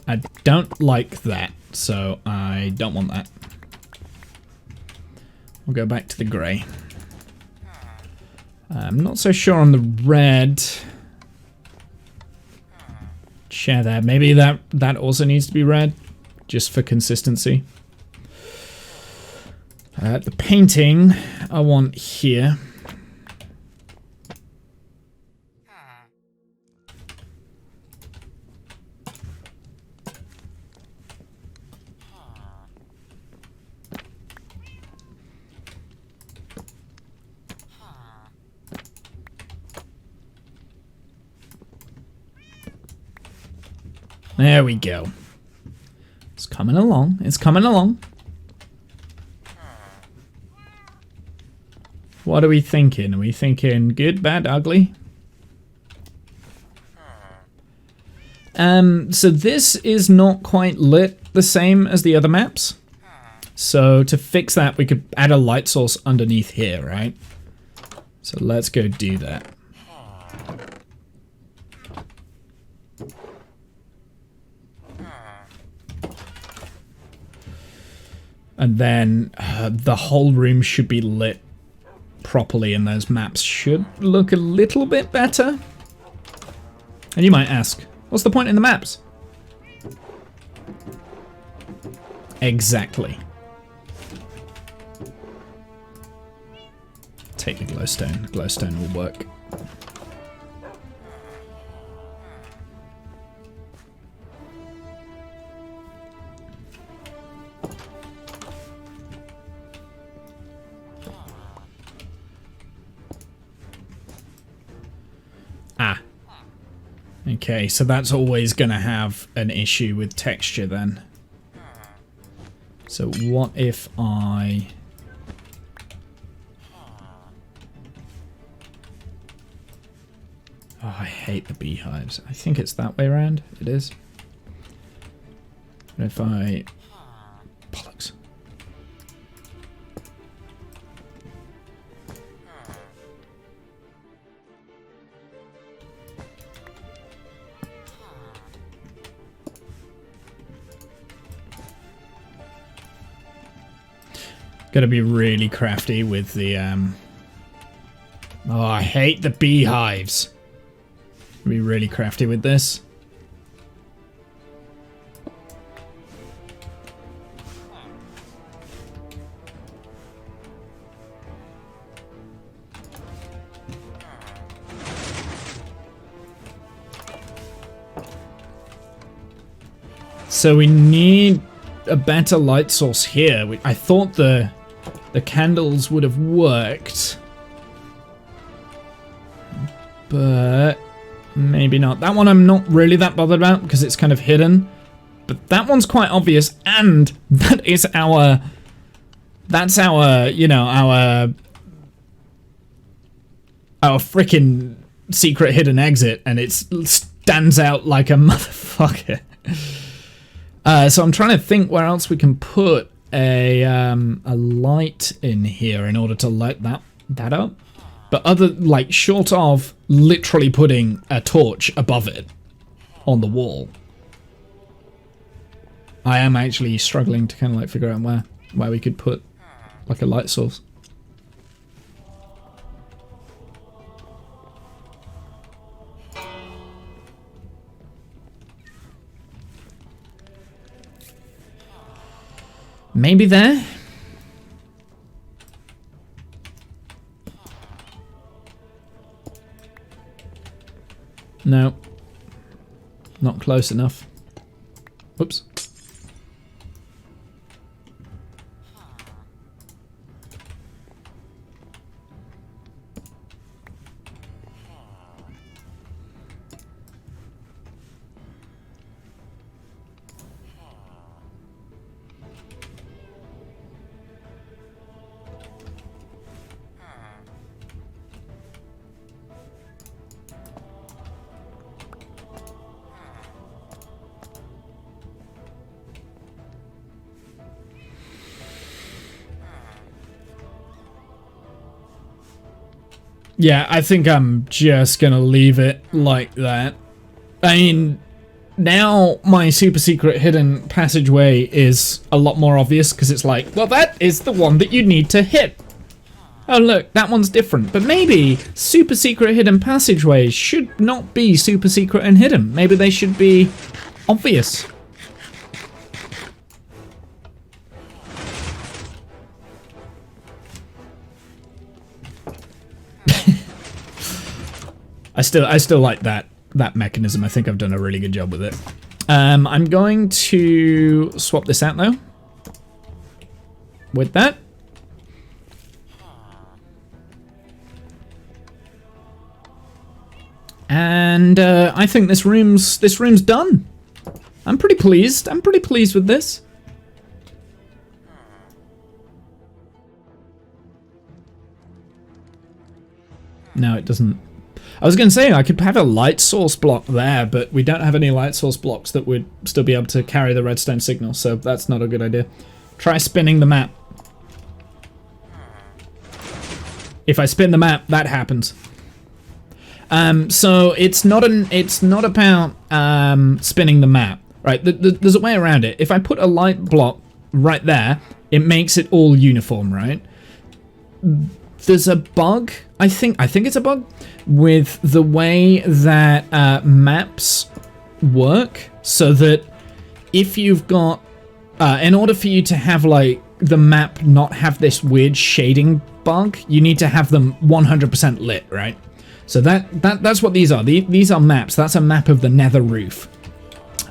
I don't like that, so I don't want that. We'll go back to the grey. I'm not so sure on the red. Chair there. Maybe that also needs to be red, just for consistency. The painting I want here. There we go. It's coming along. It's coming along. What are we thinking? Are we thinking good, bad, ugly? So this is not quite lit the same as the other maps. So to fix that, we could add a light source underneath here, right? So let's go do that. And then the whole room should be lit properly and those maps should look a little bit better. And you might ask, what's the point in the maps? Exactly. Take the glowstone. Glowstone will work. Okay, so that's always going to have an issue with texture then. So what if I... Oh, I hate the beehives. I think it's that way around. It is. What if I... Bollocks. Gotta be really crafty with the, Oh, I hate the beehives. Be really crafty with this. So we need a better light source here. I thought the candles would have worked, but maybe not. That one I'm not really that bothered about because it's kind of hidden. But that one's quite obvious, and that is our... That's our, you know, our freaking secret hidden exit, and it stands out like a motherfucker. So I'm trying to think where else we can put a light in here in order to light that up. But other, like, short of literally putting a torch above it on the wall, I am actually struggling to kind of like figure out where we could put like a light source. Maybe there? No. Not close enough. Whoops. Yeah, I think I'm just gonna leave it like that. I mean, now my super secret hidden passageway is a lot more obvious because it's like, well, that is the one that you need to hit. Oh look, that one's different. But maybe super secret hidden passageways should not be super secret and hidden. Maybe they should be obvious. I still like that mechanism. I think I've done a really good job with it. I'm going to swap this out though. With that. And I think this room's done. I'm pretty pleased. I'm pretty pleased with this. No, it doesn't. I was going to say I could have a light source block there, but we don't have any light source blocks that would still be able to carry the redstone signal, so that's not a good idea. Try spinning the map. If I spin the map, that happens. So it's not about spinning the map, right? There's a way around it. If I put a light block right there, it makes it all uniform, right? There's a bug, I think it's a bug, with the way that maps work, so that if you've got, in order for you to have like the map not have this weird shading bug, you need to have them 100% lit, right? So that's what these are. These are maps. That's a map of the nether roof.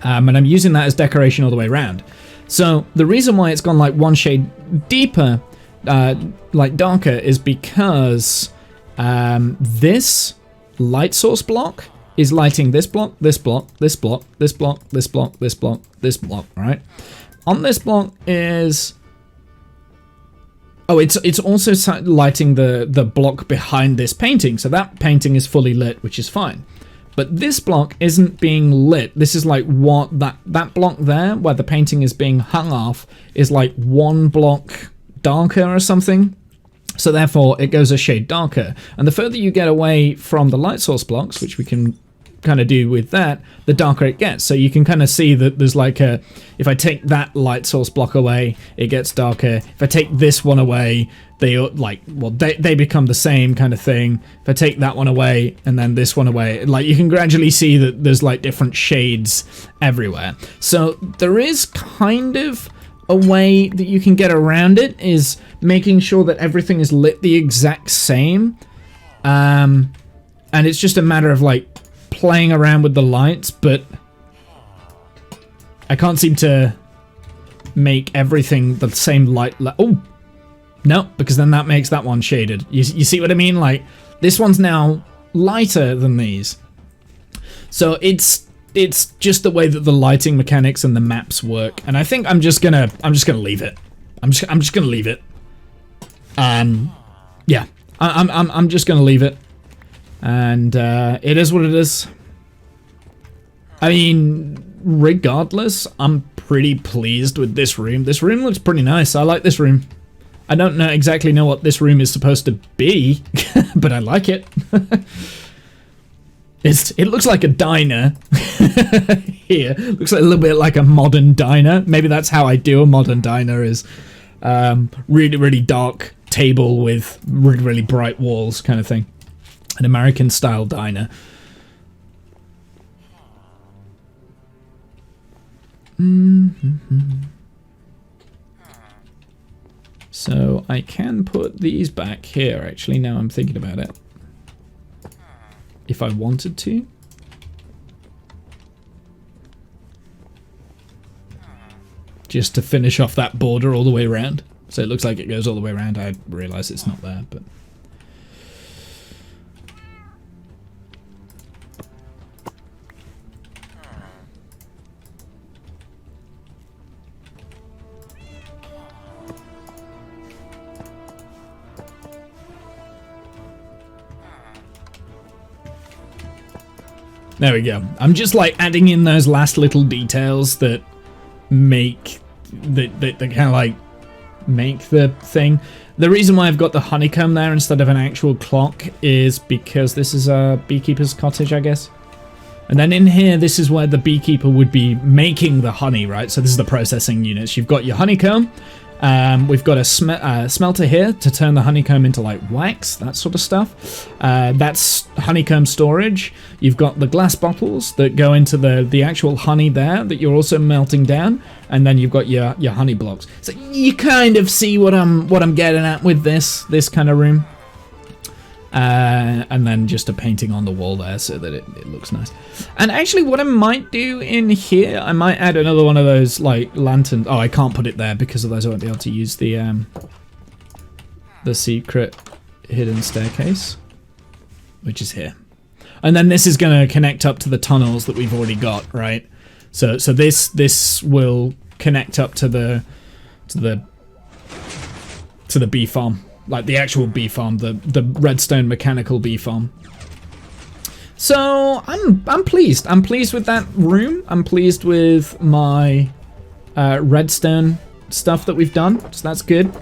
And I'm using that as decoration all the way around. So the reason why it's gone like one shade deeper, like darker, is because this light source block is lighting this block, this block, this block, this block, this block, this block, this block, right? On this block is... Oh, it's also lighting the block behind this painting, so that painting is fully lit, which is fine. But this block isn't being lit. This is like what that block there, where the painting is being hung off, is like one block darker or something. So therefore, it goes a shade darker. And the further you get away from the light source blocks, which we can kind of do with that, the darker it gets. So you can kind of see that there's like a, if I take that light source block away, it gets darker. If I take this one away, they like, well, they become the same kind of thing. If I take that one away and then this one away, like you can gradually see that there's like different shades everywhere. So there is kind of a way that you can get around it, is making sure that everything is lit the exact same. And it's just a matter of like playing around with the lights, but I can't seem to make everything the same light. Oh, no, because then that makes that one shaded. You see what I mean? Like, this one's now lighter than these. So it's it's just the way that the lighting mechanics and the maps work, and I think I'm just gonna leave it. I'm just gonna leave it. Yeah, I'm just gonna leave it, and it is what it is. I mean, regardless, I'm pretty pleased with this room. This room looks pretty nice. I like this room. I don't exactly know what this room is supposed to be, but I like it. It looks like a diner here. Looks like a little bit like a modern diner. Maybe that's how I do a modern diner, is really, really dark table with really, really bright walls kind of thing. An American style diner. So I can put these back here, actually, now I'm thinking about it. If I wanted to. Just to finish off that border all the way around. So it looks like it goes all the way around. I realise it's not there, but... There we go. I'm just like adding in those last little details that make that kind of like make the thing. The reason why I've got the honeycomb there instead of an actual clock is because this is a beekeeper's cottage, I guess. And then in here, this is where the beekeeper would be making the honey, right? So this is the processing units. You've got your honeycomb. We've got a smelter here to turn the honeycomb into like wax, that sort of stuff. That's honeycomb storage. You've got the glass bottles that go into the actual honey there that you're also melting down, and then you've got your honey blocks. So you kind of see what I'm getting at with this kind of room. And then just a painting on the wall there so that it looks nice. And actually what I might do in here, I might add another one of those like lanterns. Oh, I can't put it there because otherwise I won't be able to use the secret hidden staircase, which is here. And then this is going to connect up to the tunnels that we've already got, right? So this will connect up to the bee farm. Like the actual bee farm, the redstone mechanical bee farm. So I'm pleased. I'm pleased with that room. I'm pleased with my redstone stuff that we've done. So that's good.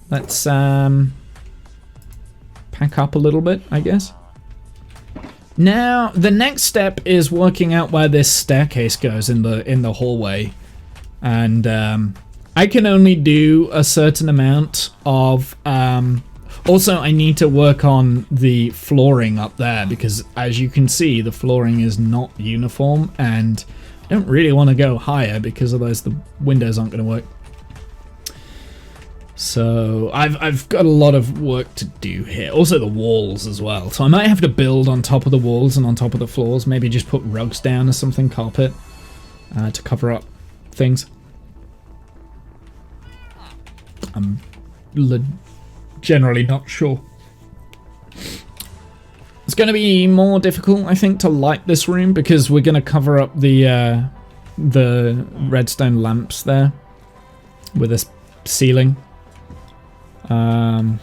Let's pack up a little bit, I guess. Now the next step is working out where this staircase goes in the hallway, and I can only do a certain amount of... also, I need to work on the flooring up there, because as you can see, the flooring is not uniform, and I don't really want to go higher, because otherwise the windows aren't going to work. So, I've got a lot of work to do here. Also the walls as well. So I might have to build on top of the walls and on top of the floors. Maybe just put rugs down or something, carpet, to cover up things. I'm generally not sure. It's going to be more difficult, I think, to light this room because we're going to cover up the redstone lamps there with this ceiling. But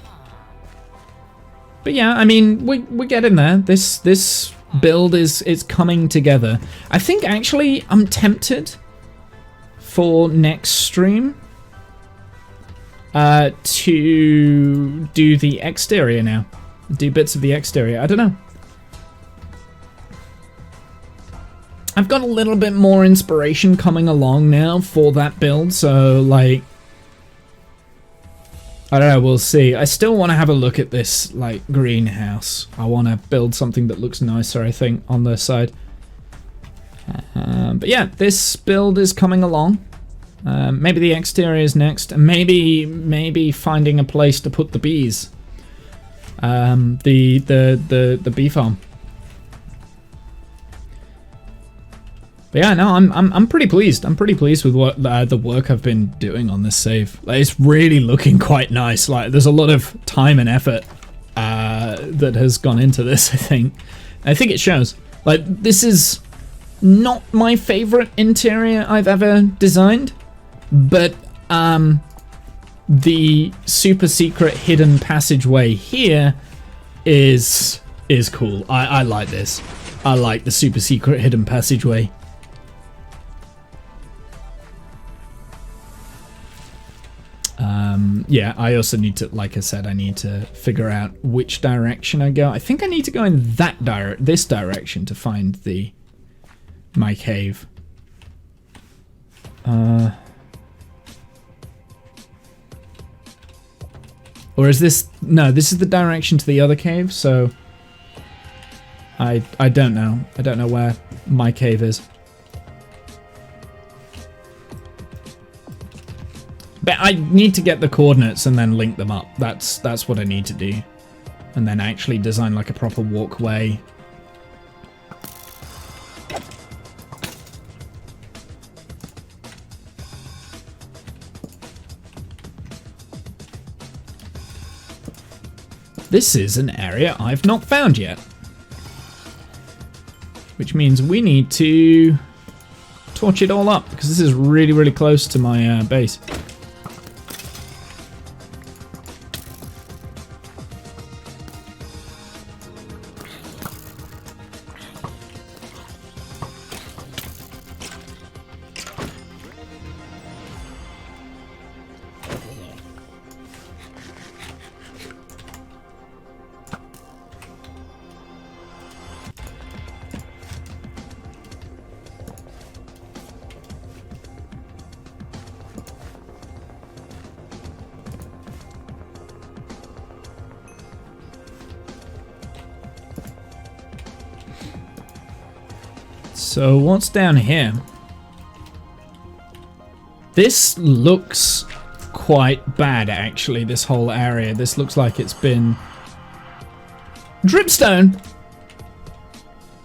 yeah, I mean, we're getting there. This build is coming together. I think actually I'm tempted for next stream to do the exterior now. Do bits of the exterior. I don't know. I've got a little bit more inspiration coming along now for that build, so like, I don't know, we'll see. I still want to have a look at this like greenhouse. I want to build something that looks nicer, I think, on the side. But yeah, this build is coming along. Maybe the exterior is next, and maybe finding a place to put the bees. The bee farm. But yeah, no, I'm pretty pleased. I'm pretty pleased with what the work I've been doing on this save. Like, it's really looking quite nice. Like, there's a lot of time and effort that has gone into this. I think it shows. Like, this is Not my favorite interior I've ever designed, but the super secret hidden passageway here is cool. I like this. I like the super secret hidden passageway. Yeah, I also need to, like I said, I need to figure out which direction I go. I think I need to go in this direction to find my cave. Or is this... No, this is the direction to the other cave, so... I don't know. I don't know where my cave is. But I need to get the coordinates and then link them up. That's what I need to do. And then actually design like a proper walkway. This is an area I've not found yet. Which means we need to torch it all up, because this is really, really close to my base. So what's down here? This looks quite bad, actually, this whole area. This looks like it's been... Dripstone!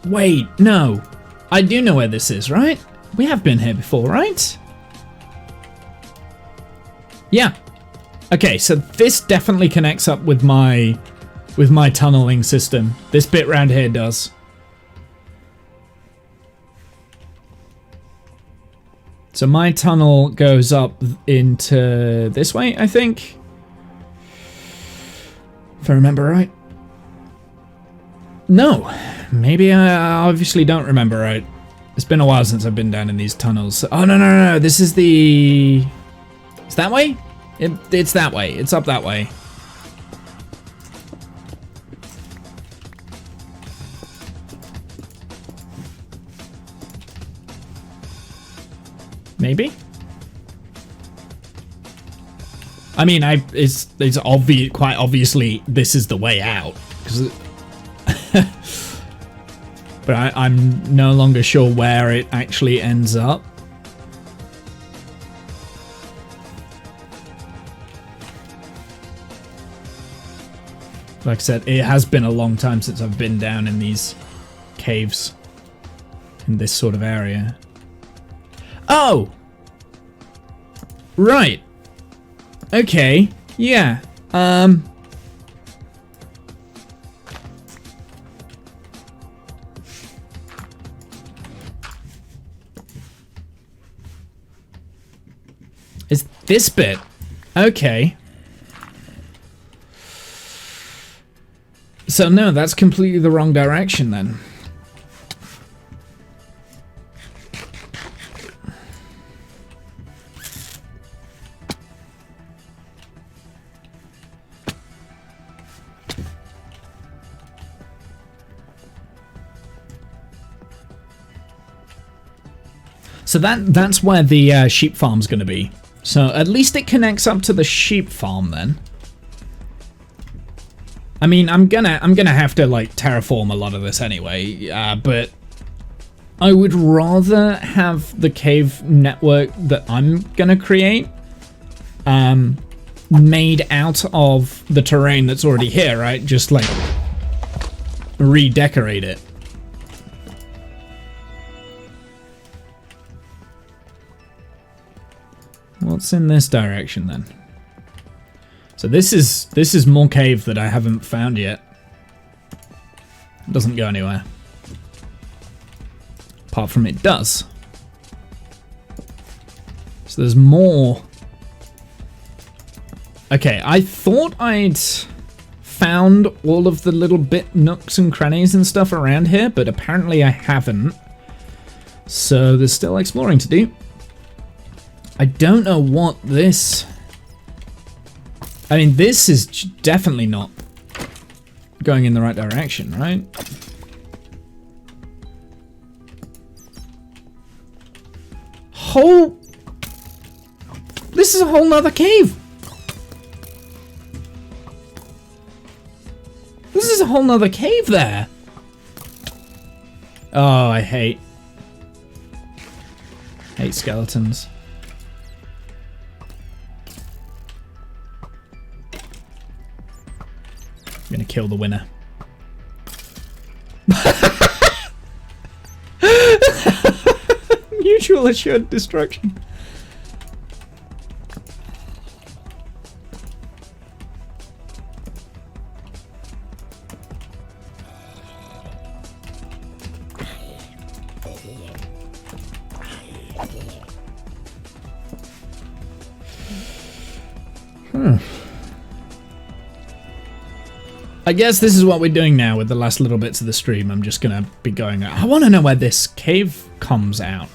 Wait, no. I do know where this is, right? We have been here before, right? Yeah. Okay, so this definitely connects up with my tunneling system. This bit round here does. So my tunnel goes up into this way, I think. If I remember right. No, maybe I obviously don't remember right. It's been a while since I've been down in these tunnels. Oh, no. This is the... It's that way? It's that way. It's up that way. Maybe? I mean, it's obvious, quite obviously, this is the way out. But I'm no longer sure where it actually ends up. Like I said, it has been a long time since I've been down in these caves in this sort of area. Oh! Right. Okay. Yeah. Is this bit? Okay. So no, that's completely the wrong direction then. So that's where the sheep farm's going to be. So at least it connects up to the sheep farm then. I mean, I'm gonna have to like terraform a lot of this anyway, but I would rather have the cave network that I'm gonna create made out of the terrain that's already here, right? Just like redecorate it. What's in this direction then? So this is more cave that I haven't found yet. It doesn't go anywhere. Apart from it does. So there's more. Okay, I thought I'd found all of the little bit nooks and crannies and stuff around here, but apparently I haven't. So there's still exploring to do. I don't know what this... I mean, this is definitely not going in the right direction, right? This is a whole nother cave. This is a whole nother cave there. Oh, I hate skeletons. I'm gonna kill the winner. Mutual assured destruction. I guess this is what we're doing now with the last little bits of the stream. I'm just gonna be going, I want to know where this cave comes out.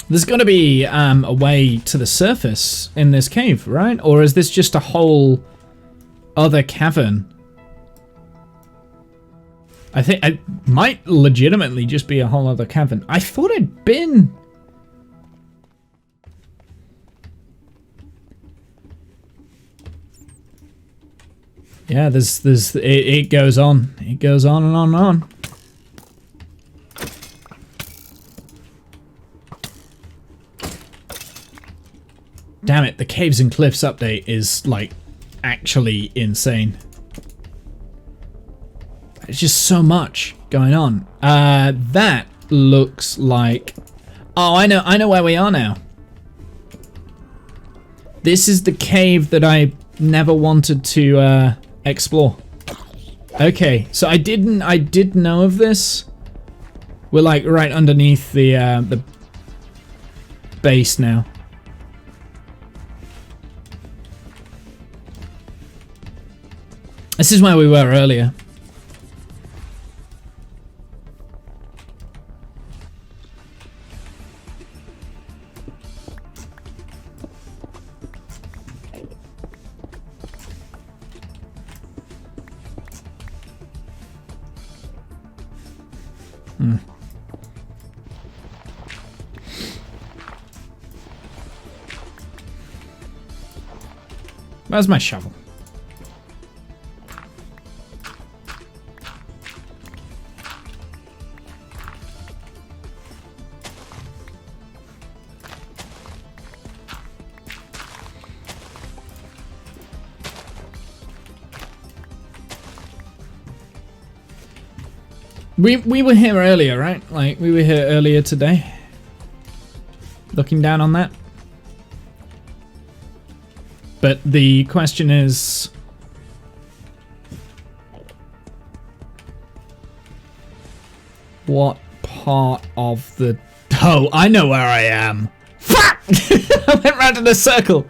There's got to be a way to the surface in this cave, right? Or is this just a whole other cavern? I think it might legitimately just be a whole other cavern. I thought it'd been... Yeah, it goes on. It goes on and on and on. Damn it, the Caves and Cliffs update is, like, actually insane. It's just so much going on. That looks like... Oh, I know where we are now. This is the cave that I never wanted to explore. Okay, so I did know of this. We're like right underneath the base now. This is where we were earlier. Where's my shovel? We were here earlier, right? Like, we were here earlier today. Looking down on that. But the question is... what part of the... Oh, I know where I am. Fuck! I went round in a circle.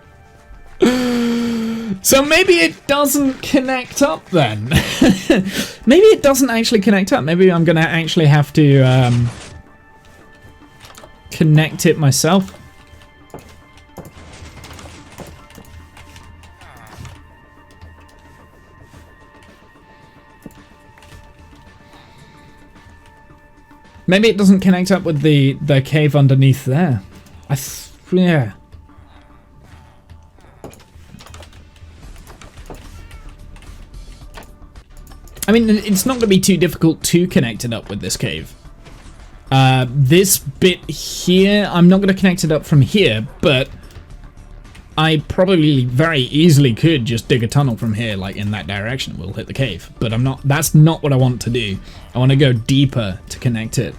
So maybe it doesn't connect up then. Maybe it doesn't actually connect up. Maybe I'm gonna actually have to connect it myself. Maybe it doesn't connect up with the cave underneath there. Yeah. I mean, it's not going to be too difficult to connect it up with this cave. This bit here, I'm not going to connect it up from here, but I probably very easily could just dig a tunnel from here, like in that direction. We'll hit the cave, but I'm not. That's not what I want to do. I want to go deeper to connect it.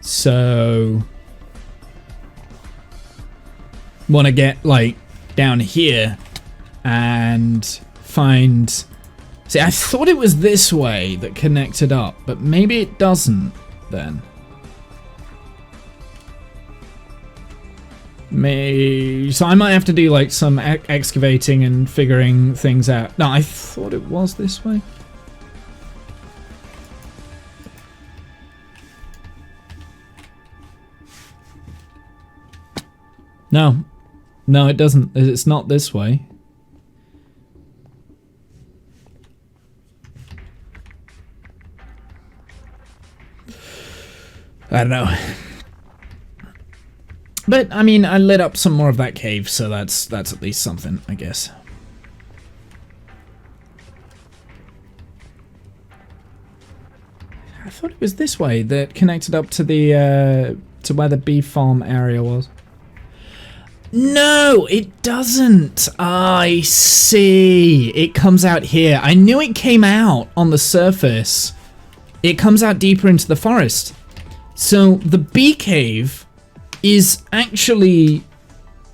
So want to get like down here and find. See, I thought it was this way that connected up, but maybe it doesn't then. So I might have to do like some excavating and figuring things out. No, I thought it was this way. No, it doesn't. It's not this way. I don't know. But, I mean, I lit up some more of that cave, so that's at least something, I guess. I thought it was this way that connected up to the, to where the bee farm area was. No, it doesn't. I see. It comes out here. I knew it came out on the surface. It comes out deeper into the forest. So, the bee cave is actually,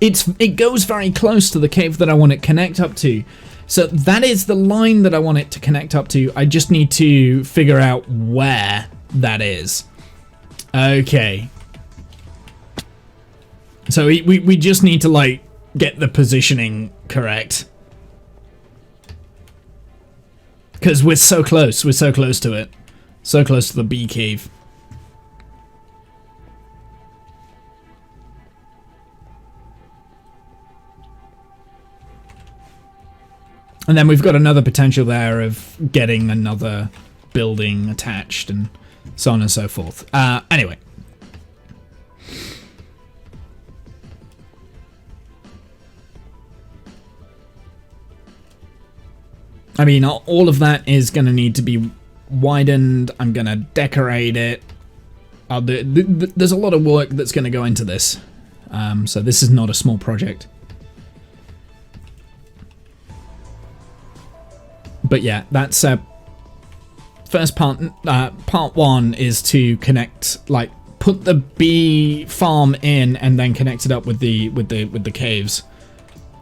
it goes very close to the cave that I want it to connect up to. So that is the line that I want it to connect up to. I just need to figure out where that is. Okay. So we just need to like get the positioning correct. Because we're so close to it. So close to the bee cave. And then we've got another potential there of getting another building attached and so on and so forth. Anyway. I mean, all of that is going to need to be widened. I'm going to decorate it. There's a lot of work that's going to go into this. So this is not a small project. But yeah, that's first part. Part one is to connect, like, put the bee farm in, and then connect it up with the caves.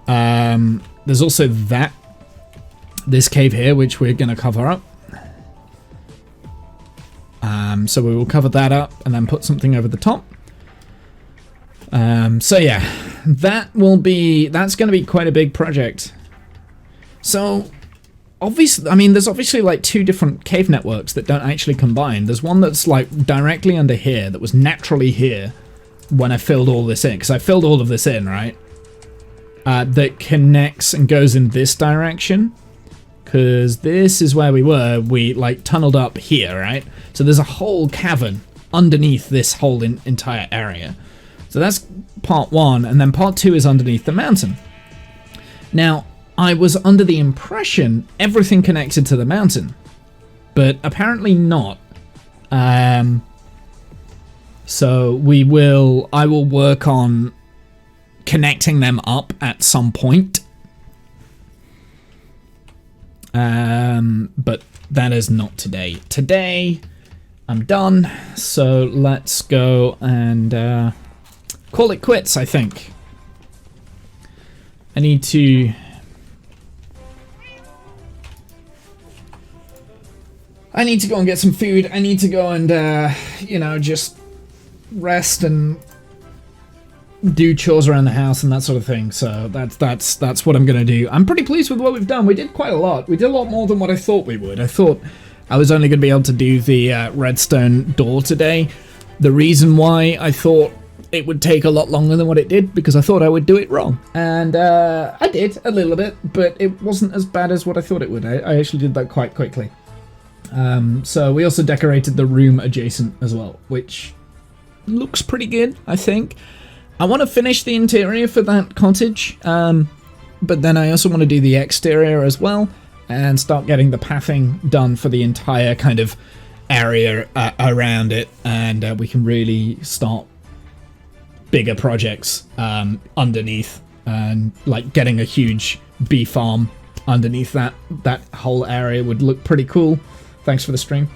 There's also this cave here, which we're gonna cover up. So we will cover that up and then put something over the top. So yeah, that's gonna be quite a big project. So. Obviously, I mean, there's obviously like two different cave networks that don't actually combine. There's one that's like directly under here that was naturally here when I filled all this in, because I filled all of this in, right? That connects and goes in this direction, because this is where we like tunneled up here, right? So there's a whole cavern underneath this whole entire area. So that's part one, and then part two is underneath the mountain. Now, I was under the impression everything connected to the mountain, but apparently not. So I will work on connecting them up at some point. But that is not today. Today, I'm done, so let's go and call it quits, I think. I need to go and get some food. I need to go and, just rest and do chores around the house and that sort of thing. So that's what I'm going to do. I'm pretty pleased with what we've done. We did quite a lot. We did a lot more than what I thought we would. I thought I was only going to be able to do the redstone door today. The reason why I thought it would take a lot longer than what it did, because I thought I would do it wrong. And I did a little bit, but it wasn't as bad as what I thought it would. I actually did that quite quickly. So we also decorated the room adjacent as well, which looks pretty good, I think. I want to finish the interior for that cottage, but then I also want to do the exterior as well, and start getting the pathing done for the entire kind of area around it, and we can really start bigger projects underneath, and like getting a huge bee farm underneath that whole area would look pretty cool. Thanks for the stream.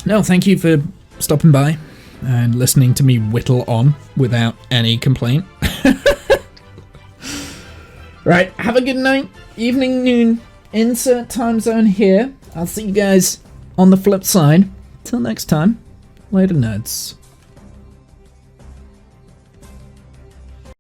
No, thank you for stopping by. and listening to me whittle on without any complaint. Right, have a good night, evening, noon, insert time zone here. I'll see you guys on the flip side. Till next time, later nerds.